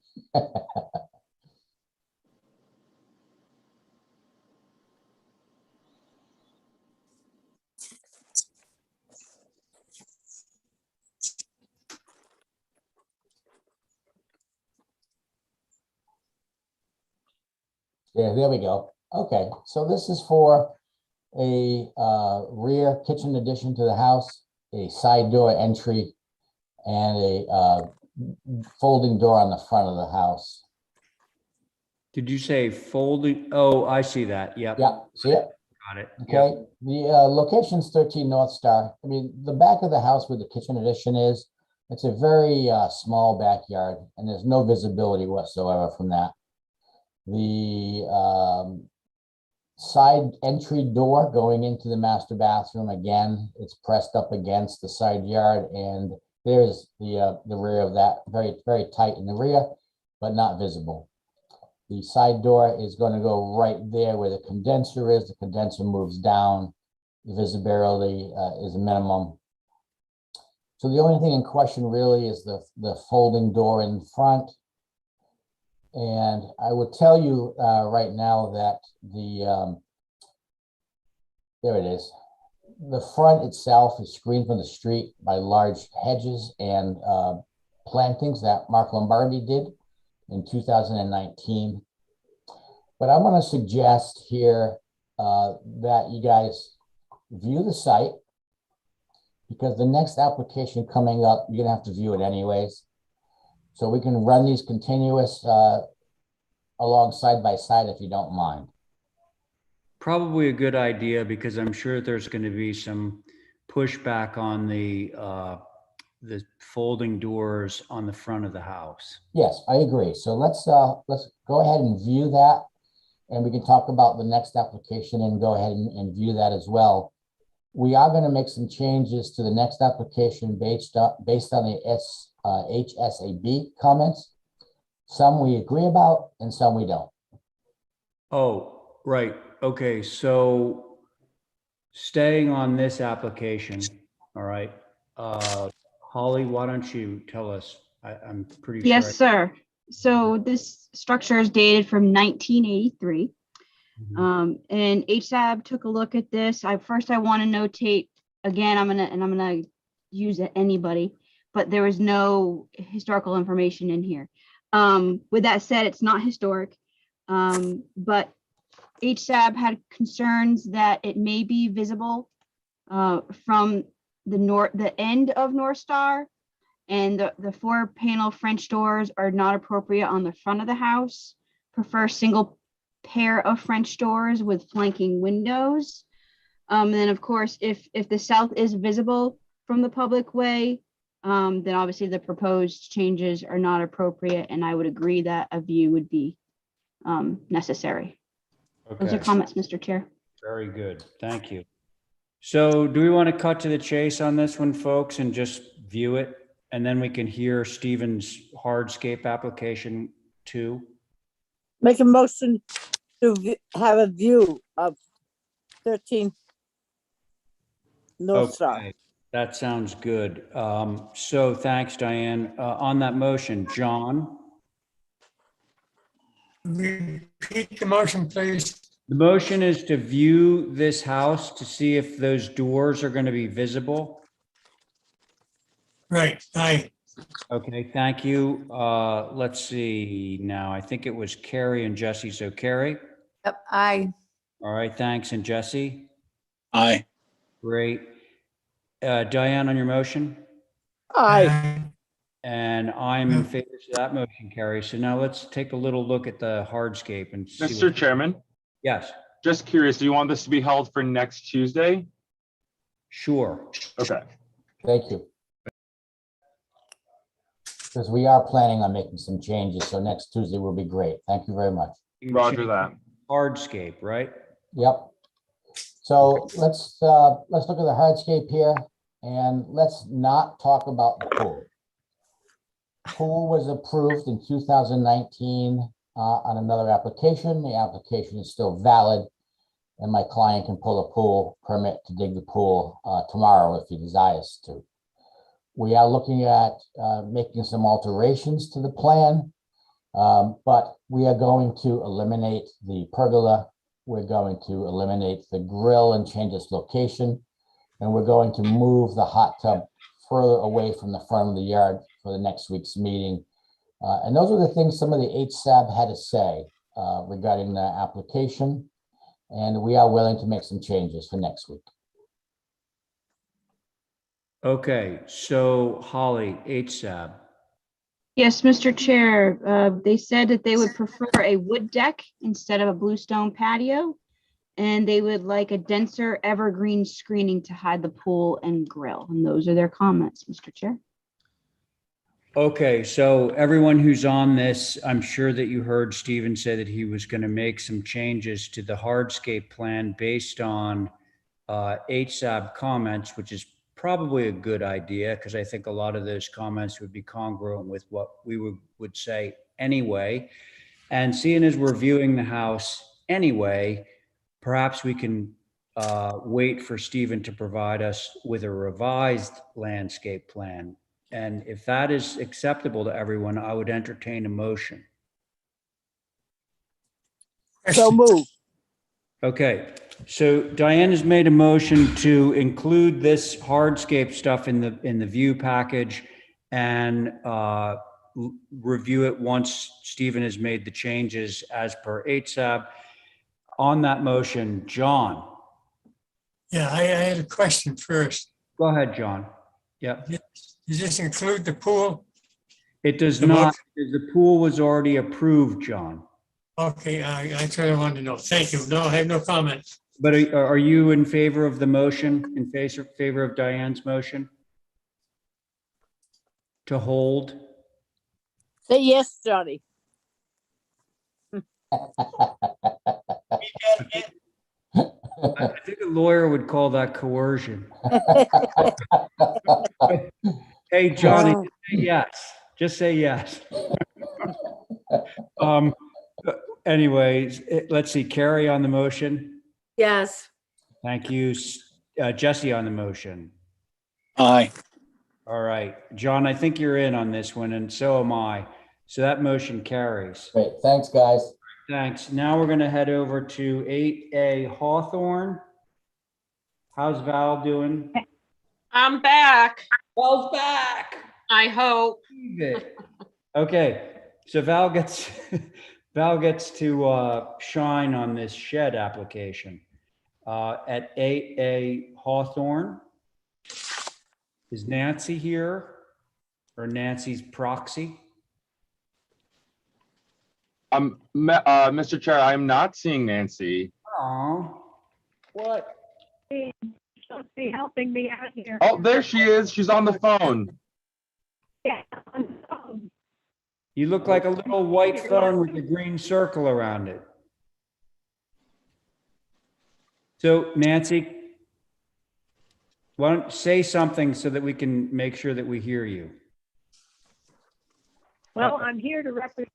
Yeah, there we go. Okay, so this is for a rear kitchen addition to the house, a side door entry, and a folding door on the front of the house. Did you say folding? Oh, I see that. Yep. Yeah, see it? Got it. Okay, the location's 13 North Star. I mean, the back of the house where the kitchen addition is, it's a very small backyard, and there's no visibility whatsoever from that. The side entry door going into the master bathroom, again, it's pressed up against the side yard, and there's the rear of that, very, very tight in the rear, but not visible. The side door is going to go right there where the condenser is. The condenser moves down. The visibility is minimum. So the only thing in question really is the folding door in front. And I would tell you right now that there it is. The front itself is screened from the street by large hedges and plantings that Mark Lombardi did in 2019. But I'm going to suggest here that you guys view the site, because the next application coming up, you're going to have to view it anyways. So we can run these continuous along side by side if you don't mind. Probably a good idea, because I'm sure there's going to be some pushback on the folding doors on the front of the house. Yes, I agree. So let's go ahead and view that, and we can talk about the next application and go ahead and view that as well. We are going to make some changes to the next application based on the HSAB comments. Some we agree about and some we don't. Oh, right. Okay. So staying on this application, all right. Holly, why don't you tell us? I'm pretty Yes, sure. sir. So this structure is dated from 1983. And HSAB took a look at this. I want to notate again, I'm gonna use anybody, but there was no historical information in here. With that said, it's not historic, but HSAB had concerns that it may be visible from the end of North Star, and the 4-panel French doors are not appropriate on the front of the house. Prefer single pair of French doors with flanking windows. And then of course, if the south is visible from the public way, then obviously the proposed changes are not appropriate, and I would agree that a view would be necessary. Those are Okay, comments, Mr. Chair. very good. Thank you. So do we want to cut to the chase on this one, folks, and just view it? And then we can hear Stephen's hardscape application too? Make a motion to have a view of 13 North Star. Okay, that sounds good. So thanks, Diane. On that motion, John? Repeat the motion, please. The motion is to view this house to see if those doors are going to be visible. Right, aye. Okay, thank you. Let's see now. I think it was Carrie and Jesse. So Carrie? Yep, aye. All right, thanks. And Jesse? Aye. Great. Diane, on your motion? Aye. And I'm in favor of that motion, Carrie. So now let's take a little look at the hardscape and see. Mr. Chairman, Yes, just curious, do you want this to be held for next Tuesday? sure. Okay. Thank you. Because we are planning on making some changes, so next Tuesday will be great. Thank you very much. Roger that. Hardscape, right? Yep. So let's look at the hardscape here, and let's not talk about the pool. Pool was approved in 2019 on another application. The application is still valid, and my client can pull a pool permit to dig the pool tomorrow if he desires to. We are looking at making some alterations to the plan, but we are going to eliminate the pergola. We're going to eliminate the grill and change its location, and we're going to move the hot tub further away from the front of the yard for the next week's meeting. And those are the things some of the HSAB had to say regarding the application, and we are willing to make some changes for next week. Okay, so Holly, HSAB. Yes, Mr. Chair, they said that they would prefer a wood deck instead of a bluestone patio, and they would like a denser evergreen screening to hide the pool and grill. And those are their comments, Mr. Chair. Okay, so everyone who's on this, I'm sure that you heard Stephen say that he was going to make some changes to the hardscape plan based on HSAB comments, which is probably a good idea because I think a lot of those comments would be congruent with what we would say anyway. And seeing as we're viewing the house anyway, perhaps we can wait for Stephen to provide us with a revised landscape plan. And if that is acceptable to everyone, I would entertain a motion. So move. Okay, so Diane has made a motion to include this hardscape stuff in the view package and review it once Stephen has made the changes as per HSAB. On that motion, John. Yeah, I had a question first. Go ahead, John. Yeah. Does this include the pool? It does not, because the pool was already approved, John. Okay, that's what I wanted to know. Thank you. No, I have no comments. But are you in favor of the motion, in favor of Diane's motion? To hold? Say yes, Johnny. I think a lawyer would call that coercion. Hey, Johnny, just say yes. Just say yes. Anyways, let's see. Carrie on the motion. Yes. Thank you. Jesse on the motion. Aye. All right. John, I think you're in on this one, and so am I. So that motion carries. Great. Thanks, guys. Thanks. Now we're going to head over to 8A Hawthorne. How's Val doing? I'm back. Val's back. I hope. Okay. So Val gets to shine on this shed application at 8A Hawthorne. Is Nancy here, or Nancy's proxy? Mr. Chair, I'm not seeing Nancy. Oh, what? She's supposed to be helping me out here. Oh, there she is. She's on the phone. Yeah. You look like a little white phone with a green circle around it. So Nancy, why don't say something so that we can make sure that we hear you? Well, I'm here to represent.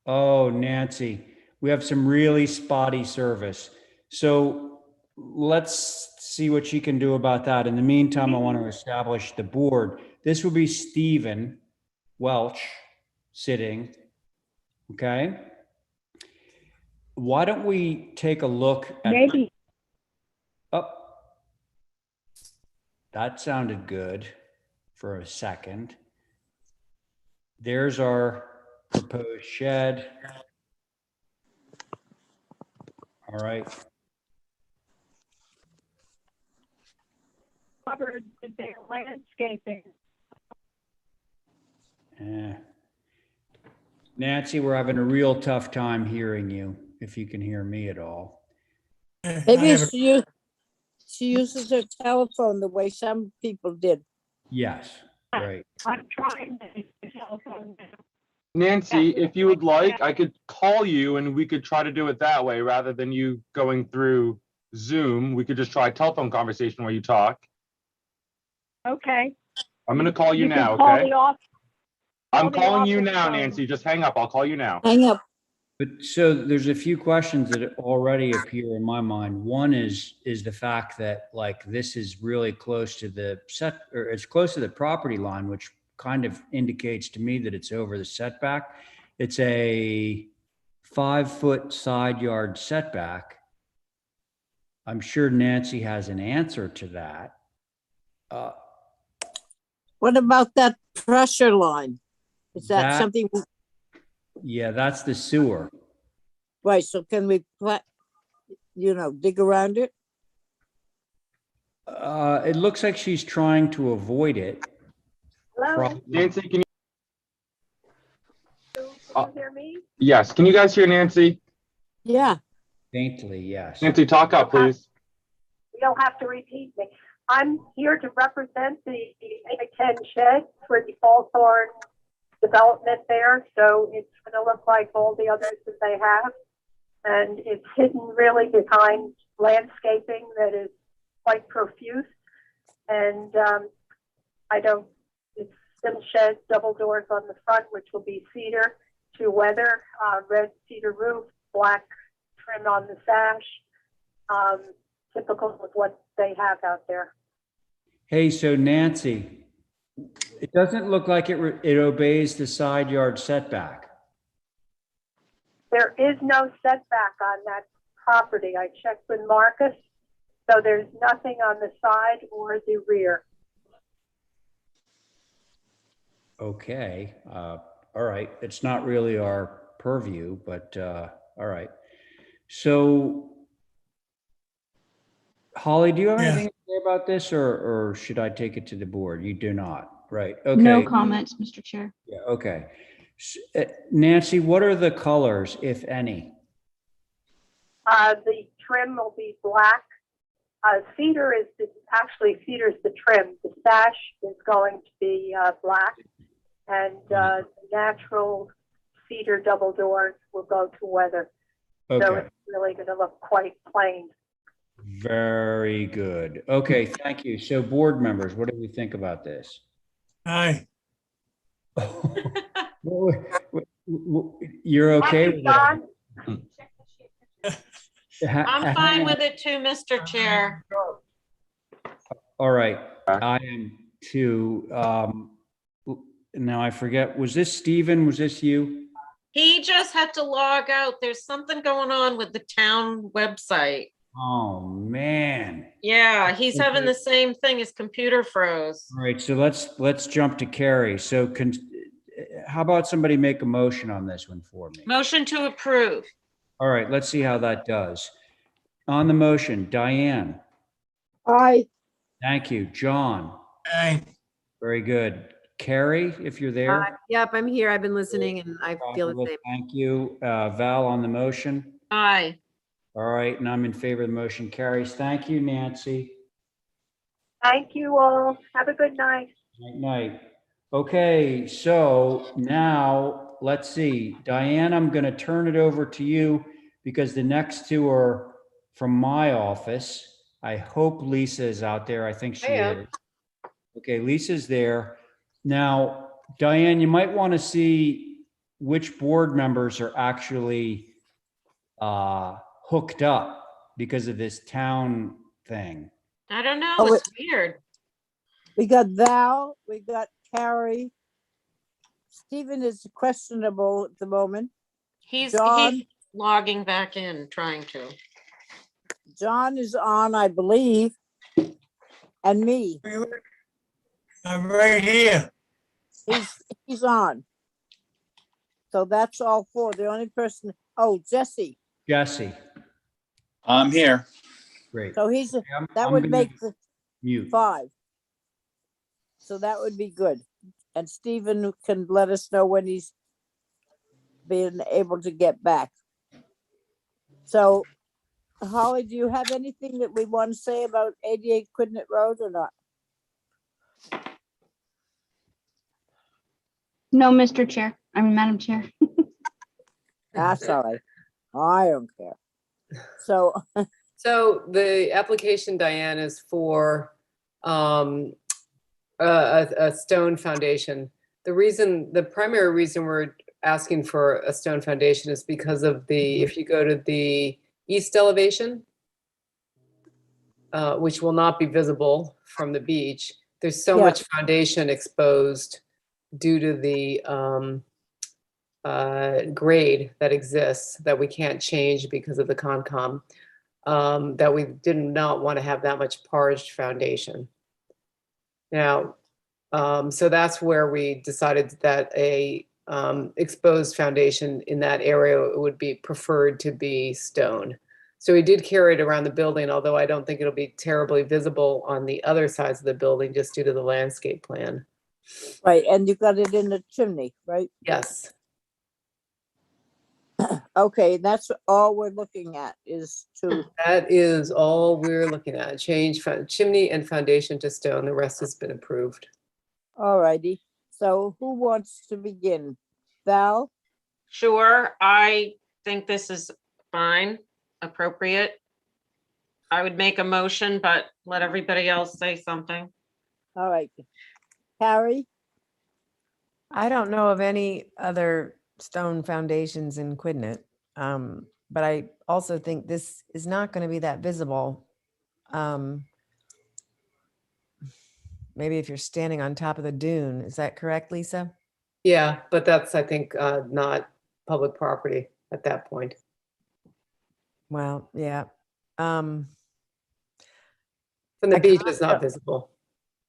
Oh, Nancy, we have some really spotty service. So let's see what she can do about that. In the meantime, I want to establish the board. This will be Stephen Welch sitting, okay? Why don't we take a look at— Maybe. Oh, that sounded good for a second. There's our proposed shed. All right. Covered their landscaping. Nancy, we're having a real tough time hearing you, if you can hear me at all. Maybe she uses her telephone the way some people did. Yes, right. I'm trying to use the telephone now. Nancy, if you would like, I could call you and we could try to do it that way rather than you going through Zoom. We could just try a telephone conversation where you talk. Okay. I'm going to call you now, can call okay? the off- I'm call the calling you office now, phone. Nancy. Just hang up. I'll call you now. Hang up. But so there's a few questions that already appear in my mind. One is the fact that like this is really close to the set, or it's close to the property line, which kind of indicates to me that it's over the setback. It's a 5-foot side yard setback. I'm sure Nancy has an answer to that. What about that pressure line? Is that something? Yeah, that's the sewer. Right, so can we, dig around it? It looks like she's trying to avoid it. Hello? Nancy, can you hear me? Yes. Can you guys hear Nancy? Yeah. Faintly, yes. Nancy, talk up, please. You'll have to repeat me. I'm here to represent the 8x10 shed for the Hawthorne development there. So it's going to look like all the others that they have. And it's hidden really behind landscaping that is quite profuse. And it's still shed, double doors on the front, which will be cedar to weather, red cedar roof, black trim on the sash, typical of what they have out there. Hey, so Nancy, it doesn't look like it obeys the side yard setback. There is no setback on that property. I checked with Marcus, so there's nothing on the side or the rear. Okay, all right. It's not really our purview, but all right. So, Holly, do you have anything to say about this, or should I take it to the board? You do not, right? Okay. No comments, Mr. Chair. Yeah, okay. Nancy, what are the colors, if any? The trim will be black. Cedar is the trim. The sash is going to be black, and natural cedar double doors will go to weather. Okay. So it's really going to look quite plain. Very good. Okay, thank you. So board members, what do we think about this? Aye. You're okay with that? I'm fine with it too, Mr. Chair. All right, I am too. Now I forget, was this Stephen? Was this you? He just had to log out. There's something going on with the town website. Oh, man. Yeah, he's having the same thing. His computer froze. All right, so let's jump to Carrie. So how about somebody make a motion on this one for me? Motion to approve. All right, let's see how that does. On the motion, Diane. Aye. Thank you. John. Aye. Very good. Carrie, if you're there. Yep, I'm here. I've been listening and I feel the same. Thank you. Val on the motion. Aye. All right, and I'm in favor of the motion. Carries. Thank you, Nancy. Thank you all. Have a good night. Night. Okay, so now let's see. Diane, I'm going to turn it over to you because the next two are from my office. I hope Lisa is out there. I think she is. Okay, Lisa's there. Now, Diane, you might want to see which board members are actually hooked up because of this town thing. I don't know. Oh, It's weird. We got Val, we got Carrie. Stephen is questionable at the moment. He's John, logging back in, trying to. John is on, I believe, and me. I'm right here. He's on. So that's all four. The only person, oh, Jesse. Jesse. I'm here. Great. So he's, that I'm would gonna make the mute. 5. So that would be good. And Stephen can let us know when he's been able to get back. So Holly, do you have anything that we want to say about 88 Quidnet Road or not? No, Mr. Chair. I mean, Madam Chair. That's all right. I don't care. So, So the application, Diane, is for a stone foundation. The primary reason we're asking for a stone foundation is because of if you go to the east elevation, which will not be visible from the beach, there's so much foundation exposed due to the grade that exists that we can't change because of the Concom, that we did not want to have that much parged foundation. Now, so that's where we decided that a exposed foundation in that area would be preferred to be stone. So we did carry it around the building, although I don't think it'll be terribly visible on the other sides of the building just due to the landscape plan. right, and you got it in the chimney, right? Yes. Okay, that's all we're looking at is to. That is all we're looking at. Change chimney and foundation to stone. The rest has been approved. All righty. So who wants to begin? Val? Sure, I think this is fine, appropriate. I would make a motion, but let everybody else say something. All right. Carrie? I don't know of any other stone foundations in Quidnet, but I also think this is not going to be that visible. Maybe if you're standing on top of the dune, is that correct, Lisa? Yeah, but that's, I think, not public property at that point. Well, yeah. From the beach, it's not visible.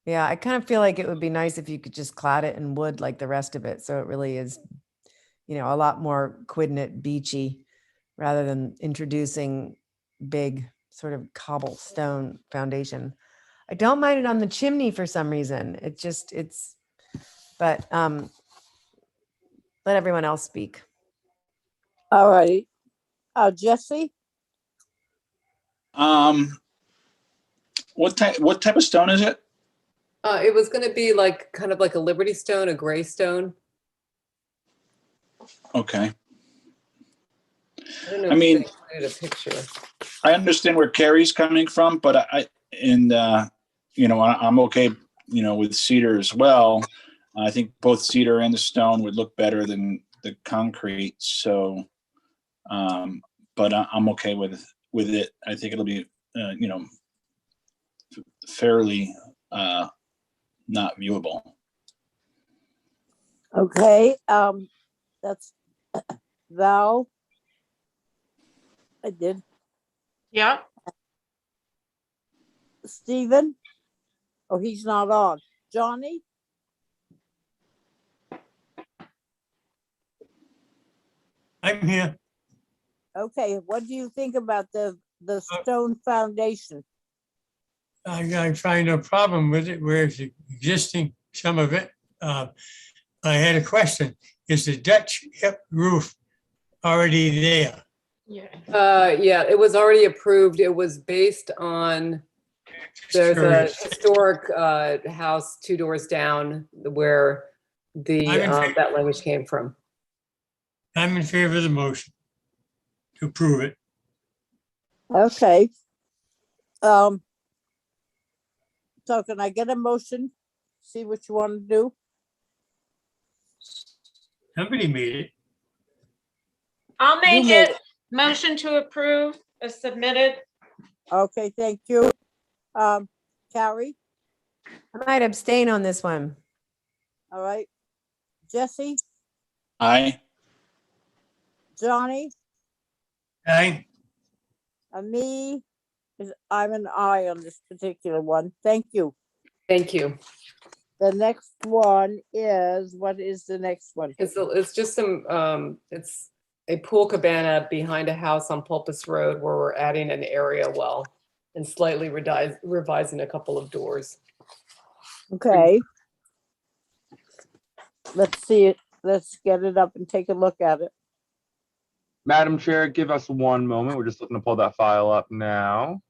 Yeah, I kind of feel like it would be nice if you could just clad it in wood like the rest of it. So it really is, a lot more Quidnet beachy rather than introducing big sort of cobblestone foundation. I don't mind it on the chimney for some reason. But let everyone else speak. All righty. Jesse? What type of stone is it? It was going to be kind of like a Liberty stone, a gray stone. Okay. I don't know. I mean, if they included a picture. I understand where Carrie's coming from, but I'm okay, with cedar as well. I think both cedar and the stone would look better than the concrete. So, but I'm okay with it. I think it'll be, fairly not viewable. Okay, that's Val. I did. Yeah. Stephen? Oh, he's not on. Johnny? I'm here. Okay, what do you think about the stone foundation? I find no problem with it, where it's existing, some of it. I had a question. Is the Dutch hip roof already there? Yeah. Yeah, it was already approved. It was based on There's a Discouraged. historic house 2 doors down where the I'm in favor. that language came from. I'm in favor of the motion to approve it. Okay. So can I get a motion? See what you want to do? Somebody made it. I'll make You made it. Motion to approve is submitted. Okay, thank you. Carrie, I might abstain on this one. all right. Jesse, Aye. Johnny, Aye. and me, I'm an aye on this particular one. Thank you. Thank you. The next one is, what is the next one? It's just some, it's a pool cabana behind a house on Pulpus Road where we're adding an area well and slightly revising a couple of doors. Okay. Let's see it. Let's get it up and take a look at it. Madam Chair, give us one moment. We're just looking to pull that file up now.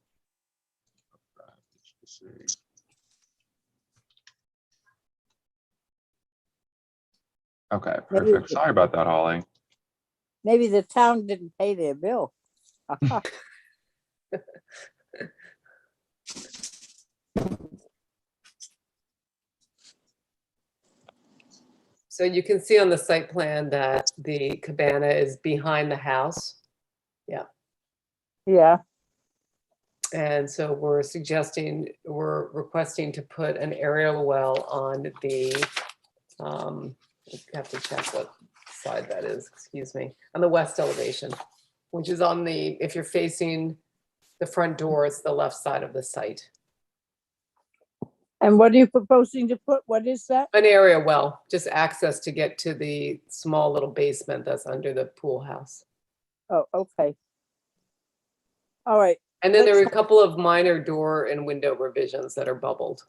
Okay, perfect. Sorry about that, Holly. Maybe the town didn't pay their bill. So you can see on the site plan that the cabana is behind the house. Yeah. Yeah. And so we're requesting to put an aerial well on the, I have to check what side that is, excuse me, on the west elevation, which is on the, if you're facing the front door, it's the left side of the site. And what are you proposing to put? What is that? An area well, just access to get to the small little basement that's under the pool house. Oh, okay. All right. And then there were a couple of minor door and window revisions that are bubbled.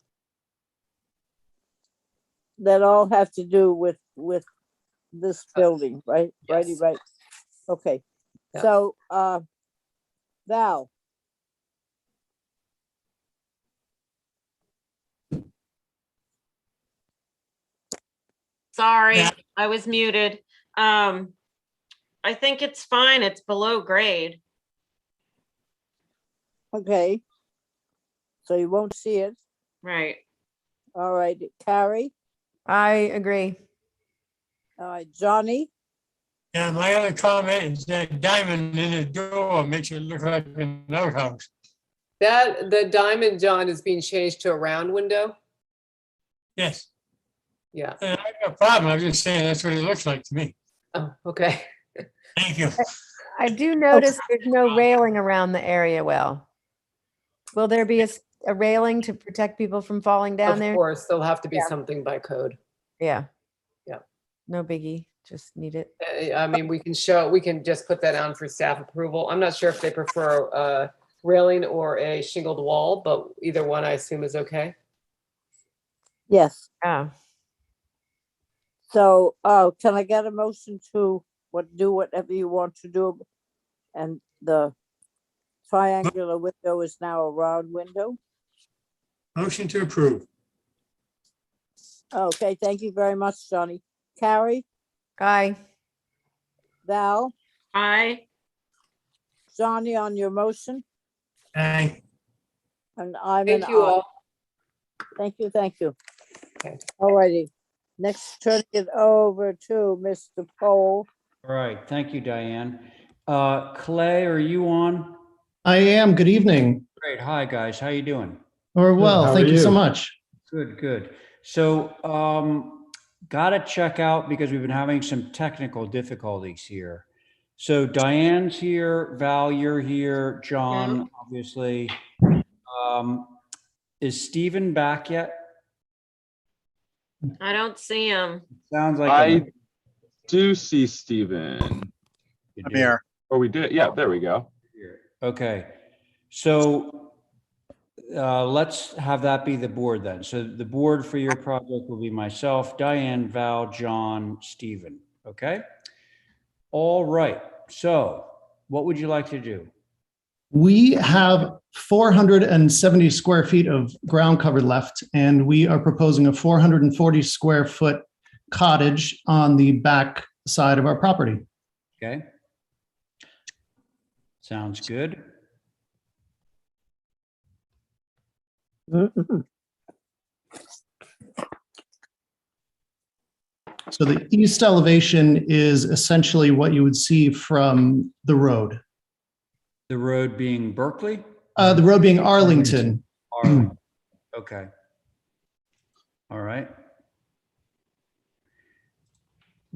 That all have to do with this building, right? Righty, right. Okay. Yeah. So, Val, Sorry, Yeah. I was muted. I think it's fine. It's below grade. okay. So you won't see it. Right. All right, Carrie. I agree. All right, Johnny. Yeah, my other comment is that diamond in the door makes it look like an outhouse. That, the diamond, John, is being changed to a round window. Yes. Yeah. I have no problem. I'm just saying that's what it looks like to me. Oh, okay. Thank you. I do notice there's no railing around the area well. Will there be a railing to protect people from falling down there? Of course, there'll have to be Yeah. something by code. Yeah. Yeah. No biggie, just need it. I mean, we can just put that on for staff approval. I'm not sure if they prefer a railing or a shingled wall, but either one I assume is okay. Yes. Yeah. So, can I get a motion to do whatever you want to do? And the triangular window is now a round window. Motion to approve. Okay, thank you very much, Johnny. Carrie, Aye. Val, Aye. Johnny on your motion, Aye. and I'm an Thank you aye. all. Thank you, thank you. Okay. All righty. Next, turn it over to Mr. Pohl. All right, thank you, Diane. Clay, are you on? I am. Good evening. Great. Hi, guys. How you doing? Or well, how are thank you so you? much. Good, good. So, got to check out because we've been having some technical difficulties here. So Diane's here, Val, you're here, John, obviously. Is Stephen back yet? I don't see him. Sounds like I do see Stephen. I'm here. Oh, we did. Yeah, there we go. Okay. So let's have that be the board then. So the board for your project will be myself, Diane, Val, John, Stephen. Okay. All right. So what would you like to do? We have 470 square feet of ground cover left, and we are proposing a 440 square foot cottage on the back side of our property. Okay. Sounds good. So the east elevation is essentially what you would see from the road. The road being Berkeley? The road being Arlington. Arlington. Okay. All right.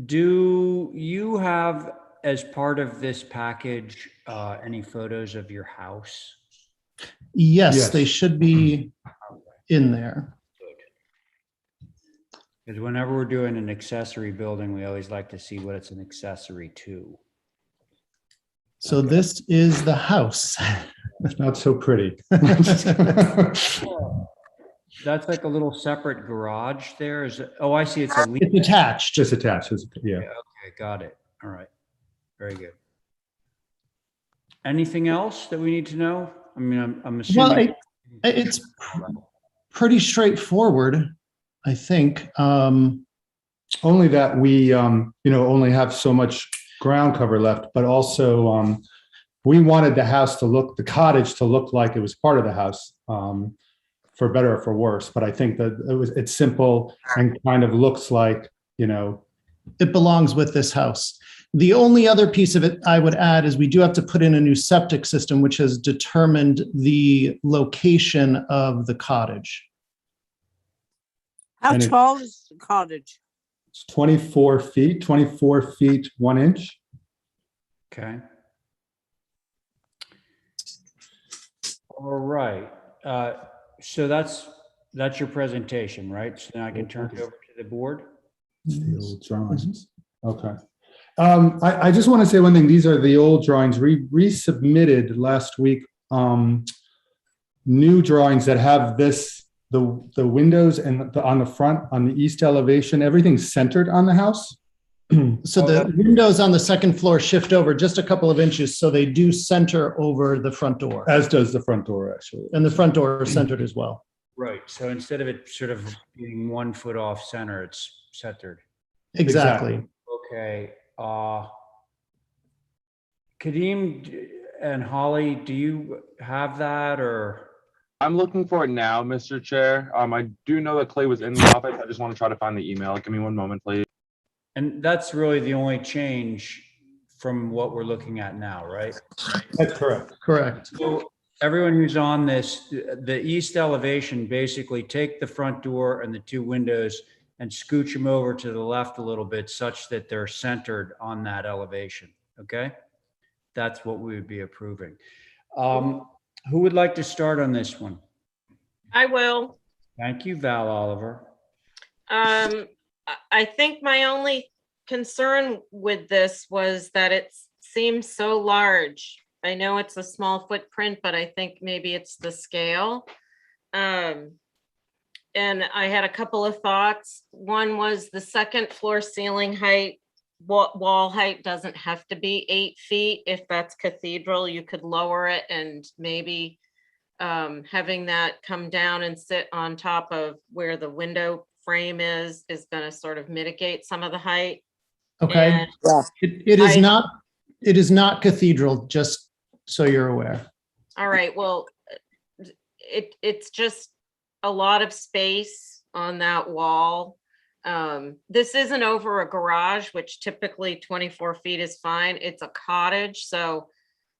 Do you have, as part of this package, any photos of your house? Yes, they should be in there. Because whenever we're doing an accessory building, we always like to see what it's an accessory to. So this is the house. It's not so pretty. That's like a little separate garage there. Is it? Oh, I see. It's a It's attached. Just attached, yeah. Okay, got it. All right. Very good. Anything else that we need to know? I mean, I'm assuming. Well, it's pretty straightforward, I think. Only that we, only have so much ground cover left, but also we wanted the cottage to look like it was part of the house, for better or for worse. But I think that it's simple and kind of looks like, it belongs with this house. The only other piece of it I would add is we do have to put in a new septic system, which has determined the location of the cottage. How tall is the cottage? It's 24 feet, 1 inch. Okay. All right. So that's your presentation, right? So now I can turn it over to the board. The old drawings. Okay. I just want to say one thing. These are the old drawings. We resubmitted last week new drawings that have the windows and on the front, on the east elevation, everything's centered on the house. So the windows on the second floor shift over just a couple of inches, so they do center over the front door. As does the front door, actually. And the front door is centered as well. Right. So instead of it sort of being 1 foot off center, it's centered. Exactly. Okay. Kadeem and Holly, do you have that or? I'm looking for it now, Mr. Chair. I do know that Clay was in the office. I just want to try to find the email. Give me 1 moment, please. And that's really the only change from what we're looking at now, right? That's correct. Correct. So everyone who's on this, the east elevation, basically take the front door and the 2 windows and scooch them over to the left a little bit such that they're centered on that elevation, okay? That's what we would be approving. Who would like to start on this one? I will. Thank you, Val Oliver. I think my only concern with this was that it seems so large. I know it's a small footprint, but I think maybe it's the scale. And I had a couple of thoughts. One was the second floor ceiling height, wall height doesn't have to be 8 feet. If that's cathedral, you could lower it and maybe having that come down and sit on top of where the window frame is going to sort of mitigate some of the height. Okay. And It is not cathedral, just so you're aware. all right, well, it's just a lot of space on that wall. This isn't over a garage, which typically 24 feet is fine. It's a cottage. So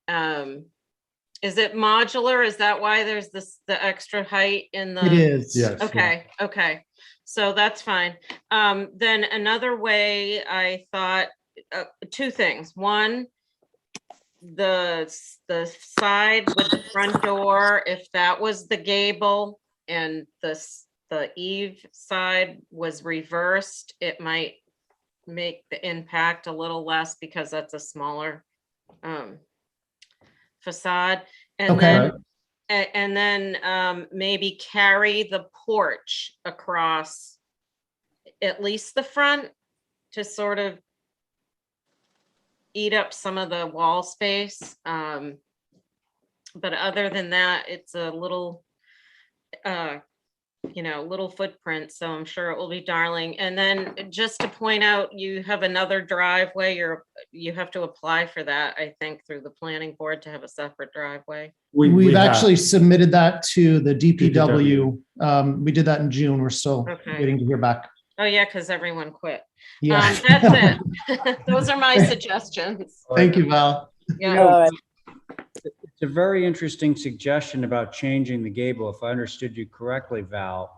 is it modular? Is that why there's the extra height in the? It is. Yes. Okay. Okay. So that's fine. Then another way I thought 2 things. One, the side with the front door, if that was the gable and the eave side was reversed, it might make the impact a little less because that's a smaller facade. And Okay. then maybe carry the porch across at least the front to sort of eat up some of the wall space. But other than that, it's a little, little footprint, so I'm sure it will be darling. And then just to point out, you have another driveway, you have to apply for that, I think, through the planning board to have a separate driveway. We've have- actually submitted that to the DPW. We did that in June. We're still Okay. waiting to hear back. Oh, yeah, because everyone quit. Yeah. That's it. Those are my suggestions. Thank you, Val. Yeah. You know, it's a very interesting suggestion about changing the gable, if I understood you correctly, Val,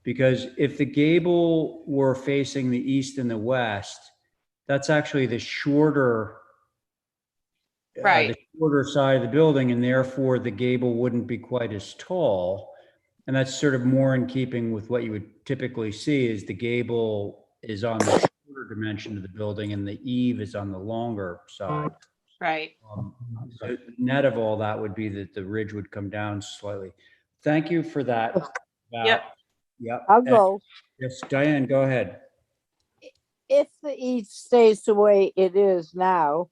because if the gable were facing the east and the west, that's actually the shorter, Right. the shorter side of the building, and therefore the gable wouldn't be quite as tall. And that's sort of more in keeping with what you would typically see, is the gable is on the shorter dimension of the building and the eave is on the longer side. Right. So net of all that would be that the ridge would come down slightly. Thank you for that. Val. Yep. Yep. I'll go. Yes, Diane, go ahead. If the east stays the way it is now,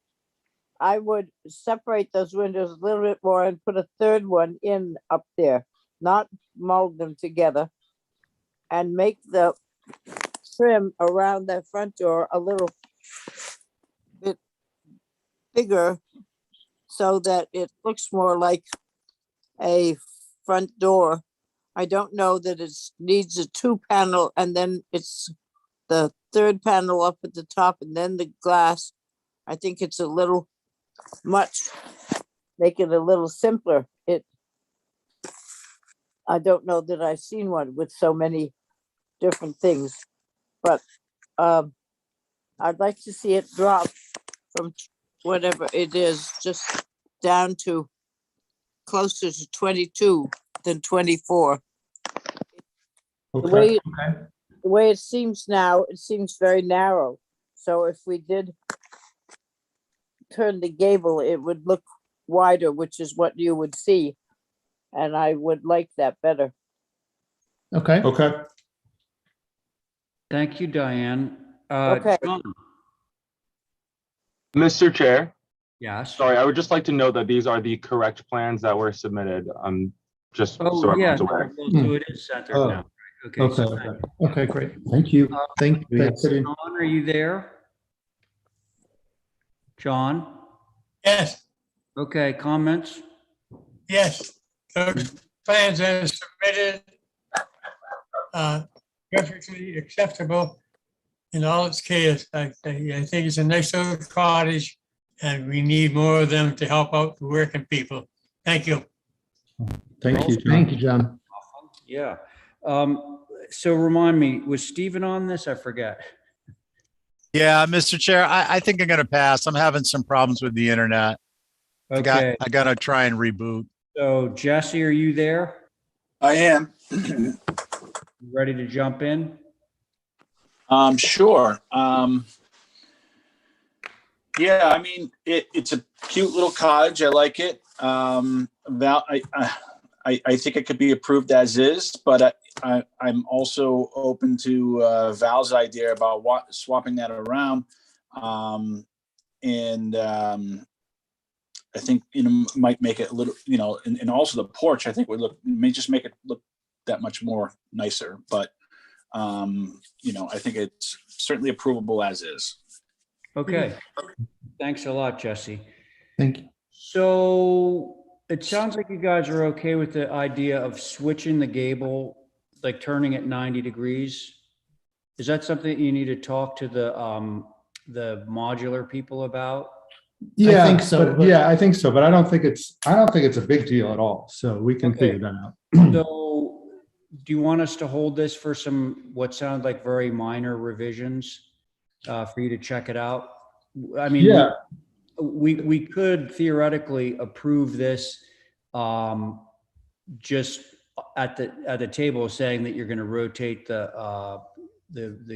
I would separate those windows a little bit more and put a third one in up there, not mold them together, and make the trim around that front door a little bit bigger so that it looks more like a front door. I don't know that it needs a 2-panel and then it's the third panel up at the top and then the glass. I think it's a little much. Make it a little simpler. I don't know that I've seen one with so many different things, but I'd like to see it drop from whatever it is, just down to closer to 22 than 24. Okay. The way it seems now, it seems very narrow. So if we did turn the gable, it would look wider, which is what you would see. And I would like that better. Okay. Okay. Thank you, Diane. Okay. John? Mr. Chair, Yes. sorry, I would just like to note that these are the correct plans that were submitted. Just so Oh, yeah. everyone's aware. So it is centered Oh, now. Okay. Okay. so Okay. thank you. Okay, great. Thank you. Thank you. Thanks. John, are you there? John? Yes, Okay, comments? yes. Those plans as submitted, perfectly acceptable in all its cases. I think it's a nice little cottage and we need more of them to help out the working people. Thank you. Thank you, John. Thank you, John. Yeah. So remind me, was Stephen on this? I forget. Yeah, Mr. Chair, I think I'm going to pass. I'm having some problems with the internet. Okay. I got to try and reboot. So Jesse, are you there? I am. You ready to jump in? Sure. Yeah, I mean, it's a cute little cottage. I like it. Val, I think it could be approved as is, but I'm also open to Val's idea about swapping that around. I think, might make it a little, and also the porch, I think may just make it look that much more nicer, but I think it's certainly approvable as is. Okay. Thanks a lot, Jesse. Thank you. So it sounds like you guys are okay with the idea of switching the gable, like turning it 90 degrees. Is that something that you need to talk to the modular people about? Yeah, I think so. but yeah, I think so, but I don't think it's a big deal at all. So we can Okay. figure that out. So do you want us to hold this for some, what sound like very minor revisions for you to check it out? I mean, Yeah. we could theoretically approve this just at the table saying that you're going to rotate the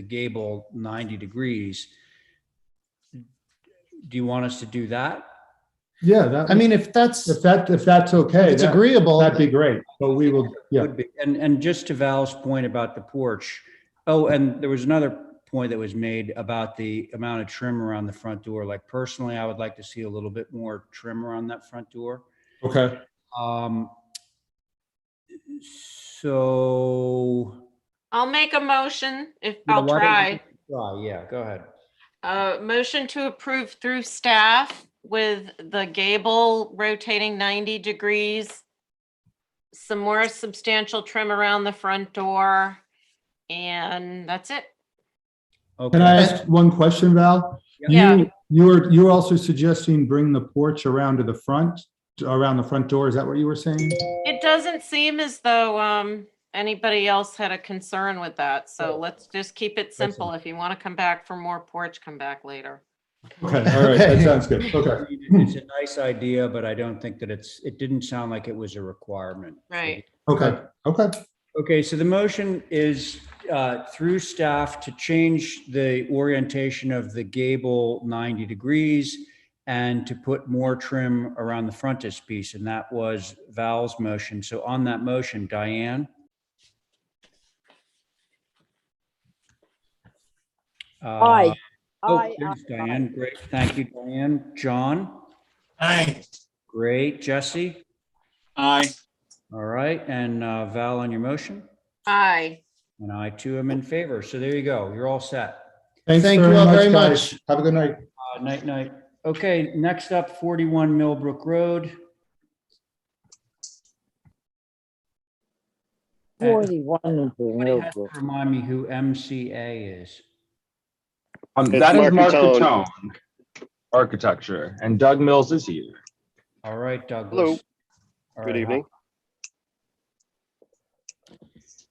gable 90 degrees. Do you want us to do that? Yeah, I mean, if that's okay, if it's agreeable, that'd be great. But we will. Yeah. Would be. And just to Val's point about the porch. Oh, and there was another point that was made about the amount of trim around the front door. Like personally, I would like to see a little bit more trim around that front door. Okay. Um, so. I'll make a motion if Yeah, I'll why don't try. you try? Yeah, go ahead. Motion to approve through staff with the gable rotating 90 degrees. Some more substantial trim around the front door. And that's it. Okay. Can I ask one question, Val? Yeah. You were also suggesting bring the porch around to the front, around the front door. Is that what you were saying? It doesn't seem as though anybody else had a concern with that. So let's just keep it simple. If you want to come back for more porch, come back later. Okay, all right, that sounds good. Okay. It's a nice idea, but I don't think that it didn't sound like it was a requirement. Right. Okay, okay. Okay, so the motion is through staff to change the orientation of the gable 90 degrees and to put more trim around the frontispiece, and that was Val's motion. So on that motion, Diane? Aye. Oh, Aye, there's aye, Diane. Great. Thank you, Diane. John? Aye. Great. Jesse? Aye. All right. And Val on your motion? Aye. And I too am in favor. So there you go. You're all set. Thanks Thank you all very guys. much. Have a good night. Night, night. Okay, next up, 41 Millbrook Road. 41 into Somebody has to Millbrook. remind me who MCA is. That is Marketone. Marketone Architecture, and Doug Mills is here. All right, Douglas. Hello. All Good right, evening.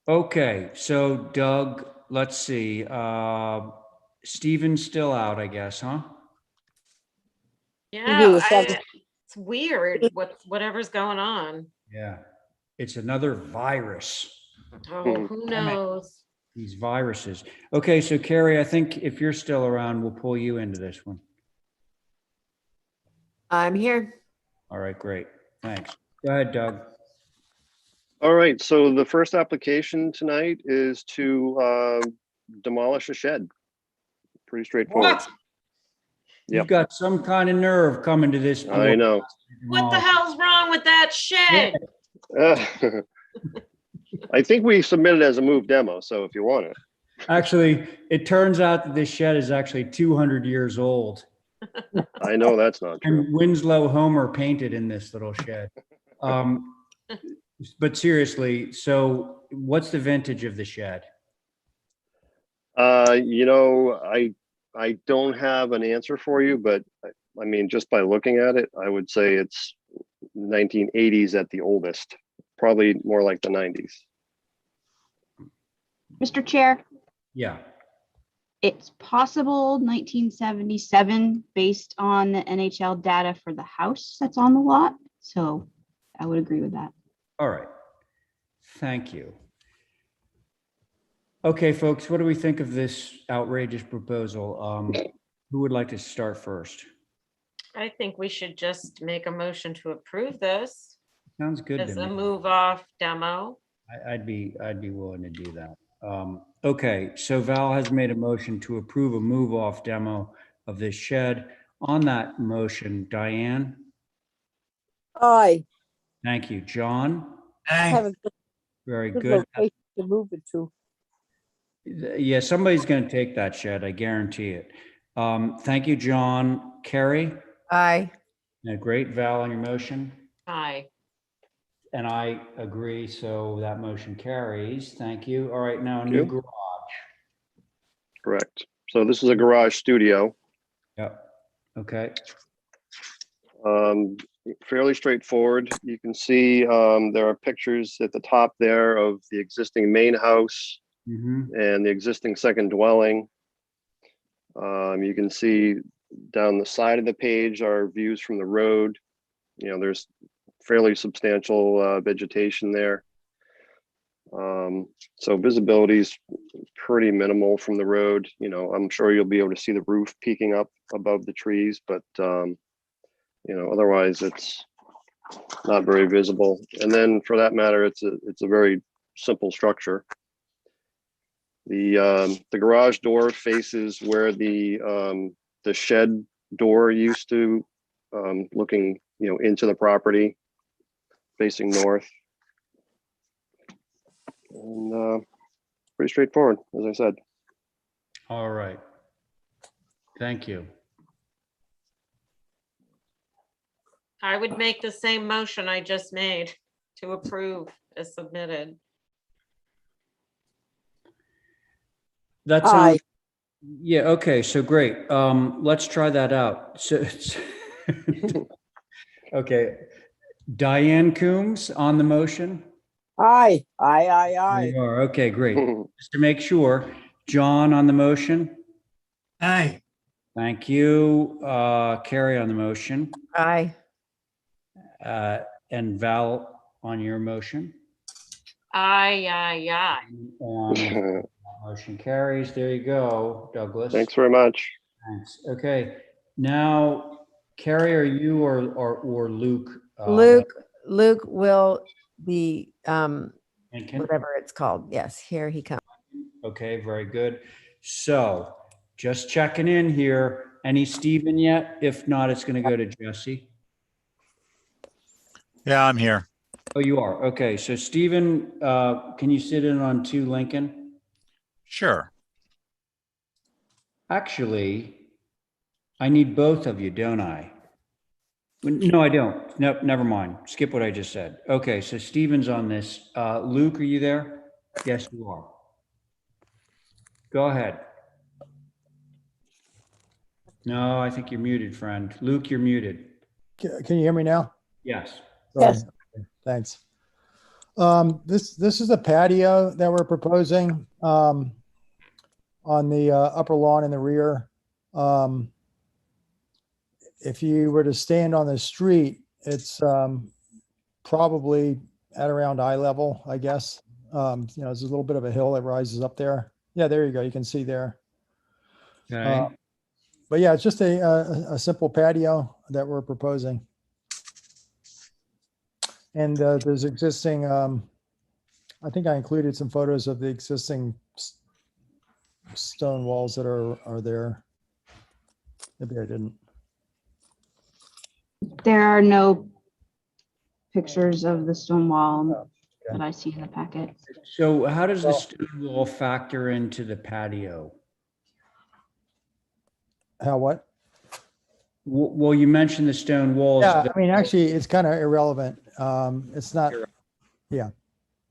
Okay, so Doug, let's see. Steven's still out, I guess, huh? Yeah, it's weird whatever's going on. Yeah, it's another virus. Oh, who knows? These viruses. Okay, so Carrie, I think if you're still around, we'll pull you into this one. I'm here. All right, great. Thanks. Go ahead, Doug. All right, so the first application tonight is to demolish a shed. Pretty straightforward. What? You've got some kind of nerve coming to this. I know. What the hell's wrong with that shed? I think we submitted as a move demo, so if you want it. Actually, it turns out that this shed is actually 200 years old. I know that's not true. And Winslow Homer painted in this little shed. But seriously, so what's the vintage of the shed? You know, I don't have an answer for you, but I mean, just by looking at it, I would say it's 1980s at the oldest, probably more like the 90s. Mr. Chair, Yeah. it's possible 1977 based on the NHL data for the house that's on the lot. So I would agree with that. All right. Thank you. Okay, folks, what do we think of this outrageous proposal? Who would like to start first? I think we should just make a motion to approve this Sounds good as to a me. move off demo. I'd be willing to do that. Okay, so Val has made a motion to approve a move off demo of this shed. On that motion, Diane? Aye. Thank you. John? Have a good, Very good good. location to move it to. Yeah, somebody's going to take that shed, I guarantee it. Thank you, John. Carrie? Aye. Great. Val, on your motion? Aye. And I agree, so that motion carries. Thank you. All right, now a Thank new you. garage. Correct. So this is a garage studio. Yep. Okay. Fairly straightforward. You can see there are pictures at the top there of the existing main house and the existing second dwelling. You can see down the side of the page are views from the road. You know, there's fairly substantial vegetation there. So visibility is pretty minimal from the road. You know, I'm sure you'll be able to see the roof peeking up above the trees, but you know, otherwise it's not very visible. And then for that matter, it's a very simple structure. The garage door faces where the shed door used to, looking, you know, into the property. facing north. And pretty straightforward, as I said. All right. Thank you. I would make the same motion I just made to approve as submitted. That Aye. sounds, yeah, okay, so great. Let's try that out. So, okay. Diane Coombs on the motion? Aye, aye, aye, There aye. you are. Okay, great. Just to make sure, John on the motion? Aye. Thank you. Carrie on the motion. Aye. And Val on your motion. Aye, aye, aye. And motion carries. There you go, Douglas. Thanks very much. Thanks. Okay. Now, Carrie, are you or Luke? Luke will be, Lincoln? whatever it's called. Yes, here he comes. Okay, very good. So just checking in here. Any Stephen yet? If not, it's going to go to Jesse. Yeah, I'm here. Oh, you are. Okay. So Stephen, can you sit in on 2 Lincoln? Sure. Actually, I need both of you, don't I? No, I don't. No, never mind. Skip what I just said. Okay. So Stephen's on this. Luke, are you there? Yes, you are. Go ahead. No, I think you're muted, friend. Luke, you're muted. Can you hear me now? Yes. Sorry. Okay, thanks. This is a patio that we're proposing on the upper lawn in the rear. If you were to stand on the street, it's probably at around eye level, I guess. There's a little bit of a hill that rises up there. Yeah, there you go. You can see there. Okay. But yeah, it's just a simple patio that we're proposing. And there's existing, I think I included some photos of the existing stone walls that are there. Maybe I didn't. There are no pictures of the stone wall that I see in the packet. So how does the stone wall factor into the patio? How what? Well, you mentioned the stone walls. Yeah, I mean, actually, it's kind of irrelevant. It's not, yeah.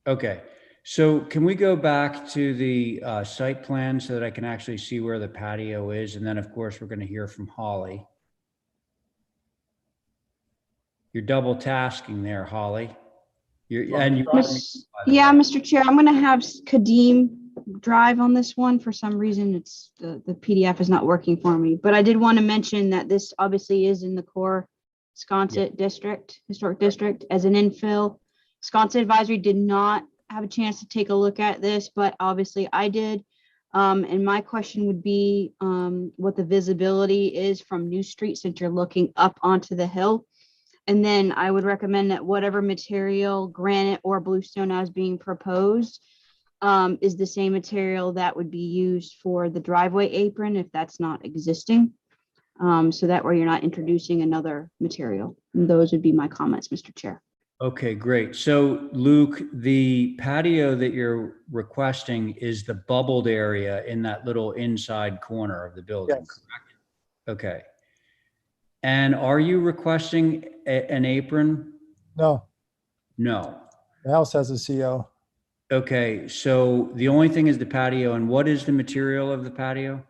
Okay. So can we go back to the site plan so that I can actually see where the patio is? And then, of course, we're going to hear from Holly. You're double tasking there, Holly. Yeah, Mr. Chair, I'm going to have Kadeem drive on this one. For some reason, it's the PDF is not working for me. But I did want to mention that this obviously is in the core Sconset district, historic district, as an infill. Sconset Advisory did not have a chance to take a look at this, but obviously I did. And my question would be what the visibility is from New Street since you're looking up onto the hill. And then I would recommend that whatever material, granite or bluestone as being proposed is the same material that would be used for the driveway apron if that's not existing. So that way you're not introducing another material. And those would be my comments, Mr. Chair. Okay, great. So Luke, the patio that you're requesting is the bubbled area in that little inside corner of the building, Yes. correct? Okay. And are you requesting an apron? No, No. the house has a CO. Okay, so the only thing is the patio, and what is the material of the patio?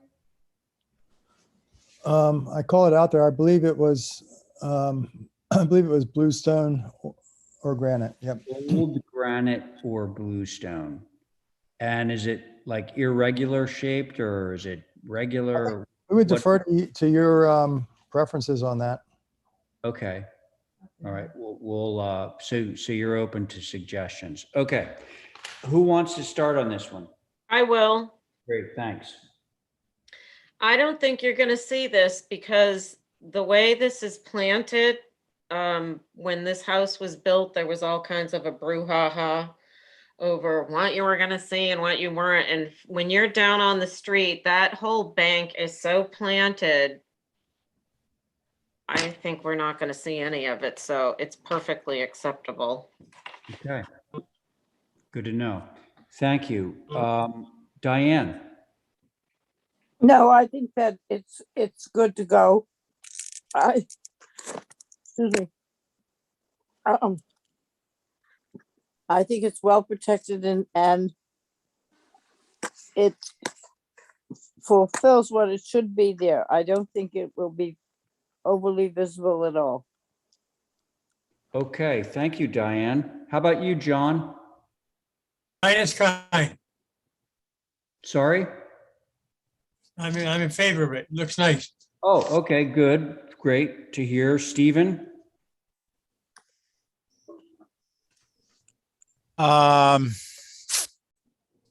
I call it out there. I believe it was bluestone or granite. Yep. Old granite or bluestone. And is it like irregular shaped or is it regular? We would What- defer to your preferences on that. Okay. All right. We'll so you're open to suggestions. Okay. Who wants to start on this one? I will. Great, thanks. I don't think you're going to see this because the way this is planted, when this house was built, there was all kinds of a brouhaha over what you were going to see and what you weren't. And when you're down on the street, that whole bank is so planted. I think we're not gonna see any of it, so it's perfectly acceptable. Okay. Good to know. Thank you. Diane? No, I think that it's good to go. Excuse me. Um, I think it's well protected and it fulfills what it should be there. I don't think it will be overly visible at all. Okay, thank you, Diane. How about you, John? Fine is fine. Sorry? I'm in favor of it. Looks nice. Oh, okay, good. Great to hear. Stephen?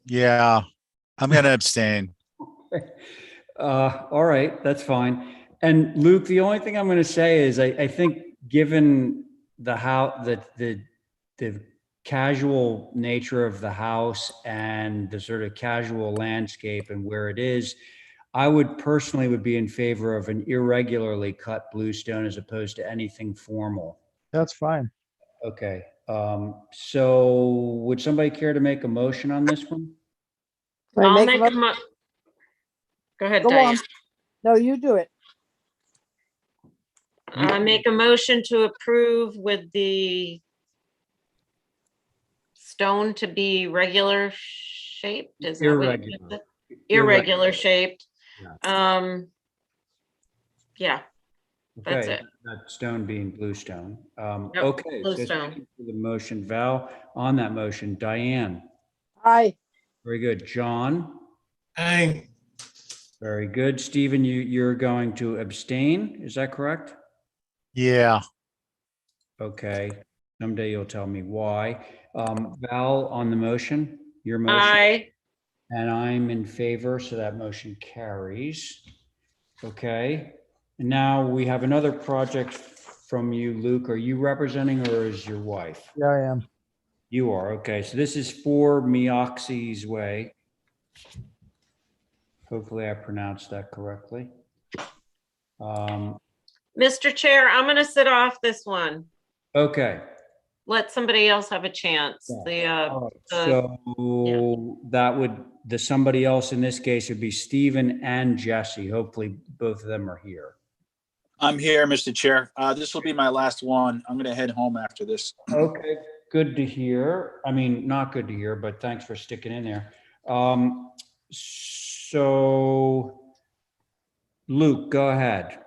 Yeah, I'm going to abstain. All right, that's fine. And Luke, the only thing I'm going to say is I think given the casual nature of the house and the sort of casual landscape and where it is, I would personally be in favor of an irregularly cut bluestone as opposed to anything formal. That's fine. Okay, so would somebody care to make a motion on this one? I'll make a Go ahead, Go Diane. on. No, you do it. I make a motion to approve with the stone to be regular shaped. Is that what you said? Irregular shaped. Yeah, that's Okay, it. that stone being bluestone. Yep, Okay, so bluestone. thank you for the motion, Val. On that motion, Diane. Aye. Very good. John. Aye. Very good. Stephen, you're going to abstain. Is that correct? Yeah. Okay. Someday you'll tell me why. Val, on the motion, your motion. Aye. And I'm in favor, so that motion carries. Okay. And now we have another project from you, Luke. Are you representing or is your wife? Yeah, I am. You are. Okay. So this is 4 Meoxy's Way. Hopefully I pronounced that correctly. Mr. Chair, I'm gonna sit off this one. Okay. Let somebody else have a chance. So that would, somebody else in this case would be Stephen and Jesse. Hopefully both of them are here. I'm here, Mr. Chair. This will be my last one. I'm gonna head home after this. Okay, good to hear. I mean, not good to hear, but thanks for sticking in there. So Luke, go ahead.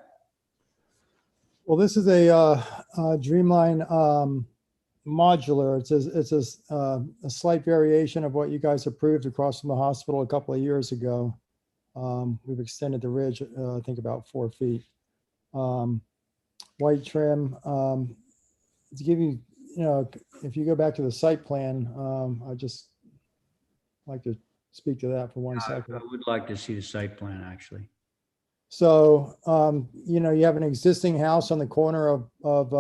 Well, this is a Dreamline modular. It's a slight variation of what you guys approved across from the hospital a couple of years ago. We've extended the ridge, I think about 4 feet. White trim. To give you, if you go back to the site plan, I just like to speak to that for 1 second. I would like to see the site plan, actually. So, you have an existing house on the corner of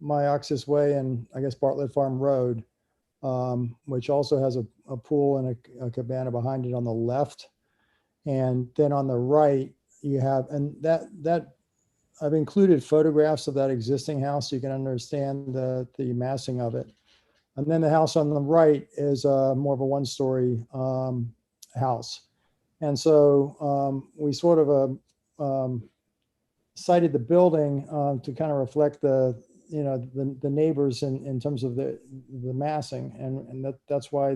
Myoxis Way and I guess Bartlett Farm Road, which also has a pool and a cabana behind it on the left. And then on the right, you have, and that I've included photographs of that existing house so you can understand the massing of it. And then the house on the right is more of a 1-story house. And so we sort of cited the building to kind of reflect the neighbors in terms of the massing, and that's why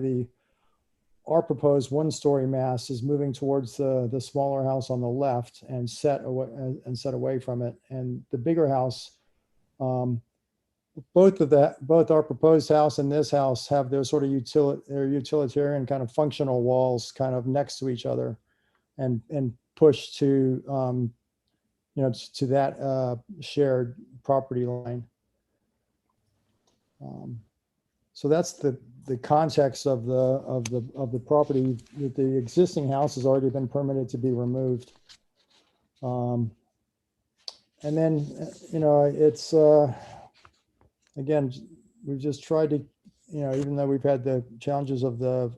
our proposed 1-story mass is moving towards the smaller house on the left and set away from it, and the bigger house. Both our proposed house and this house have their sort of utilitarian kind of functional walls kind of next to each other, and push to to that shared property line. So that's the context of the property. That the existing house has already been permitted to be removed. And then it's again, we've just tried to, even though we've had the challenges of the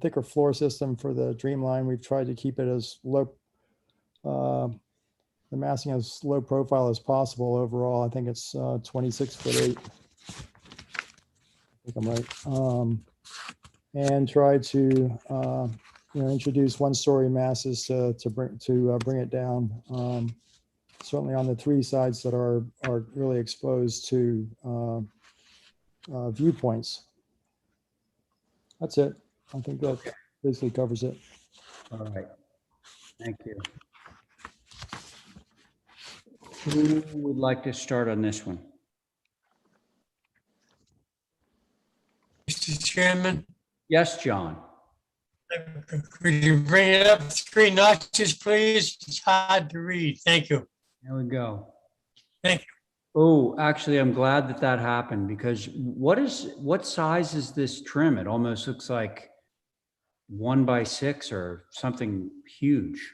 thicker floor system for the Dreamline, we've tried to keep it as low the massing as low profile as possible overall. I think it's 26'8". I think I'm right. And try to introduce one-story masses to bring it down. Certainly on the three sides that are really exposed to viewpoints. That's it. I think that basically covers it. All right. Thank you. Who would like to start on this one? Mr. Chairman, Yes, John. could you bring it up 3 notches, please? It's hard to read. Thank you. There we go. Thank you. Oh, actually, I'm glad that that happened because what size is this trim? It almost looks like 1x6 or something huge.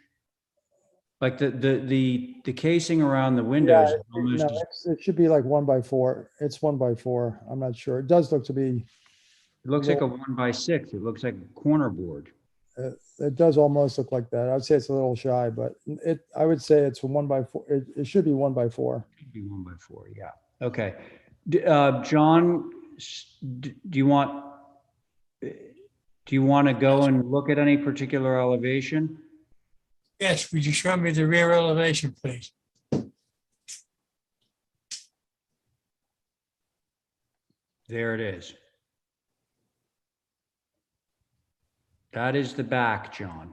Like the casing around the windows. Yeah, is almost no, it should be like 1x4. It's 1x4. I'm not sure. It does look to be. It looks like a 1x6. It looks like a corner board. It does almost look like that. I'd say it's a little shy, but I would say it's a 1x4. It should be 1x4. Should be 1x4. Yeah. Okay. John, do you want to go and look at any particular elevation? Yes, would you show me the rear elevation, please? There it is. That is the back, John.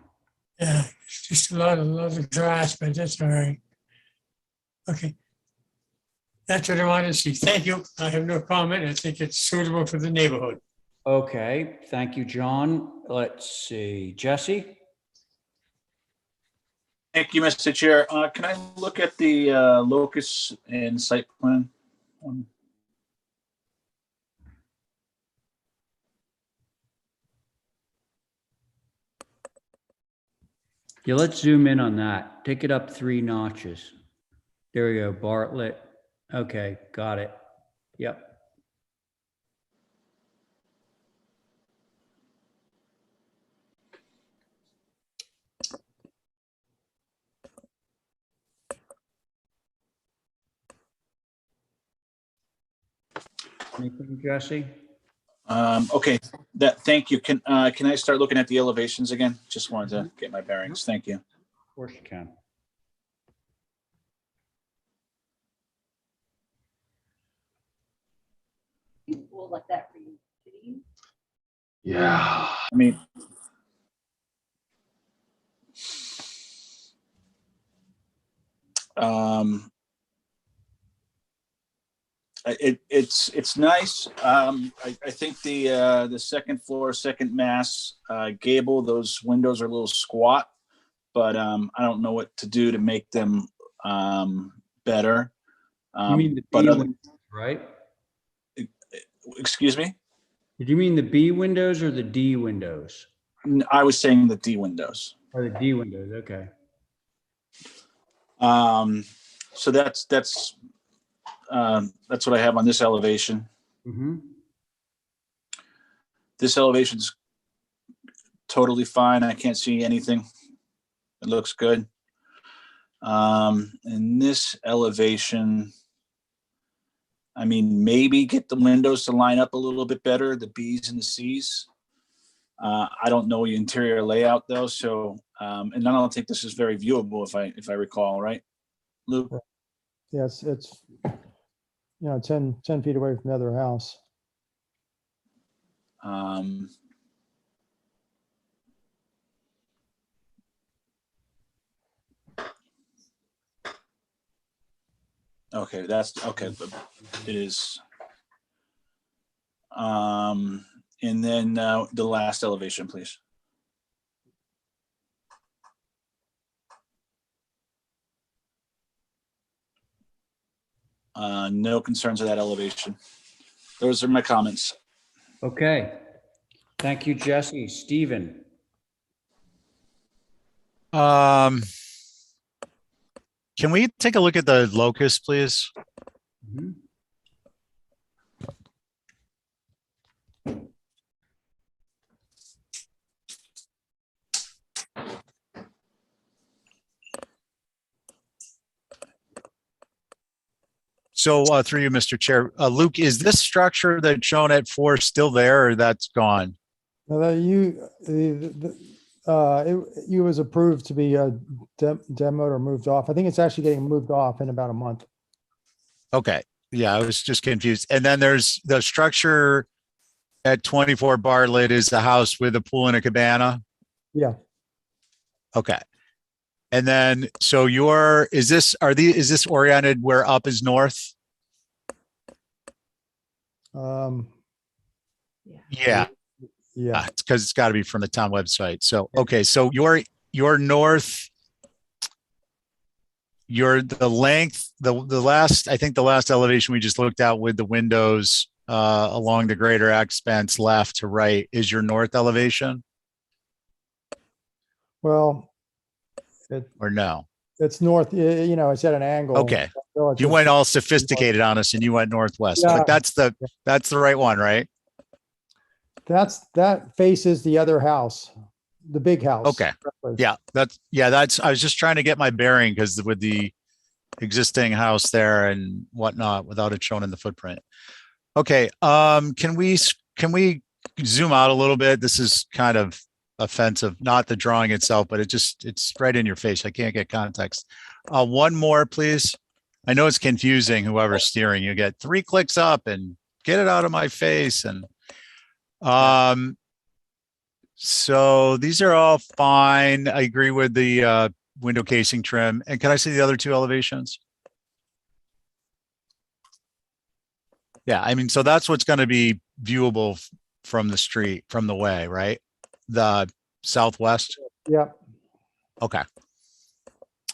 Yeah, it's just a lot of grass, but that's all right. Okay. That's what I wanted to see. Thank you. I have no comment. I think it's suitable for the neighborhood. Okay. Thank you, John. Let's see. Jesse? Thank you, Mr. Chair. Can I look at the locus and site plan? Yeah, let's zoom in on that. Take it up 3 notches. There we go, Bartlett. Okay, got it. Yep. Anything, Jesse? Okay, thank you. Can I start looking at the elevations again? Just wanted to get my bearings. Thank you. Of course you can. We'll let that read. Yeah. I mean, it's nice. I think the second floor, second mass gable, those windows are a little squat, but I don't know what to do to make them better. You mean the B windows, right? Excuse me? Did you mean the B windows or the D windows? I was saying the D windows. Or the D windows, okay. So that's what I have on this elevation. Mm-hmm. This elevation's totally fine. I can't see anything. It looks good. And this elevation, I mean, maybe get the windows to line up a little bit better, the B's and the C's. I don't know the interior layout though, so and I don't think this is very viewable if I recall, right, Luke? Yes, it's 10 feet away from the other house. Okay, that's okay. It is. And then the last elevation, please. No concerns with that elevation. Those are my comments. Okay. Thank you, Jesse. Stephen? Can we take a look at the locus, please? Mm-hmm. So through you, Mr. Chair, Luke, is this structure that's shown at 4 still there or that's gone? Now that you was approved to be demoed or moved off. I think it's actually getting moved off in about a month. Okay. Yeah, I was just confused. And then there's the structure at 24 Bartlett is the house with a pool and a cabana. Yeah. Okay. And then, so is this oriented where up is north? Yeah. Yeah. It's because it's got to be from the town website. So, okay. So your north, the length, the last, I think the last elevation we just looked at with the windows along the greater expense left to right is your north elevation Well, or no? it's north, you know, it's at an angle. Okay. So it's You just- went all sophisticated on us and you went northwest, Yeah. but that's the right one, right? That faces the other house, the big house. Okay. Yeah, that's, I was just trying to get my bearing because with the existing house there and whatnot, without it shown in the footprint. Okay, can we zoom out a little bit? This is kind of offensive, not the drawing itself, but it's right in your face. I can't get context. One more, please. I know it's confusing, whoever's steering. You get 3 clicks up and get it out of my face. And so these are all fine. I agree with the window casing trim. And can I see the other 2 elevations? Yeah, I mean, so that's what's going to be viewable from the street, from the way, right? The southwest? Yeah. Okay.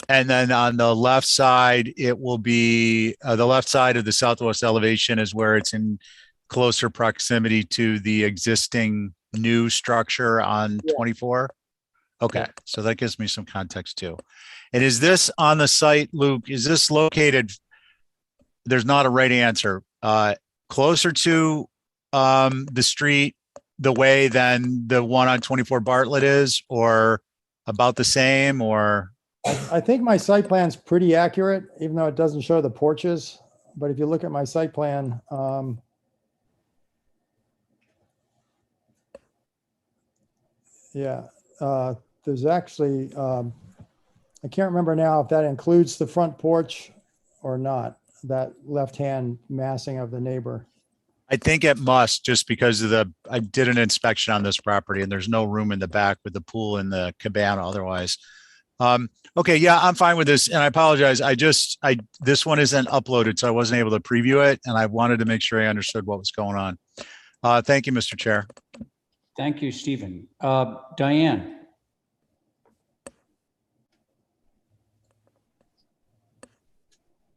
And then on the left side, it will be the left side of the southwest elevation is where it's in closer proximity to the existing new structure on 24. Okay, so that gives me some context too. And is this on the site, Luke? Is this located? There's not a right answer. Closer to the street, the way than the one on 24 Bartlett is, or about the same, or? I think my site plan's pretty accurate, even though it doesn't show the porches. But if you look at my site plan, yeah, there's actually, I can't remember now if that includes the front porch or not, that left-hand massing of the neighbor. I think it must, just because of I did an inspection on this property and there's no room in the back with the pool and the cabana otherwise. Okay, yeah, I'm fine with this. And I apologize. This one isn't uploaded, so I wasn't able to preview it. And I wanted to make sure I understood what was going on. Thank you, Mr. Chair. Thank you, Stephen. Diane?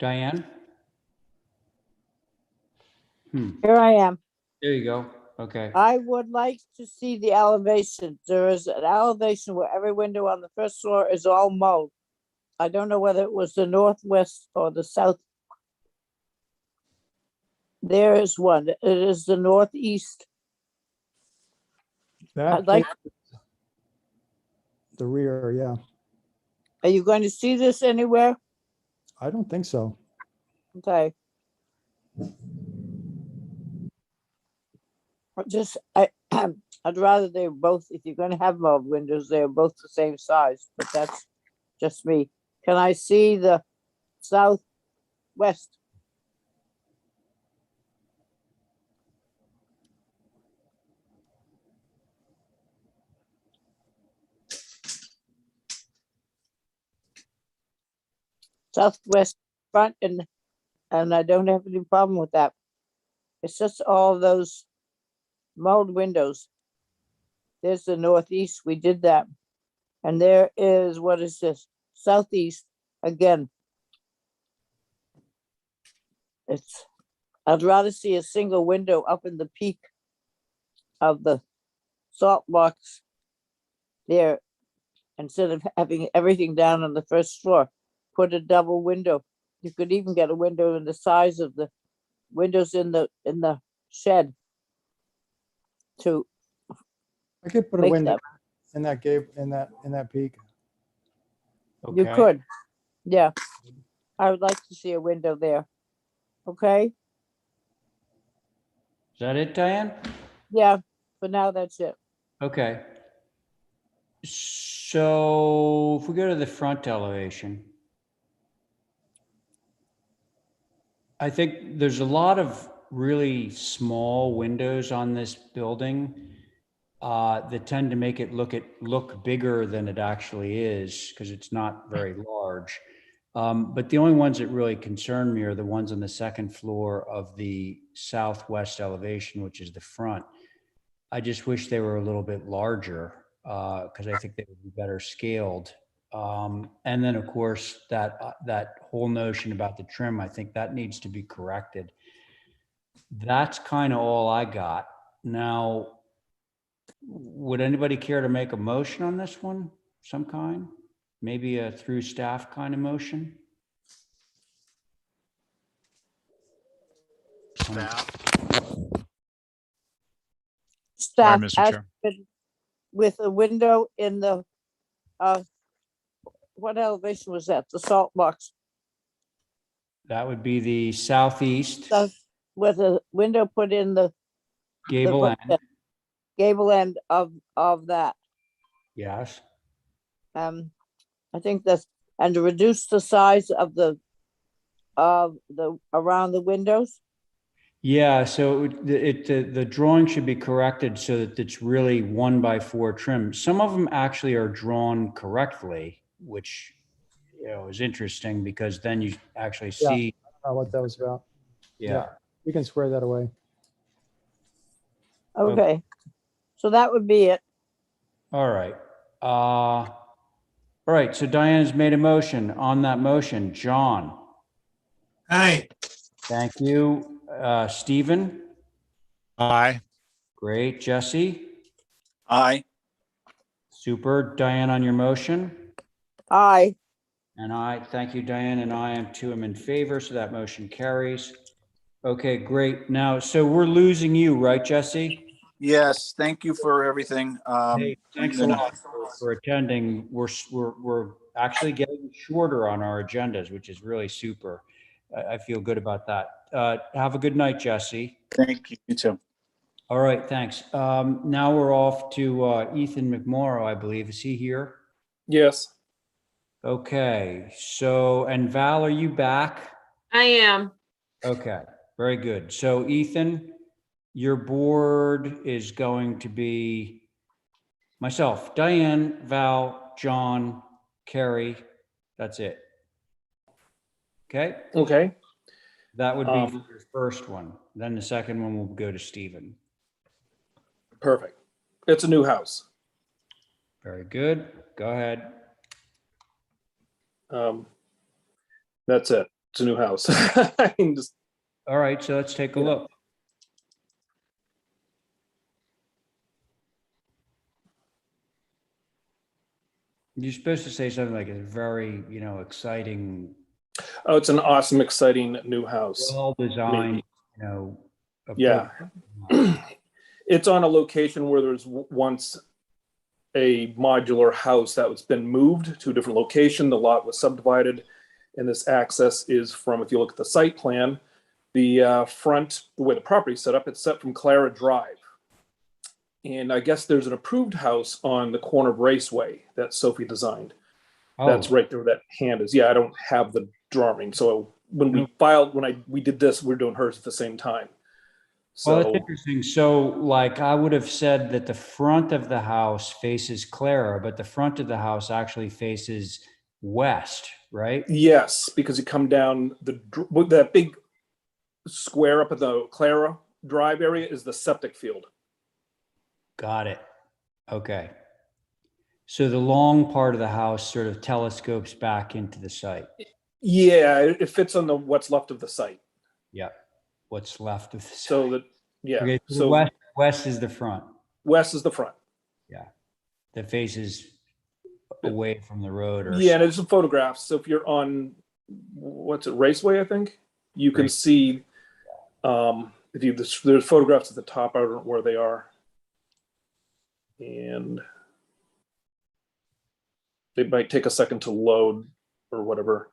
Diane? Here I am. There you go. Okay. I would like to see the elevation. There is an elevation where every window on the first floor is all mowed. I don't know whether it was the northwest or the south. There is one. It is the northeast. I'd like. The rear, yeah. Are you going to see this anywhere? I don't think so. Okay. I'd rather they both, if you're going to have mauve windows, they're both the same size, but that's just me. Can I see the southwest? Southwest front, and I don't have any problem with that. It's just all those mold windows. There's the northeast, we did that. And there is, what is this? Southeast, again. I'd rather see a single window up in the peak of the salt box there, instead of having everything down on the first floor. Put a double window. You could even get a window in the size of the windows in the shed to I could put a make window that. in that gable, in that peak. You could, yeah. I would like to see a window there. Okay, Is that it, Diane? yeah, for now, that's it. Okay. So if we go to the front elevation, I think there's a lot of really small windows on this building that tend to make it look bigger than it actually is because it's not very large. But the only ones that really concern me are the ones on the second floor of the southwest elevation, which is the front. I just wish they were a little bit larger because I think they would be better scaled. And then, of course, that whole notion about the trim, I think that needs to be corrected. That's kind of all I got. Now, would anybody care to make a motion on this one, some kind? Maybe a through staff kind of motion? Staff Mr. as Chair. with a window in the, what elevation was that? The salt box? That would be the southeast With a window put in the gable end. gable end of that. Yes. I think that's, and to reduce the size of the around the windows. Yeah, so the drawing should be corrected so that it's really 1x4 trim. Some of them actually are drawn correctly, which is interesting because then you actually Yeah, see. I don't know what that was about. Yeah. We can square that away. Okay, so that would be it. All right. All right. So Diane's made a motion. On that motion, John. Aye. Thank you. Stephen. Aye. Great. Jesse. Aye. Super. Diane on your motion. Aye. And I, thank you, Diane, and I am too, am in favor, so that motion carries. Okay, great. Now, so we're losing you, right, Jesse? Yes, thank you for everything. Hey, thanks a lot for attending. We're actually getting shorter on our agendas, which is really super. I feel good about that. Have a good night, Jesse. Thank you. You too. All right, thanks. Now we're off to Ethan McMorrow, I believe. Is he here? Yes. Okay, so, and Val, are you back? I am. Okay, very good. So Ethan, your board is going to be myself, Diane, Val, John, Carrie. That's it. Okay? Okay. That would be your first one. Then the second one will go to Stephen. Perfect. It's a new house. Very good. Go ahead. That's it. It's a new house. I can just, all right, so let's take a look. You're supposed to say something like it's very, exciting. oh, it's an awesome, exciting new house. Well designed, Yeah. It's on a location where there's once a modular house that was been moved to a different location. The lot was subdivided, and this access is from, if you look at the site plan, the front, the way the property is set up, it's set from Clara Drive. And I guess there's an approved house on the corner of Raceway that Sophie designed. Oh. That's right there where that hand is. Yeah, I don't have the drawing. So when we filed, we did this, we're doing hers at the same time. So well, that's interesting. So like I would have said that the front of the house faces Clara, but the front of the house actually faces west, right? yes, because you come down that big square up at the Clara Drive area is the septic field. Got it. Okay. So the long part of the house sort of telescopes back into the site. Yeah, it fits on what's left of the site. Yeah. What's left of the site. So that, yeah. Okay, so west is the front. West is the front. Yeah. That faces away from the road. Or yeah, and there's some photographs. So if you're on, what's it, Raceway, I think, you can see, if you, there's photographs at the top. I don't know where they are. And it might take a second to load or whatever.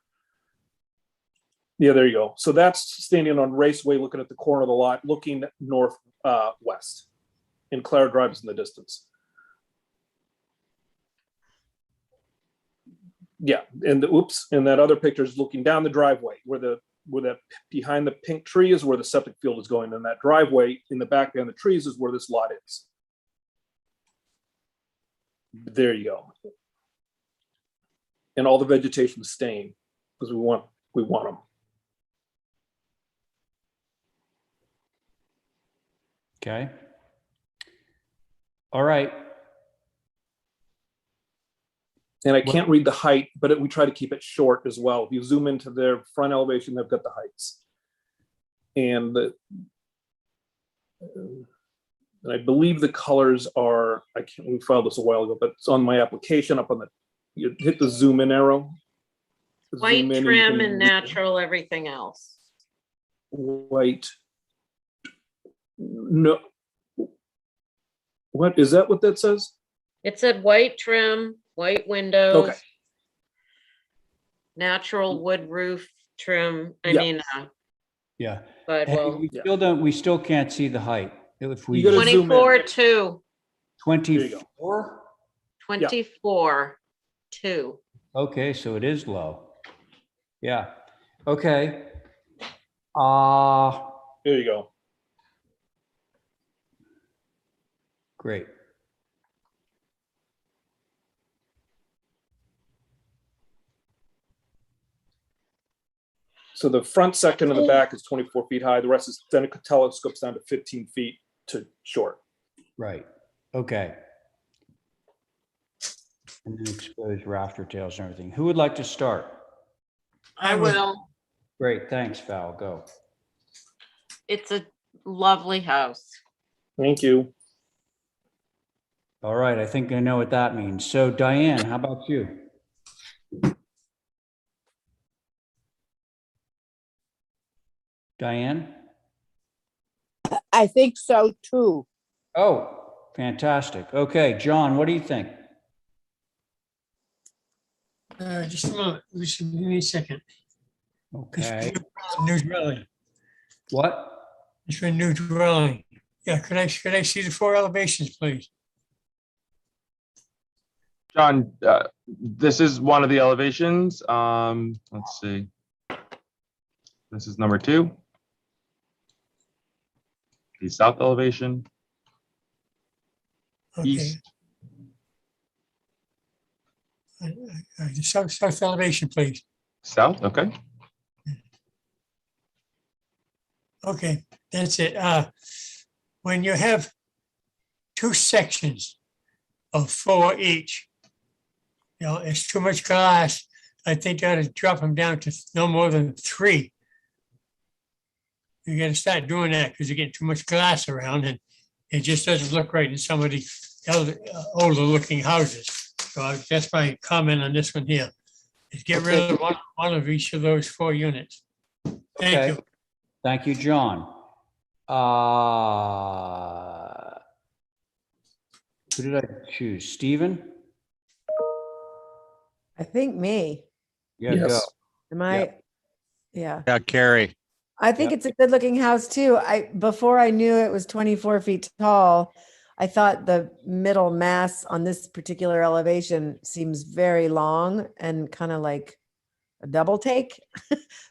Yeah, there you go. So that's standing on Raceway, looking at the corner of the lot, looking north west. And Clara Drive is in the distance. Yeah, and and that other picture is looking down the driveway where that behind the pink tree is where the septic field is going, and that driveway in the back behind the trees is where this lot is. There you go. And all the vegetation is staying because we want them. Okay. All right. And I can't read the height, but we try to keep it short as well. If you zoom into their front elevation, they've got the heights. And I believe the colors are, we filed this a while ago, but it's on my application up on you hit the zoom in arrow. White trim and natural, everything else. White. No. What is that? What that says? It said white trim, white windows. Okay. Natural wood roof trim. Yeah. But Hey, we still can't see the height. If we 24.2. 24? 24.2. Okay, so it is low. Yeah. Okay. There you go. Great. So the front section and the back is 24 feet high. The rest is, then it telescopes down to 15 feet to short. Right. Okay. And then exposed rafter tails and everything. Who would like to start? I will. Great. Thanks, Val. Go. It's a lovely house. Thank you. All right. I think I know what that means. So Diane, how about you? Diane? I think so too. Oh, fantastic. Okay, John, what do you think? Just a moment. Just give me a second. Okay. New dwelling. What? It's for a new dwelling. Yeah, could I see the 4 elevations, please? John, this is one of the elevations. Let's see. This is number 2. The south elevation. Okay. East. The south elevation, please. South, okay. Okay, that's it. When you have 2 sections of 4 each, it's too much glass. I think you ought to drop them down to no more than 3. You got to start doing that because you're getting too much glass around, and it just doesn't look right in some of the older looking houses. So that's my comment on this one here. Is get rid of one of each of those 4 units. Thank you. Thank you, John. Who did I choose? Stephen? I think me. Yeah, go. Am I? Yeah. Yeah, Carrie. I think it's a good looking house too. Before I knew it was 24 feet tall, I thought the middle mass on this particular elevation seems very long and kind of like a double take.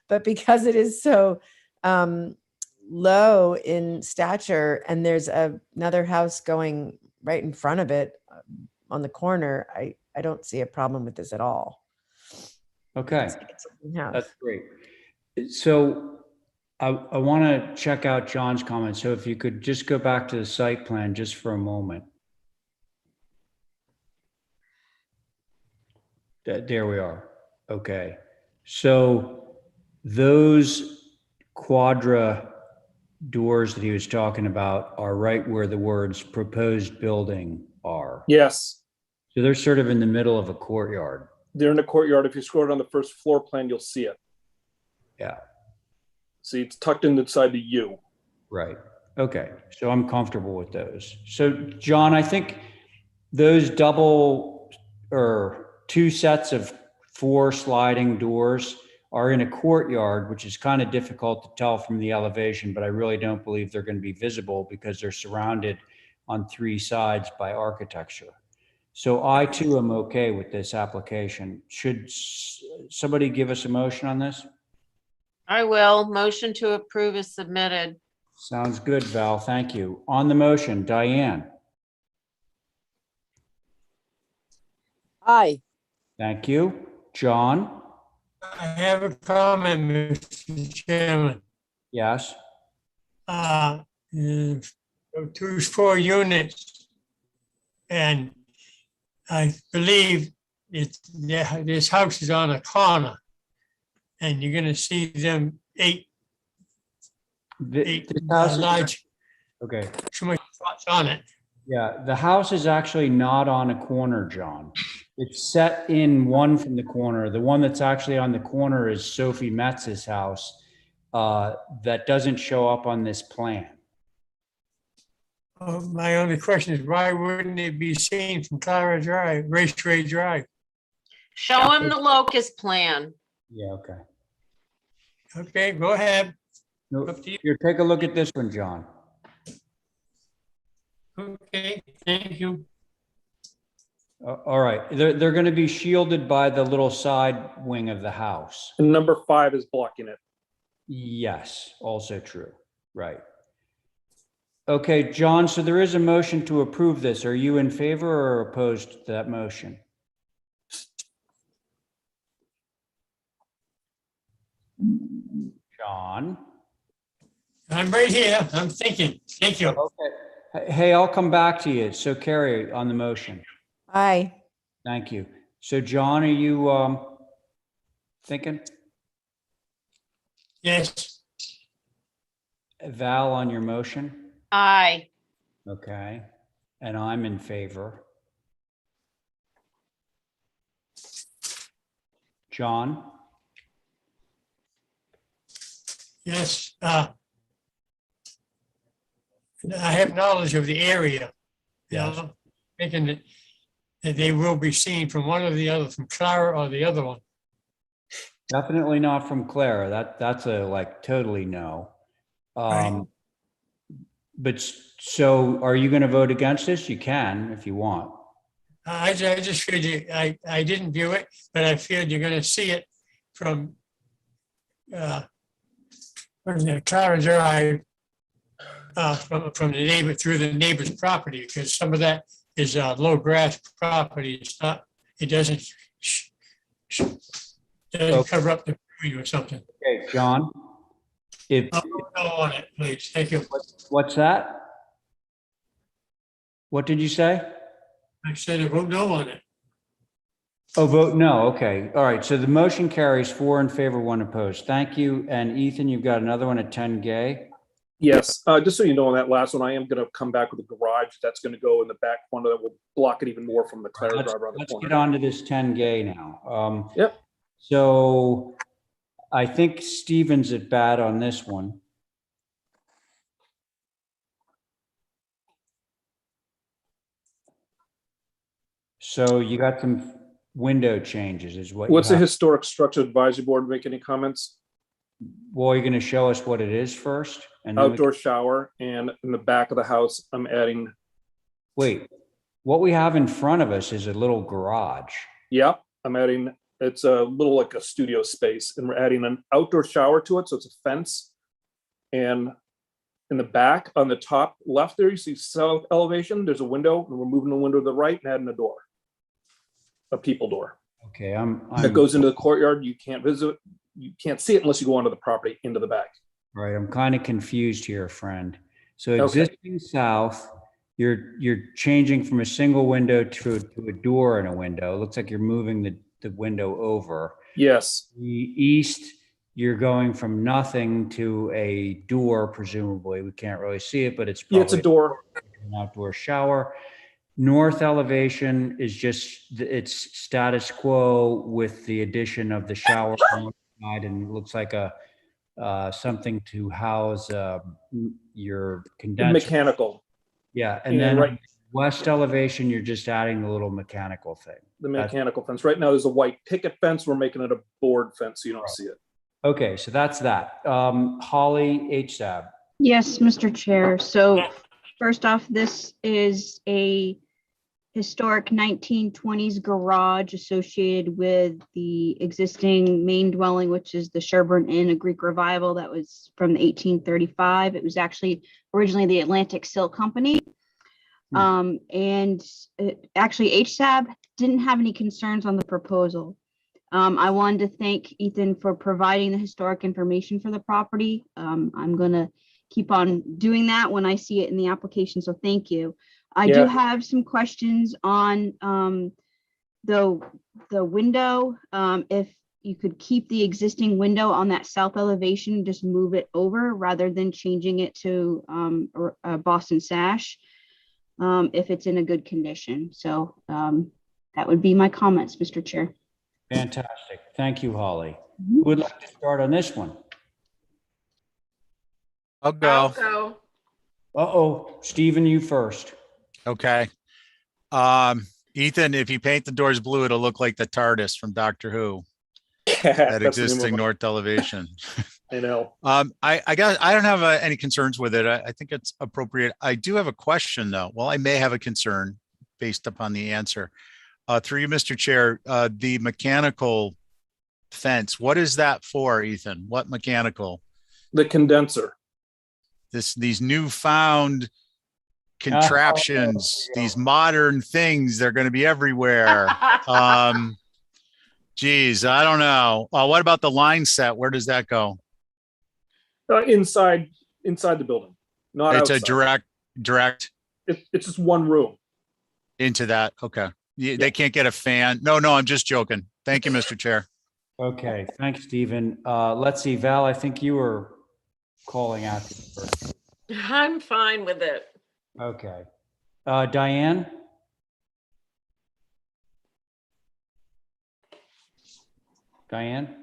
But because it is so low in stature and there's another house going right in front of it on the corner, I don't see a problem with this at all. Okay, that's great. So I want to check out John's comment. So if you could just go back to the site plan just for a moment. There we are. Okay. So those quadra doors that he was talking about are right where the words proposed building are. Yes. So they're sort of in the middle of a courtyard. They're in the courtyard. If you scroll down the first floor plan, you'll see it. Yeah. See, it's tucked inside the U. Right. Okay. So I'm comfortable with those. So John, I think those double or 2 sets of 4 sliding doors are in a courtyard, which is kind of difficult to tell from the elevation, but I really don't believe they're going to be visible because they're surrounded on 3 sides by architecture. So I too am okay with this application. Should somebody give us a motion on this? I will. Motion to approve is submitted. Sounds good, Val. Thank you. On the motion, Diane. Aye. Thank you. John? I have a comment, Mr. Chairman. Yes. Two 4 units. And I believe this house is on a corner. And you're gonna see them eight large. Okay. So much spots on it. Yeah, the house is actually not on a corner, John. It's set in one from the corner. The one that's actually on the corner is Sophie Metz's house. That doesn't show up on this plan. My only question is why wouldn't it be seen from Clara Drive, Raceway Drive? Show him the locust plan. Yeah, okay. Okay, go ahead. No, here, take a look at this one, John. Okay, thank you. All right, they're going to be shielded by the little side wing of the house. And number 5 is blocking it. Yes, also true. Right. Okay, John, so there is a motion to approve this. Are you in favor or opposed to that motion? John? I'm right here. I'm thinking. Thank you. Okay. Hey, I'll come back to you. So Carrie, on the motion. Aye. Thank you. So John, are you thinking? Yes. Val, on your motion? Aye. Okay. And I'm in favor. John? Yes. I have knowledge of the area. Yes. Thinking that they will be seen from one or the other, from Clara or the other one. Definitely not from Clara. That's a like totally no. Right. But so are you going to vote against this? You can if you want. I just figured I didn't view it, but I figured you're going to see it from Clara Drive, from the neighbor through the neighbor's property, because some of that is low grass property. It's not. It doesn't cover up the tree or something. Okay, John. If I'll go on it, please. Thank you. What's that? What did you say? I said I vote no on it. Oh, vote no. Okay. All right. So the motion carries 4 in favor, 1 opposed. Thank you. And Ethan, you've got another one at 10 Gay. Yes, just so you know, on that last one, I am going to come back with a garage that's going to go in the back corner that will block it even more from the Clara Drive around the Let's corner. get on to this 10 Gay now. Yep. So I think Steven's at bat on this one. So you got some window changes is what. What's the Historic Structure Advisory Board make any comments? Well, you're going to show us what it is first? And then Outdoor shower, and in the back of the house, I'm adding. Wait, what we have in front of us is a little garage. Yeah, I'm adding, it's a little like a studio space, and we're adding an outdoor shower to it. So it's a fence. And in the back on the top left there, you see south elevation, there's a window, and we're moving the window to the right and adding a door. A people door. Okay, that goes into the courtyard. You can't visit, you can't see it unless you go onto the property into the back. Right, I'm kind of confused here, friend. So existing south, you're changing from a single window to a door and a window. It looks like you're moving the window over. Yes. The east, you're going from nothing to a door, presumably. We can't really see it, but it's probably it's a door. An outdoor shower. North elevation is just its status quo with the addition of the shower on the side, and it looks like a something to house your condenser. Mechanical. Yeah, and then right. West elevation, you're just adding the little mechanical thing. The mechanical fence. Right now, there's a white picket fence. We're making it a board fence so you don't see it. Okay, so that's that. Holly HSAB. Yes, Mr. Chair. So first off, this is a historic 1920s garage associated with the existing main dwelling, which is the Sherburne Inn, a Greek revival that was from 1835. It was actually originally the Atlantic Silk Company. And actually HSAB didn't have any concerns on the proposal. I wanted to thank Ethan for providing the historic information for the property. I'm going to keep on doing that when I see it in the application, so thank you. I do have some questions on the window. If you could keep the existing window on that south elevation, just move it over rather than changing it to a Boston sash, if it's in a good condition. So that would be my comments, Mr. Chair. Fantastic. Thank you, Holly. Who would like to start on this one? I'll go. I'll go. Uh-oh, Stephen, you first. Okay. Ethan, if you paint the doors blue, it'll look like the TARDIS from Doctor Who. That existing north elevation. I know. I guess I don't have any concerns with it. I think it's appropriate. I do have a question though. Well, I may have a concern based upon the answer. Through you, Mr. Chair, the mechanical fence, what is that for, Ethan? What mechanical? The condenser. These newfound contraptions, these modern things, they're going to be everywhere. Geez, I don't know. What about the line set? Where does that go? Inside the building, not it's outside. A direct. It's just one room. Into that. Okay. They can't get a fan. No, I'm just joking. Thank you, Mr. Chair. Okay, thanks, Stephen. Let's see, Val, I think you were calling out first. I'm fine with it. Okay. Diane? Diane?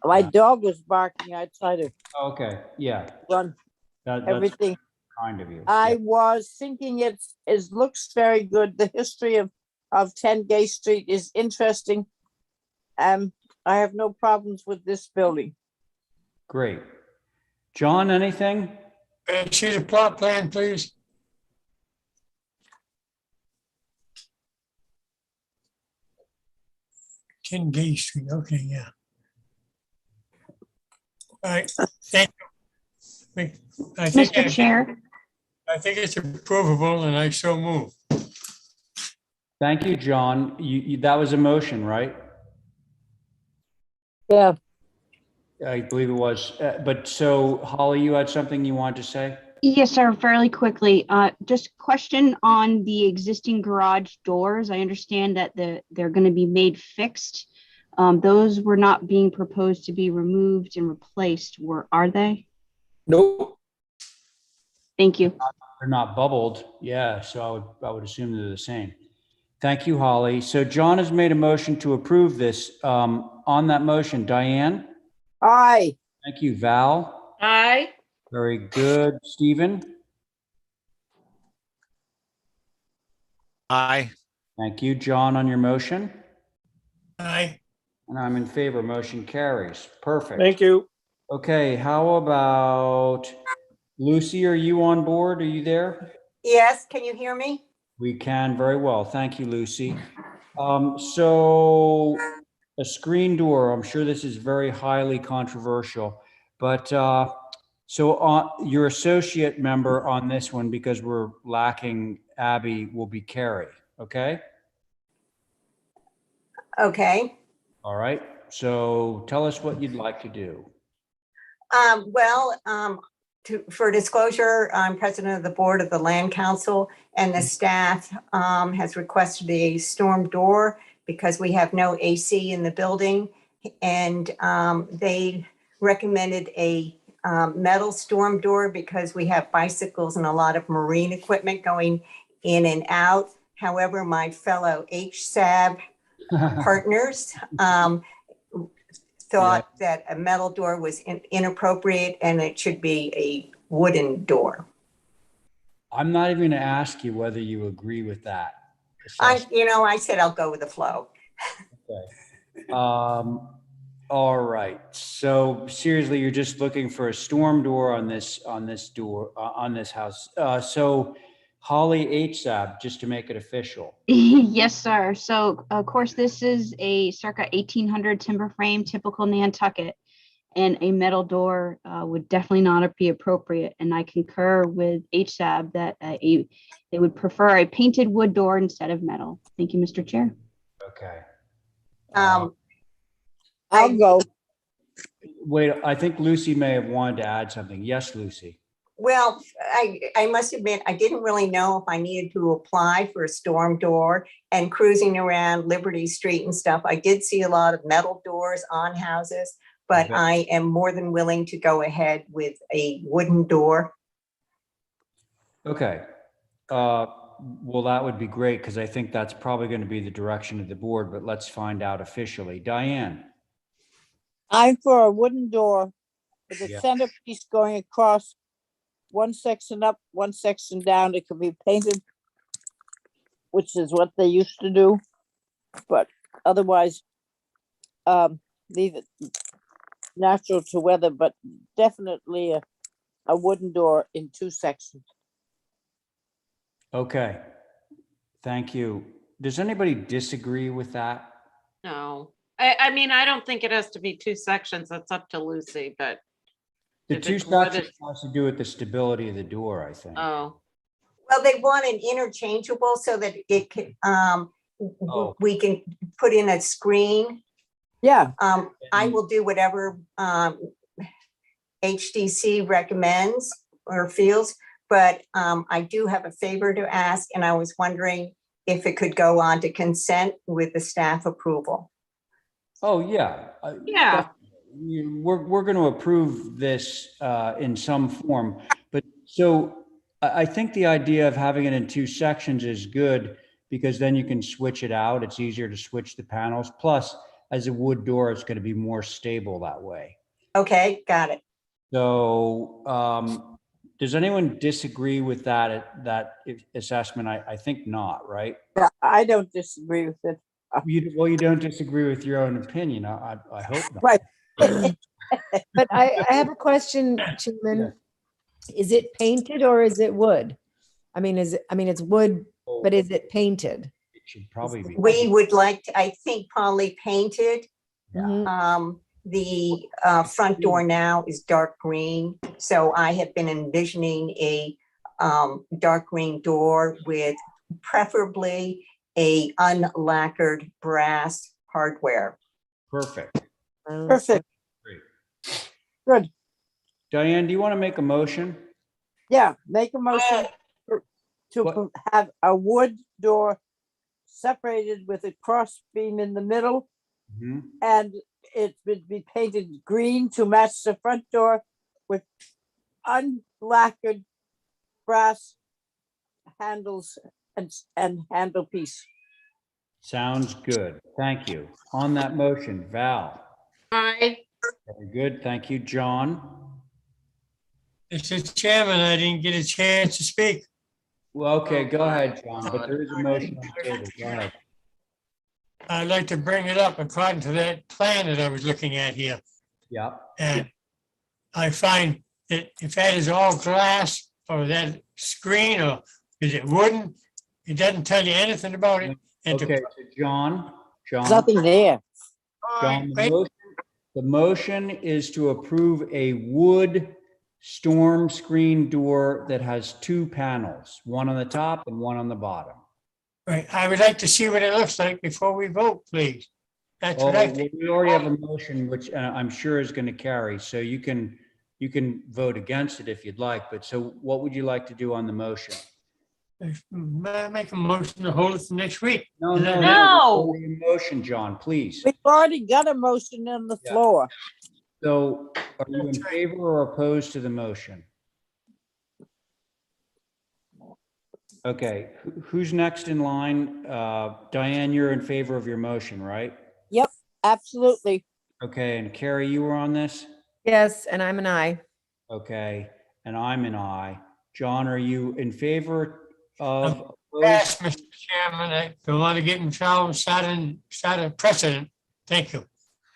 My dog was barking outside of Okay, yeah. run That's everything. kind of you. I was thinking it looks very good. The history of 10 Gay Street is interesting. I have no problems with this building. Great. John, anything? See the plot plan, please. Ken Gay Street. Okay, yeah. All right. Thank you. Mr. Chair. I think it's approvable, and I so move. Thank you, John. You that was a motion, right? Yeah. I believe it was. But so, Holly, you had something you wanted to say? Yes, sir. Fairly quickly. Just question on the existing garage doors. I understand that they're going to be made fixed. Those were not being proposed to be removed and replaced, are they? Nope. Thank you. They're not bubbled. Yeah, so I would assume they're the same. Thank you, Holly. So John has made a motion to approve this. On that motion, Diane? Aye. Thank you, Val. Aye. Very good. Stephen? Aye. Thank you, John, on your motion. Aye. And I'm in favor. Motion carries. Perfect. Thank you. Okay, how about Lucy? Are you on board? Are you there? Yes, can you hear me? We can very well. Thank you, Lucy. So a screen door, I'm sure this is very highly controversial, but so your associate member on this one, because we're lacking Abby, will be Carrie, okay? Okay. All right, so tell us what you'd like to do. For disclosure, I'm president of the board of the Land Council, and the staff has requested a storm door because we have no AC in the building. And they recommended a metal storm door because we have bicycles and a lot of marine equipment going in and out. However, my fellow HSAB partners thought that a metal door was inappropriate and it should be a wooden door. I'm not even gonna ask you whether you agree with that. I said I'll go with the flow. Okay. All right. So seriously, you're just looking for a storm door on this door, on this house. So Holly HSAB, just to make it official. Yes, sir. So of course, this is a circa 1800 timber frame, typical Nantucket, and a metal door would definitely not be appropriate. And I concur with HSAB that they would prefer a painted wood door instead of metal. Thank you, Mr. Chair. Okay. I'll go. Wait, I think Lucy may have wanted to add something. Yes, Lucy. Well, I must admit, I didn't really know if I needed to apply for a storm door, and cruising around Liberty Street and stuff. I did see a lot of metal doors on houses, but I am more than willing to go ahead with a wooden door. Okay. Well, that would be great because I think that's probably going to be the direction of the board, but let's find out officially. Diane. I'm for a wooden door with a Yeah. centerpiece going across, one section up, one section down. It could be painted, which is what they used to do. But otherwise, leave it natural to weather, but definitely a wooden door in two sections. Okay. Thank you. Does anybody disagree with that? No, I mean, I don't think it has to be two sections. That's up to Lucy, but The if two it's wood, sections has to do with the stability of the door, I think. oh, Well, they want an interchangeable so that it can, we can put in a screen. Yeah. I will do whatever HDC recommends or feels, but I do have a favor to ask, and I was wondering if it could go on to consent with the staff approval. Oh, yeah. yeah. We're going to approve this in some form, but so I think the idea of having it in two sections is good because then you can switch it out. It's easier to switch the panels. Plus, as a wood door, it's going to be more stable that way. Okay, got it. So does anyone disagree with that assessment? I think not, right? Yeah, I don't disagree with it. Well, you don't disagree with your own opinion. I hope not. Right. But I have a question, Chairman. Is it painted or is it wood? I mean, it's wood, but is it painted? It should probably be. We would like to, I think, Polly painted. Yeah. The front door now is dark green, so I have been envisioning a dark green door with preferably a unlacquered brass hardware. Perfect. Perfect. Great. Good. Diane, do you want to make a motion? Yeah, make a motion to have a wood door separated with a cross beam in the middle, and it would be painted green to match the front door with unlacquered brass handles and handle piece. Sounds good. Thank you. On that motion, Val. Aye. Very good. Thank you, John. Mr. Chairman, I didn't get a chance to speak. Well, okay, go ahead, John, but there is a motion on the table. Go ahead. I'd like to bring it up according to that plan that I was looking at here. Yeah. And I find that if that is all glass or that screen or is it wooden, it doesn't tell you anything about it. And Okay, so John. Nothing there. John, the motion is to approve a wood storm screen door that has two panels, one on the top and one on the bottom. Right, I would like to see what it looks like before we vote, please. That's what I think. We already have a motion, which I'm sure is going to carry, so you can vote against it if you'd like, but so what would you like to do on the motion? Make a motion to hold it for next week. No. Motion, John, please. We've already got a motion on the floor. So are you in favor or opposed to the motion? Okay, who's next in line? Diane, you're in favor of your motion, right? Yep, absolutely. Okay, and Carrie, you were on this? Yes, and I'm an aye. Okay, and I'm an aye. John, are you in favor of? Yes, Mr. Chairman, I don't want to get in trouble, start a precedent. Thank you.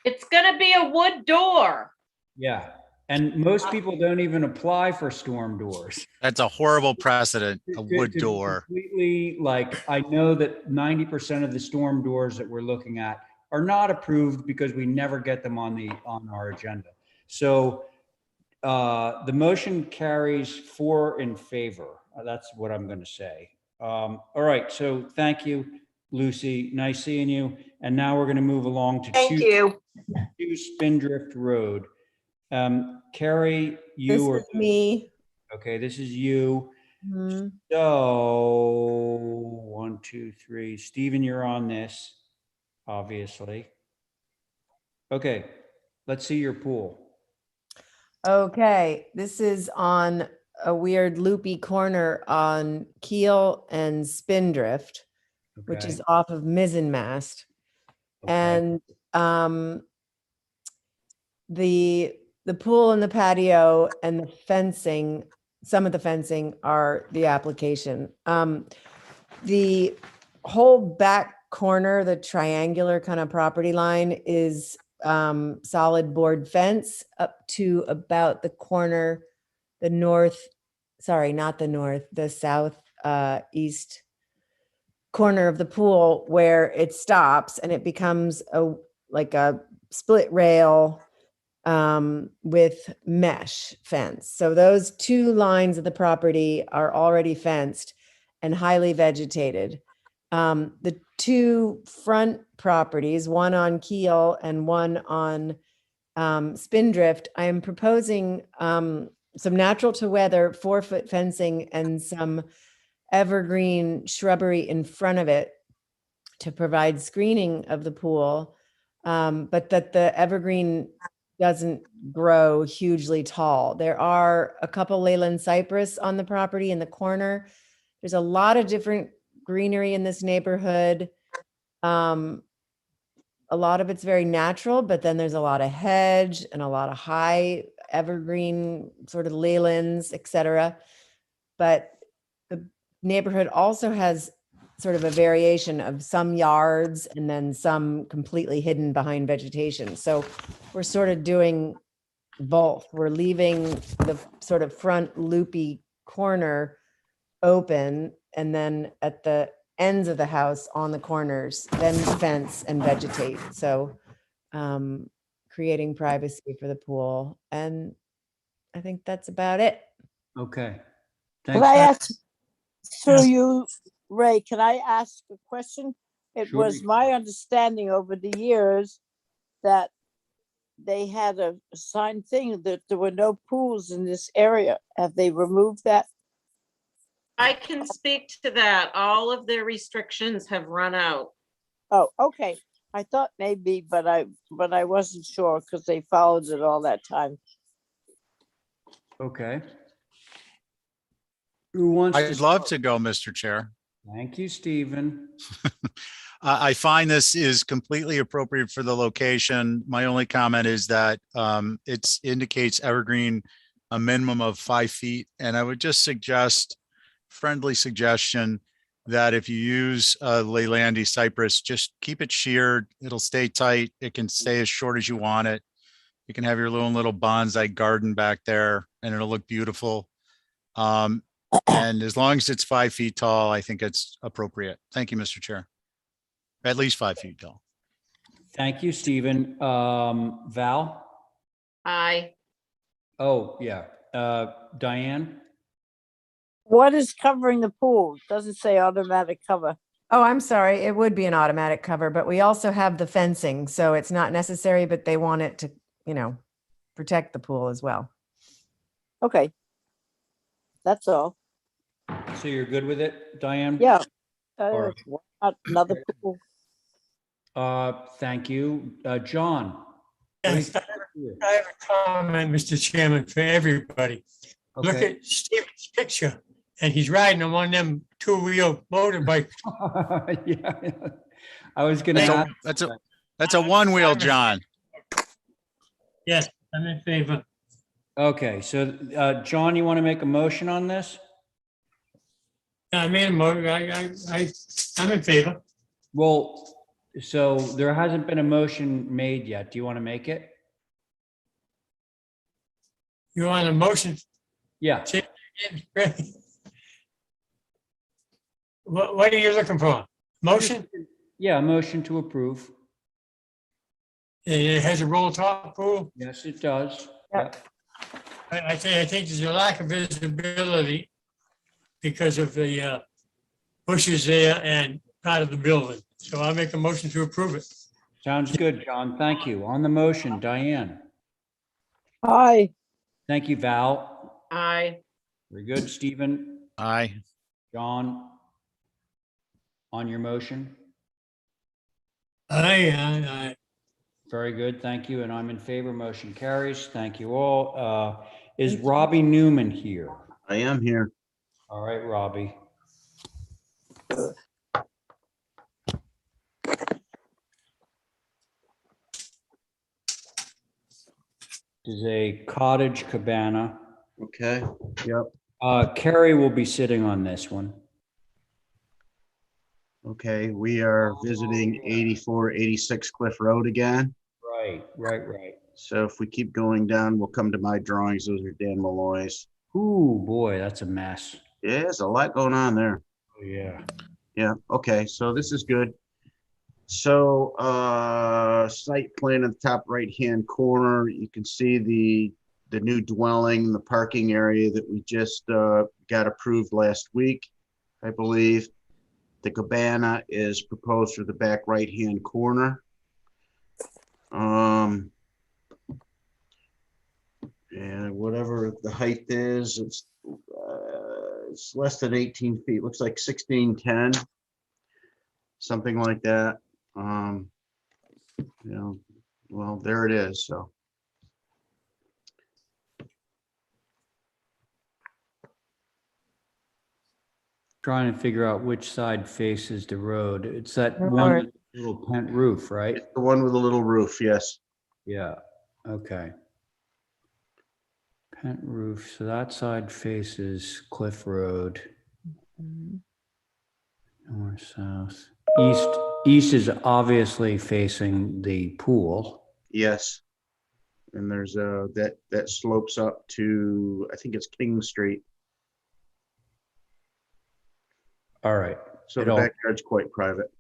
It's gonna be a wood door. Yeah, and most people don't even apply for storm doors. That's a horrible precedent, a wood To be door. completely, like, I know that 90% of the storm doors that we're looking at are not approved because we never get them on our agenda. So the motion carries 4 in favor. That's what I'm going to say. All right, so thank you, Lucy. Nice seeing you. And now we're going to move along to Thank you. 2 Spindrift Road. Carrie, you This or is me. okay, this is you. Mhm. So 1, 2, 3. Stephen, you're on this, obviously. Okay, let's see your pool. Okay, this is on a weird loopy corner on Keel and Spindrift, which is Okay. off of Mizzen Mast. And the pool and the patio and the fencing, some of the fencing are the application. The whole back corner, the triangular kind of property line is solid board fence up to about the corner, the south east corner of the pool where it stops and it becomes like a split rail with mesh fence. So those 2 lines of the property are already fenced and highly vegetated. The 2 front properties, one on Keel and one on Spindrift, I am proposing some natural to weather 4-foot fencing and some evergreen shrubbery in front of it to provide screening of the pool, but that the evergreen doesn't grow hugely tall. There are a couple Leyland cypress on the property in the corner. There's a lot of different greenery in this neighborhood. A lot of it's very natural, but then there's a lot of hedge and a lot of high evergreen sort of Leylands, et cetera. But the neighborhood also has sort of a variation of some yards and then some completely hidden behind vegetation. So we're sort of doing both. We're leaving the sort of front loopy corner open, and then at the ends of the house on the corners, then fence and vegetate. So creating privacy for the pool. And I think that's about it. Okay. Can I ask, through you, Ray, can I ask a question? It Sure. was my understanding over the years that they had a signed thing that there were no pools in this area. Have they removed that? I can speak to that. All of their restrictions have run out. Oh, okay. I thought maybe, but I wasn't sure because they followed it all that time. Okay. Who wants to? I'd love to go, Mr. Chair. Thank you, Stephen. I find this is completely appropriate for the location. My only comment is that it indicates evergreen a minimum of 5 feet. And I would just suggest, friendly suggestion, that if you use Leylandi cypress, just keep it sheared. It'll stay tight. It can stay as short as you want it. You can have your little bonsai garden back there and it'll look beautiful. And as long as it's 5 feet tall, I think it's appropriate. Thank you, Mr. Chair. At least 5 feet tall. Thank you, Stephen. Val? Aye. Oh, yeah. Diane? What is covering the pool? Doesn't say automatic cover. Oh, I'm sorry. It would be an automatic cover, but we also have the fencing, so it's not necessary, but they want it to, protect the pool as well. Okay. That's all. So you're good with it, Diane? Yeah. All right. Not another pool. Thank you. John? Yes, I have a comment, Mr. Chairman, for everybody. Look Okay. at Stephen's picture, and he's riding on one of them 2-wheel motorbikes. Yeah. I was going to ask. That's a one-wheel, John. Yes, I'm in favor. Okay, so John, you want to make a motion on this? I made a motion. I'm in favor. Well, so there hasn't been a motion made yet. Do you want to make it? You want a motion? Yeah. What are you looking for? Motion? Yeah, a motion to approve. It has a roll top rule. Yes, it does. Yep. I think there's a lack of visibility because of the bushes there and part of the building. So I'll make a motion to approve it. Sounds good, John. Thank you. On the motion, Diane. Aye. Thank you, Val. Aye. Very good. Stephen, Aye. John. On your motion. Aye. Very good. Thank you. And I'm in favor. Motion carries. Thank you all. Is Robbie Newman here? I am here. All right, Robbie. This is a cottage cabana. Okay. Yep. Carrie will be sitting on this one. Okay. We are visiting 8486 Cliff Road again. Right. So if we keep going down, we'll come to my drawings. Those are Dan Malloy's. Ooh, boy, that's a mess. Yeah, there's a lot going on there. Oh, yeah. Yeah. Okay. So this is good. So site plan at the top right-hand corner, you can see the new dwelling, the parking area that we just got approved last week, I believe. The cabana is proposed for the back right-hand corner. And whatever the height is, it's less than 18 feet. Looks like 1610, something like that. Well, there it is. So. Trying to figure out which side faces the road. It's that one with the little pent roof, right? It's the one with a little roof, yes. Yeah, okay. Pent roof, so that side faces Cliff Road. North, south. East is obviously facing the pool. Yes. And there's that slopes up to, I think it's King Street. All right. So the backyard's quite private.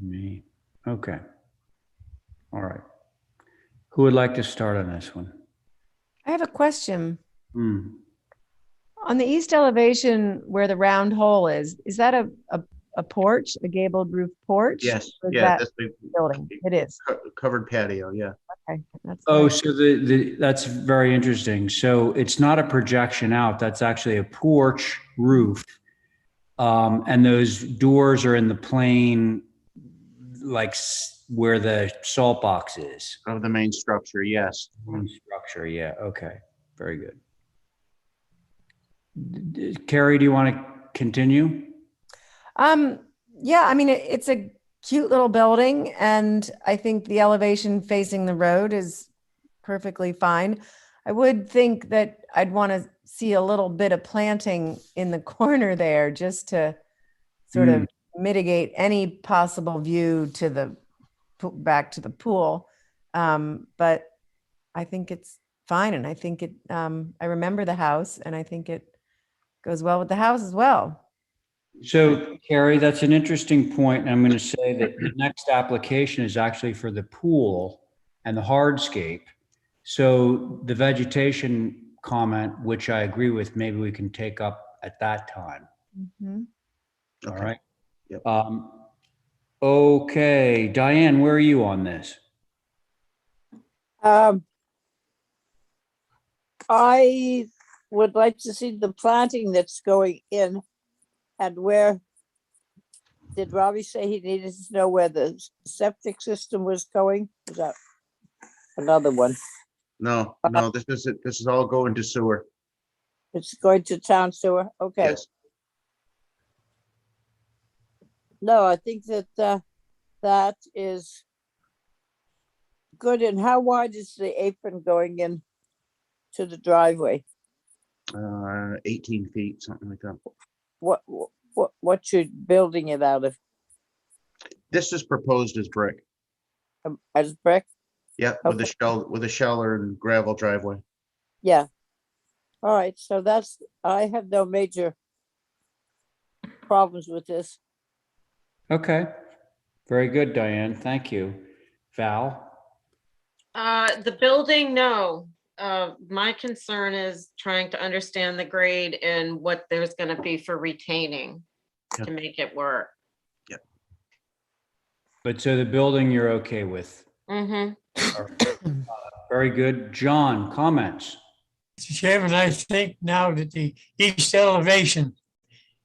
Me. Okay. All right. Who would like to start on this one? I have a question. Hmm. On the east elevation where the round hole is that a porch, a gabled roof porch? Yes. Or is Yeah. that building? It is. Covered patio. Yeah. Okay. That's Oh, nice. so that's very interesting. So it's not a projection out. That's actually a porch roof. And those doors are in the plane, like where the salt box is. Of the main structure, yes. Main structure, yeah. Okay. Very good. Carrie, do you want to continue? Yeah, I mean, it's a cute little building, and I think the elevation facing the road is perfectly fine. I would think that I'd want to see a little bit of planting in the corner there just to sort of mitigate any possible view to the back to the pool. But I think it's fine. And I think I remember the house, and I think it goes well with the house as well. So, Carrie, that's an interesting point. And I'm going to say that the next application is actually for the pool and the hardscape. So the vegetation comment, which I agree with, maybe we can take up at that time. Mm-hmm. All right. Yep. Okay, Diane, where are you on this? I would like to see the planting that's going in, and where did Robbie say he needed to know where the septic system was going? Is that another one? No, this is all going to sewer. It's going to town sewer. Okay. Yes. No, I think that that is good. And how wide is the apron going in to the driveway? 18 feet, something like that. What what you're building it out of? This is proposed as brick. As brick? Yeah, with a shell and gravel driveway. Yeah. All right, so I have no major problems with this. Okay. Very good, Diane. Thank you. Val? The building, no. My concern is trying to understand the grade and what there's gonna be for retaining to make it work. But so the building you're okay with? Mm-hmm. Very good. John, comments? Mr. Chairman, I think now that the east elevation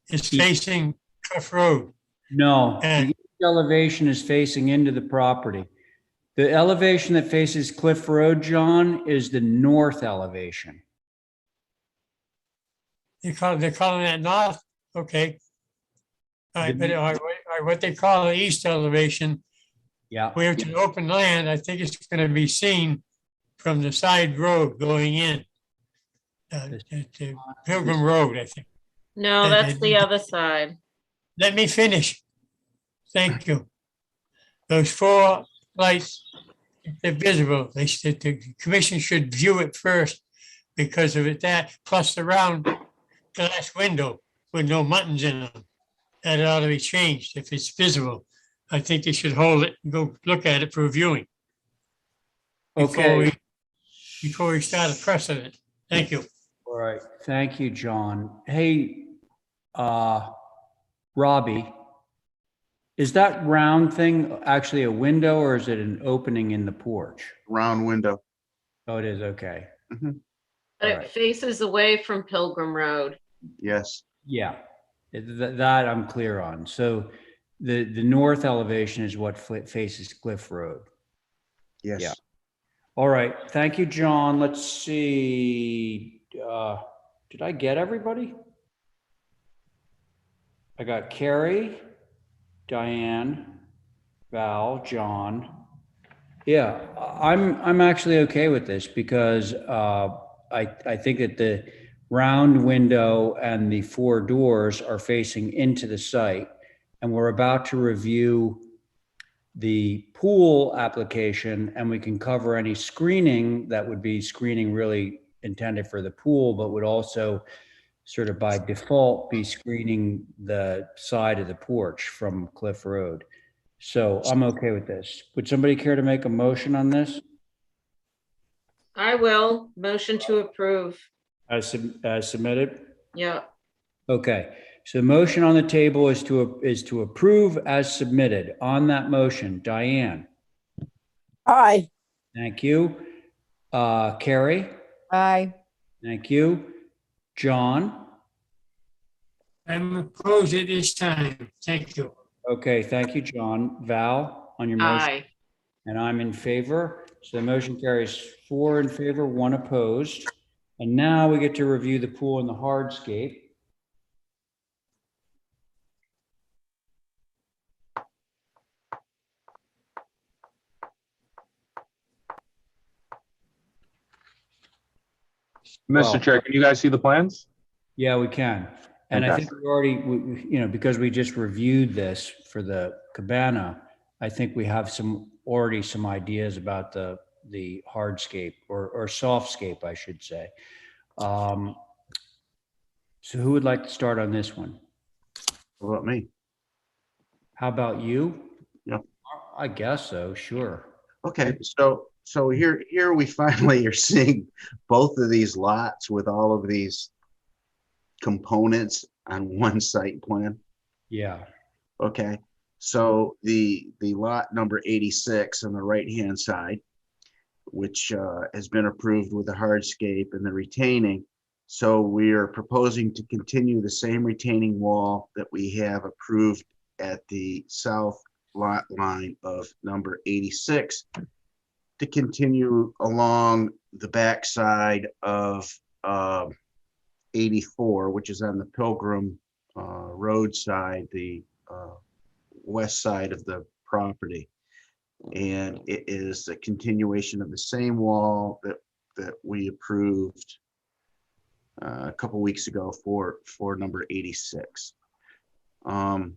is facing Cliff Road. No, And- the east elevation is facing into the property. The elevation that faces Cliff Road, John, is the north elevation. they're calling that north, okay. All right, but what they call the east elevation, Yeah. where it's an open land, I think it's gonna be seen from the side road going in. To Pilgrim Road, I think. No, that's the other side. Let me finish. Thank you. Those 4 lights, they're visible. The commission should view it first because of that, plus the round glass window with no buttons in them. That ought to be changed if it's visible. I think they should hold it and go look at it for viewing. Okay. Before we start a precedent. Thank you. All right. Thank you, John. Hey, Robbie, is that round thing actually a window or is it an opening in the porch? Round window. Oh, it is. Okay. But it faces away from Pilgrim Road. Yes. Yeah, that I'm clear on. So the north elevation is what faces Cliff Road. Yes. Yeah. All right. Thank you, John. Let's see. Did I get everybody? I got Carrie, Diane, Val, John. Yeah, I'm actually okay with this because I think that the round window and the 4 doors are facing into the site, and we're about to review the pool application, and we can cover any screening that would be screening really intended for the pool, but would also sort of by default be screening the side of the porch from Cliff Road. So I'm okay with this. Would somebody care to make a motion on this? I will. Motion to approve. As submitted? Yeah. Okay, so the motion on the table is to approve as submitted. On that motion, Diane? Aye. Thank you. Carrie? Aye. Thank you. John? I'm opposed at this time. Thank you. Okay, thank you, John. Val, on your motion? Aye. And I'm in favor. So the motion carries 4 in favor, 1 opposed. And now we get to review the pool and the hardscape. Mr. Chair, can you guys see the plans? Yeah, we can. And I think we already, because we just reviewed this for the cabana, I think we have already some ideas about the hardscape or softscape, I should say. So who would like to start on this one? What about me? How about you? Yeah. I guess so, sure. Okay, so here we finally are seeing both of these lots with all of these components on one site plan. Yeah. Okay, so the lot number 86 on the right-hand side, which has been approved with the hardscape and the retaining. So we are proposing to continue the same retaining wall that we have approved at the south lot line of number 86 to continue along the backside of 84, which is on the Pilgrim Road side, the west side of the property. And it is a continuation of the same wall that we approved a couple weeks ago for number 86. You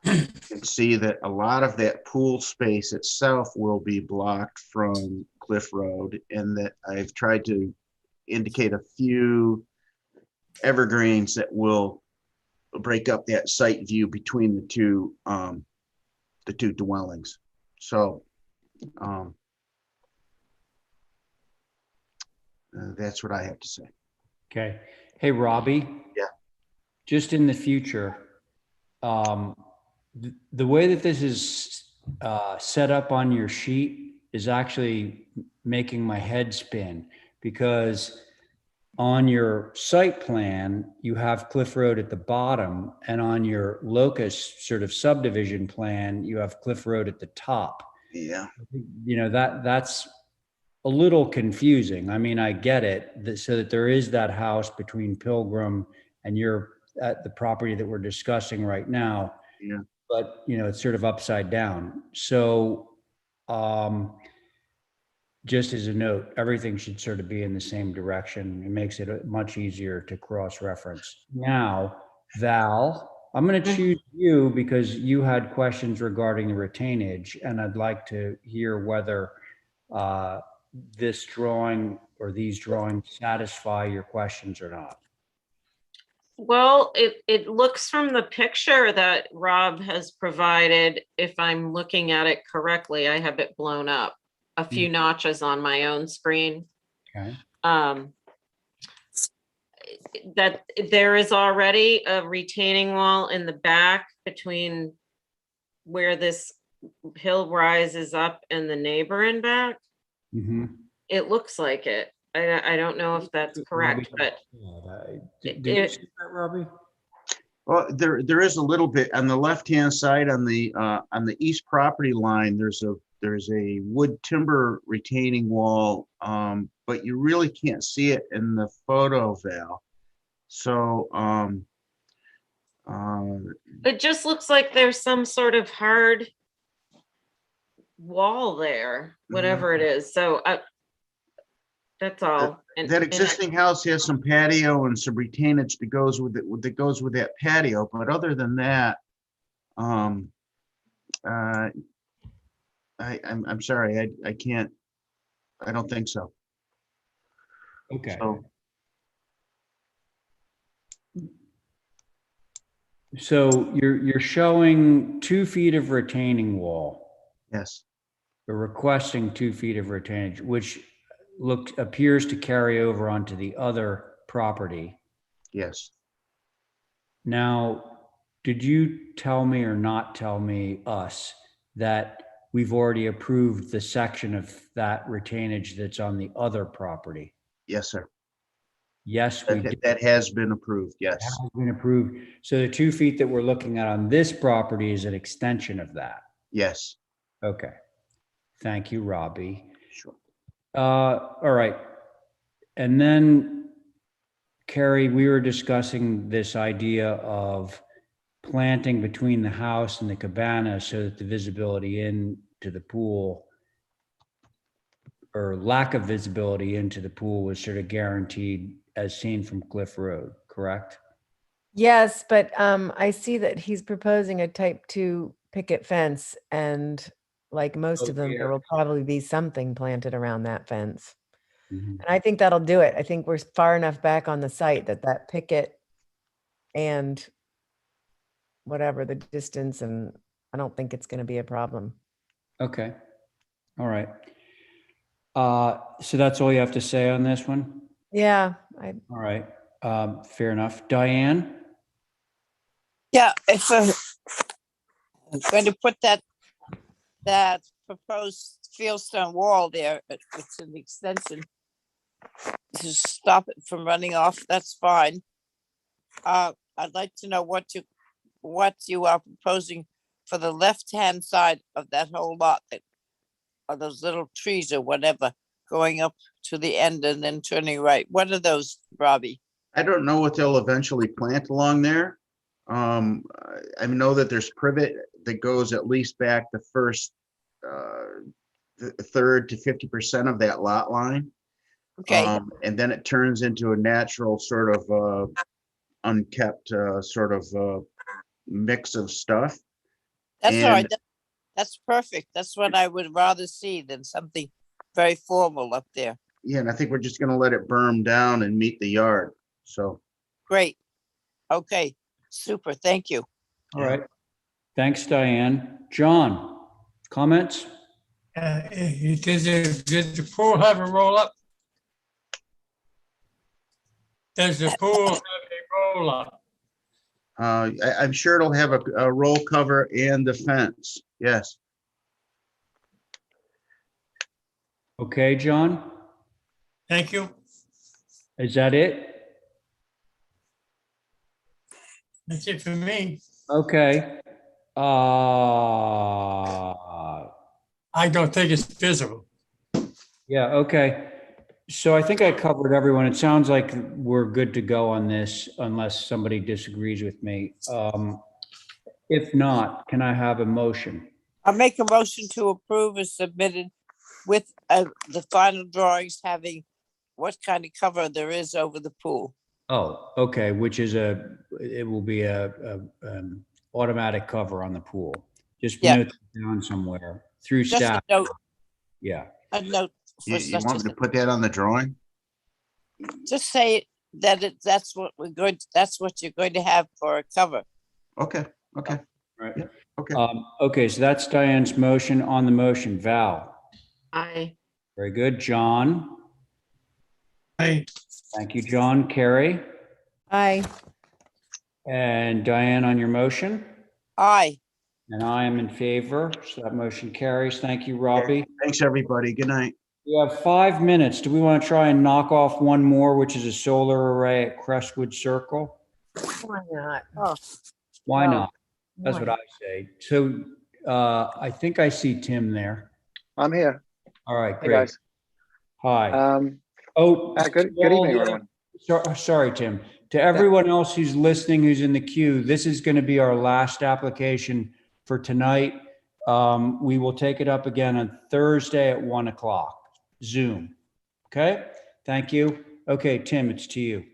can see that a lot of that pool space itself will be blocked from Cliff Road, and that I've tried to indicate a few evergreens that will break up that site view between the two dwellings. So that's what I have to say. Okay. Hey, Robbie. Yeah. Just in the future, the way that this is set up on your sheet is actually making my head spin, because on your site plan, you have Cliff Road at the bottom, and on your locus sort of subdivision plan, you have Cliff Road at the top. Yeah. You know, that's a little confusing. I mean, I get it, so that there is that house between Pilgrim and you're at the property that we're discussing right now. Yeah. But, you know, it's sort of upside down. So just as a note, everything should sort of be in the same direction. It makes it much easier to cross-reference. Now, Val, I'm going to choose you because you had questions regarding the retainage, and I'd like to hear whether this drawing or these drawings satisfy your questions or not. Well, it looks from the picture that Rob has provided, if I'm looking at it correctly, I have it blown up a few notches on my own screen. Okay. That there is already a retaining wall in the back between where this hill rises up and the neighbor in back. Mm-hmm. It looks like it. I don't know if that's correct, but Did you see that, Robbie? Well, there is a little bit on the left-hand side on the east property line. There's a wood timber retaining wall, but you really can't see it in the photo, Val. So it just looks like there's some sort of hard wall there, whatever it is. So that's all. that existing house has some patio and some retainage that goes with it, that goes with that patio. But other than that, I'm sorry, I can't. I don't think so. Okay. So you're showing 2 feet of retaining wall. Yes. You're requesting 2 feet of retainage, which appears to carry over onto the other property. Yes. Now, did you tell me or not tell us that we've already approved the section of that retainage that's on the other property? Yes, sir. Yes, we did. That has been approved. Yes. That has been approved. So the 2 feet that we're looking at on this property is an extension of that. Yes. Okay. Thank you, Robbie. Sure. All right. And then, Carrie, we were discussing this idea of planting between the house and the cabana so that the visibility into the pool, or lack of visibility into the pool, was sort of guaranteed as seen from Cliff Road, correct? Yes, but I see that he's proposing a type 2 picket fence, and like most of them, there will probably be something planted around that fence. Mm-hmm. And I think that'll do it. I think we're far enough back on the site that picket and whatever the distance, and I don't think it's going to be a problem. Okay. All right. So that's all you have to say on this one? Yeah. All right. Fair enough. Diane? Yeah, if I'm going to put that proposed fieldstone wall there, it's an extension to stop it from running off. That's fine. I'd like to know what you are proposing for the left-hand side of that whole lot, that are those little trees or whatever going up to the end and then turning right. What are those, Robbie? I don't know what they'll eventually plant along there. I know that there's privet that goes at least back the first third to 50% of that lot line. Okay. And then it turns into a natural sort of unkept sort of mix of stuff. That's all right. And That's perfect. That's what I would rather see than something very formal up there. yeah, and I think we're just gonna let it burn down and meet the yard. So, Great. Okay, super. Thank you. All right. Thanks, Diane. John, comments? Did the pool have a roll up? Does the pool have a roll up? I'm sure it'll have a roll cover and the fence. Yes. Okay, John, Thank you. is that it? That's it for me. Okay. I don't think it's visible. Yeah, okay. So I think I covered everyone. It sounds like we're good to go on this unless somebody disagrees with me. If not, can I have a motion? I'll make a motion to approve as submitted with the final drawings having what kind of cover there is over the pool. Oh, okay, which is it will be a automatic cover on the pool. Just Yeah. note it down somewhere through Just a staff. note. Yeah. A note for You such want me to put that on the drawing? just say that that's what that's what you're going to have for a cover. Okay, okay. Right. Yeah, okay. Okay, so that's Diane's motion. On the motion, Val. Aye. Very good. John. Aye. Thank you, John. Carrie. Aye. And Diane on your motion. Aye. And I am in favor, so that motion carries. Thank you, Robbie. Thanks, everybody. Good night. We have 5 minutes. Do we want to try and knock off one more, which is a solar array at Crestwood Circle? Why not? Oh, Why No. not? That's what I say. So I think I see Tim there. I'm here. All right, Hey, great. guys. Hi. Good evening, everyone. Sorry, Tim. To everyone else who's listening, who's in the queue, this is going to be our last application for tonight. We will take it up again on Thursday at 1 o'clock, Zoom. Okay, thank you. Okay, Tim, it's to you.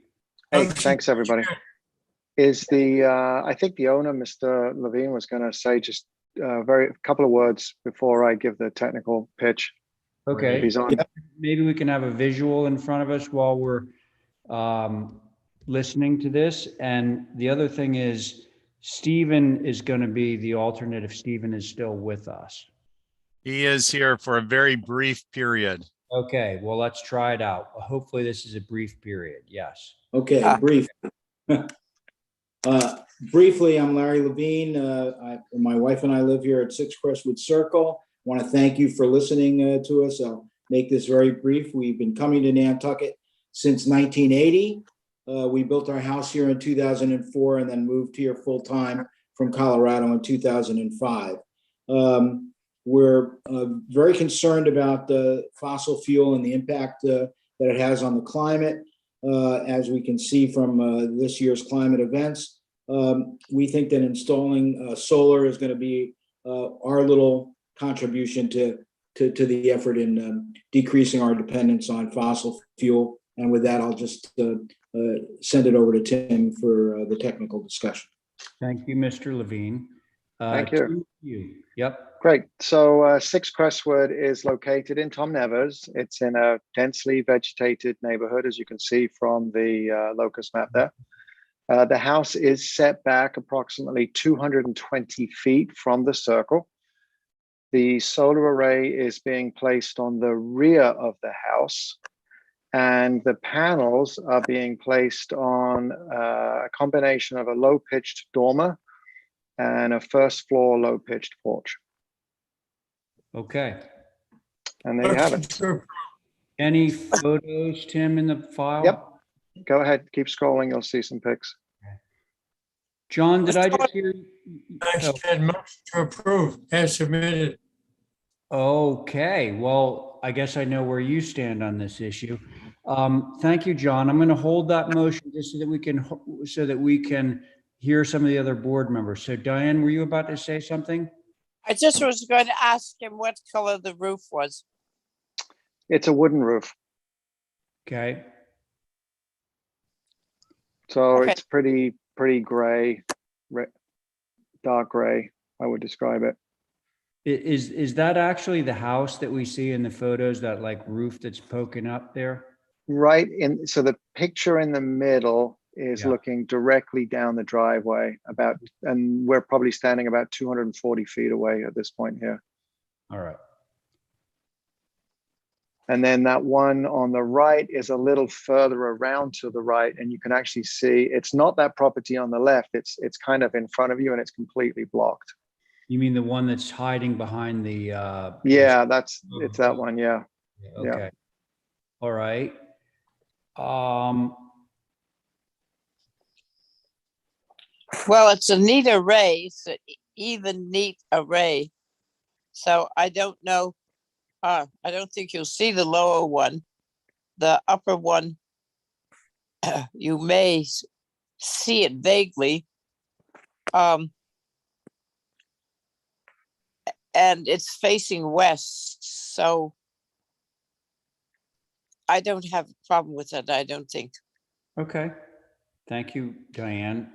Hey, thanks, everybody. I think the owner, Mr. Levine, was going to say just a couple of words before I give the technical pitch. If Okay, he's on. maybe we can have a visual in front of us while we're listening to this. And the other thing is, Stephen is going to be the alternate if Stephen is still with us. He is here for a very brief period. Okay, well, let's try it out. Hopefully this is a brief period. Yes. Okay, brief. Briefly, I'm Larry Levine. My wife and I live here at 6 Crestwood Circle. Want to thank you for listening to us. I'll make this very brief. We've been coming to Nantucket since 1980. We built our house here in 2004 and then moved here full time from Colorado in 2005. We're very concerned about the fossil fuel and the impact that it has on the climate. As we can see from this year's climate events, we think that installing solar is going to be our little contribution to the effort in decreasing our dependence on fossil fuel. And with that, I'll just send it over to Tim for the technical discussion. Thank you, Mr. Levine. Thank you. To you. Yep. Great. So 6 Crestwood is located in Tom Nevers. It's in a densely vegetated neighborhood, as you can see from the locus map there. The house is set back approximately 220 feet from the circle. The solar array is being placed on the rear of the house, and the panels are being placed on a combination of a low-pitched dormer and a first floor low-pitched porch. Okay. And there you have it. Any photos, Tim, in the file? Yep. Go ahead, keep scrolling, you'll see some pics. John, did I just hear? I said motion to approve as submitted. Okay, well, I guess I know where you stand on this issue. Thank you, John. I'm going to hold that motion just so that we can hear some of the other board members. So Diane, were you about to say something? I just was going to ask him what color the roof was. It's a wooden roof. Okay. So it's pretty gray. dark gray, I would describe it. Is that actually the house that we see in the photos, that like roof that's poking up there? Right in, so the picture in the middle is Yeah. looking directly down the driveway and we're probably standing about 240 feet away at this point here. All right. And then that one on the right is a little further around to the right, and you can actually see it's not that property on the left. It's kind of in front of you, and it's completely blocked. You mean the one that's hiding behind the? Yeah, it's that one. Yeah. Okay. All right. Well, it's a neat array. It's an even neat array. So I don't know. I don't think you'll see the lower one. The upper one, you may see it vaguely. And it's facing west. So I don't have a problem with it, I don't think. Okay. Thank you, Diane.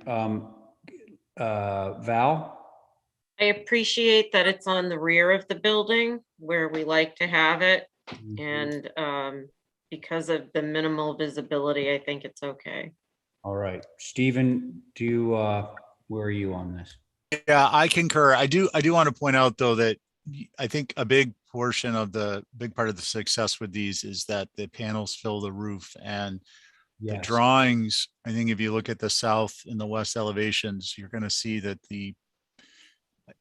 Val? I appreciate that it's on the rear of the building where we like to have it. And because of the minimal visibility, I think it's okay. All right. Stephen, where are you on this? Yeah, I concur. I do want to point out though that I think a big part of the success with these is that the panels fill the roof, and the drawings, I think if you look at the south and the west elevations, you're going to see that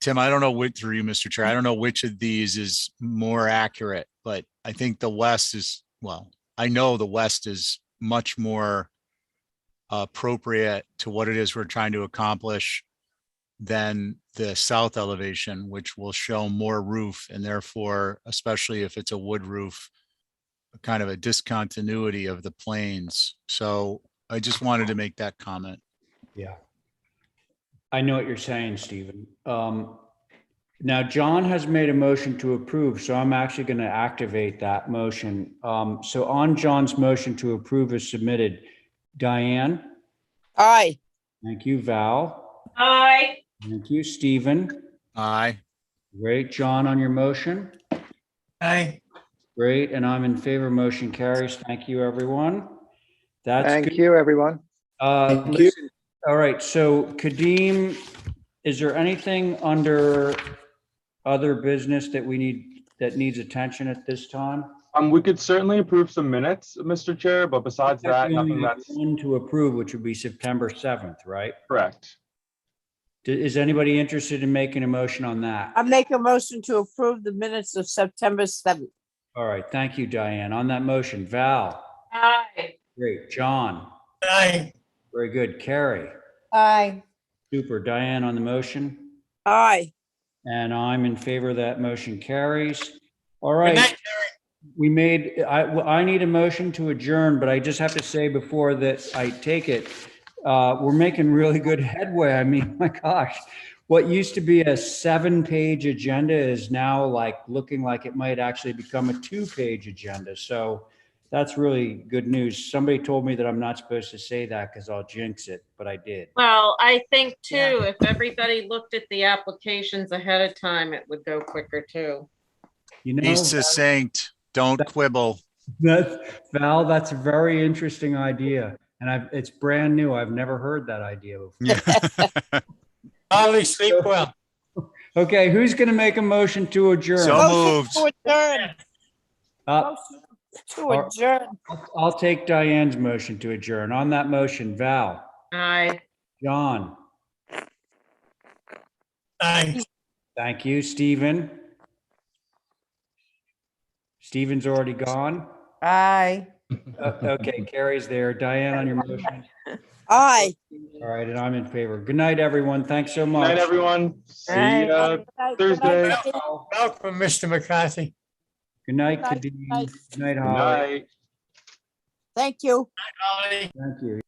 Tim, I don't know which, through you, Mr. Chair, I don't know which of these is more accurate, but I think the west is, well, I know the west is much more appropriate to what it is we're trying to accomplish than the south elevation, which will show more roof, and therefore, especially if it's a wood roof, kind of a discontinuity of the planes. So I just wanted to make that comment. Yeah. I know what you're saying, Stephen. Now, John has made a motion to approve, so I'm actually going to activate that motion. So on John's motion to approve is submitted. Diane? Aye. Thank you, Val. Aye. Thank you, Stephen. Aye. Great. John, on your motion? Aye. Great, and I'm in favor. Motion carries. Thank you, everyone. That's Thank good. you, everyone. Thank you. All right, so Kadeem, is there anything under other business that needs attention at this time? We could certainly approve some minutes, Mr. Chair, but besides that, nothing that's one to approve, which would be September 7th, right? correct. Is anybody interested in making a motion on that? I make a motion to approve the minutes of September 7th. All right, thank you, Diane. On that motion, Val? Aye. Great. John? Aye. Very good. Carrie? Aye. Super. Diane on the motion? Aye. And I'm in favor of that. Motion carries. All right. We made, I need a motion to adjourn, but I just have to say before that I take it, we're making really good headway. I mean, my gosh, what used to be a 7-page agenda is now like looking like it might actually become a 2-page agenda. So that's really good news. Somebody told me that I'm not supposed to say that because I'll jinx it, but I did. Well, I think too, if everybody looked at the applications ahead of time, it would go quicker too. You know, Be succinct, don't quibble. Val, that's a very interesting idea. And it's brand new. I've never heard that idea before. Ollie, sleep well. Okay, who's going to make a motion to adjourn? So moved. To adjourn. Uh, To adjourn. I'll take Diane's motion to adjourn. On that motion, Val? Aye. John? Aye. Thank you. Stephen? Stephen's already gone? Aye. Okay, Carrie's there. Diane on your motion? Aye. All right, and I'm in favor. Good night, everyone. Thanks so Good much. night, everyone. See you Thursday. Welcome, Mr. McCarthy. Good night, Good night. Kadeem. Good night, Good Holly. night. Thank you. Ollie. Thank you.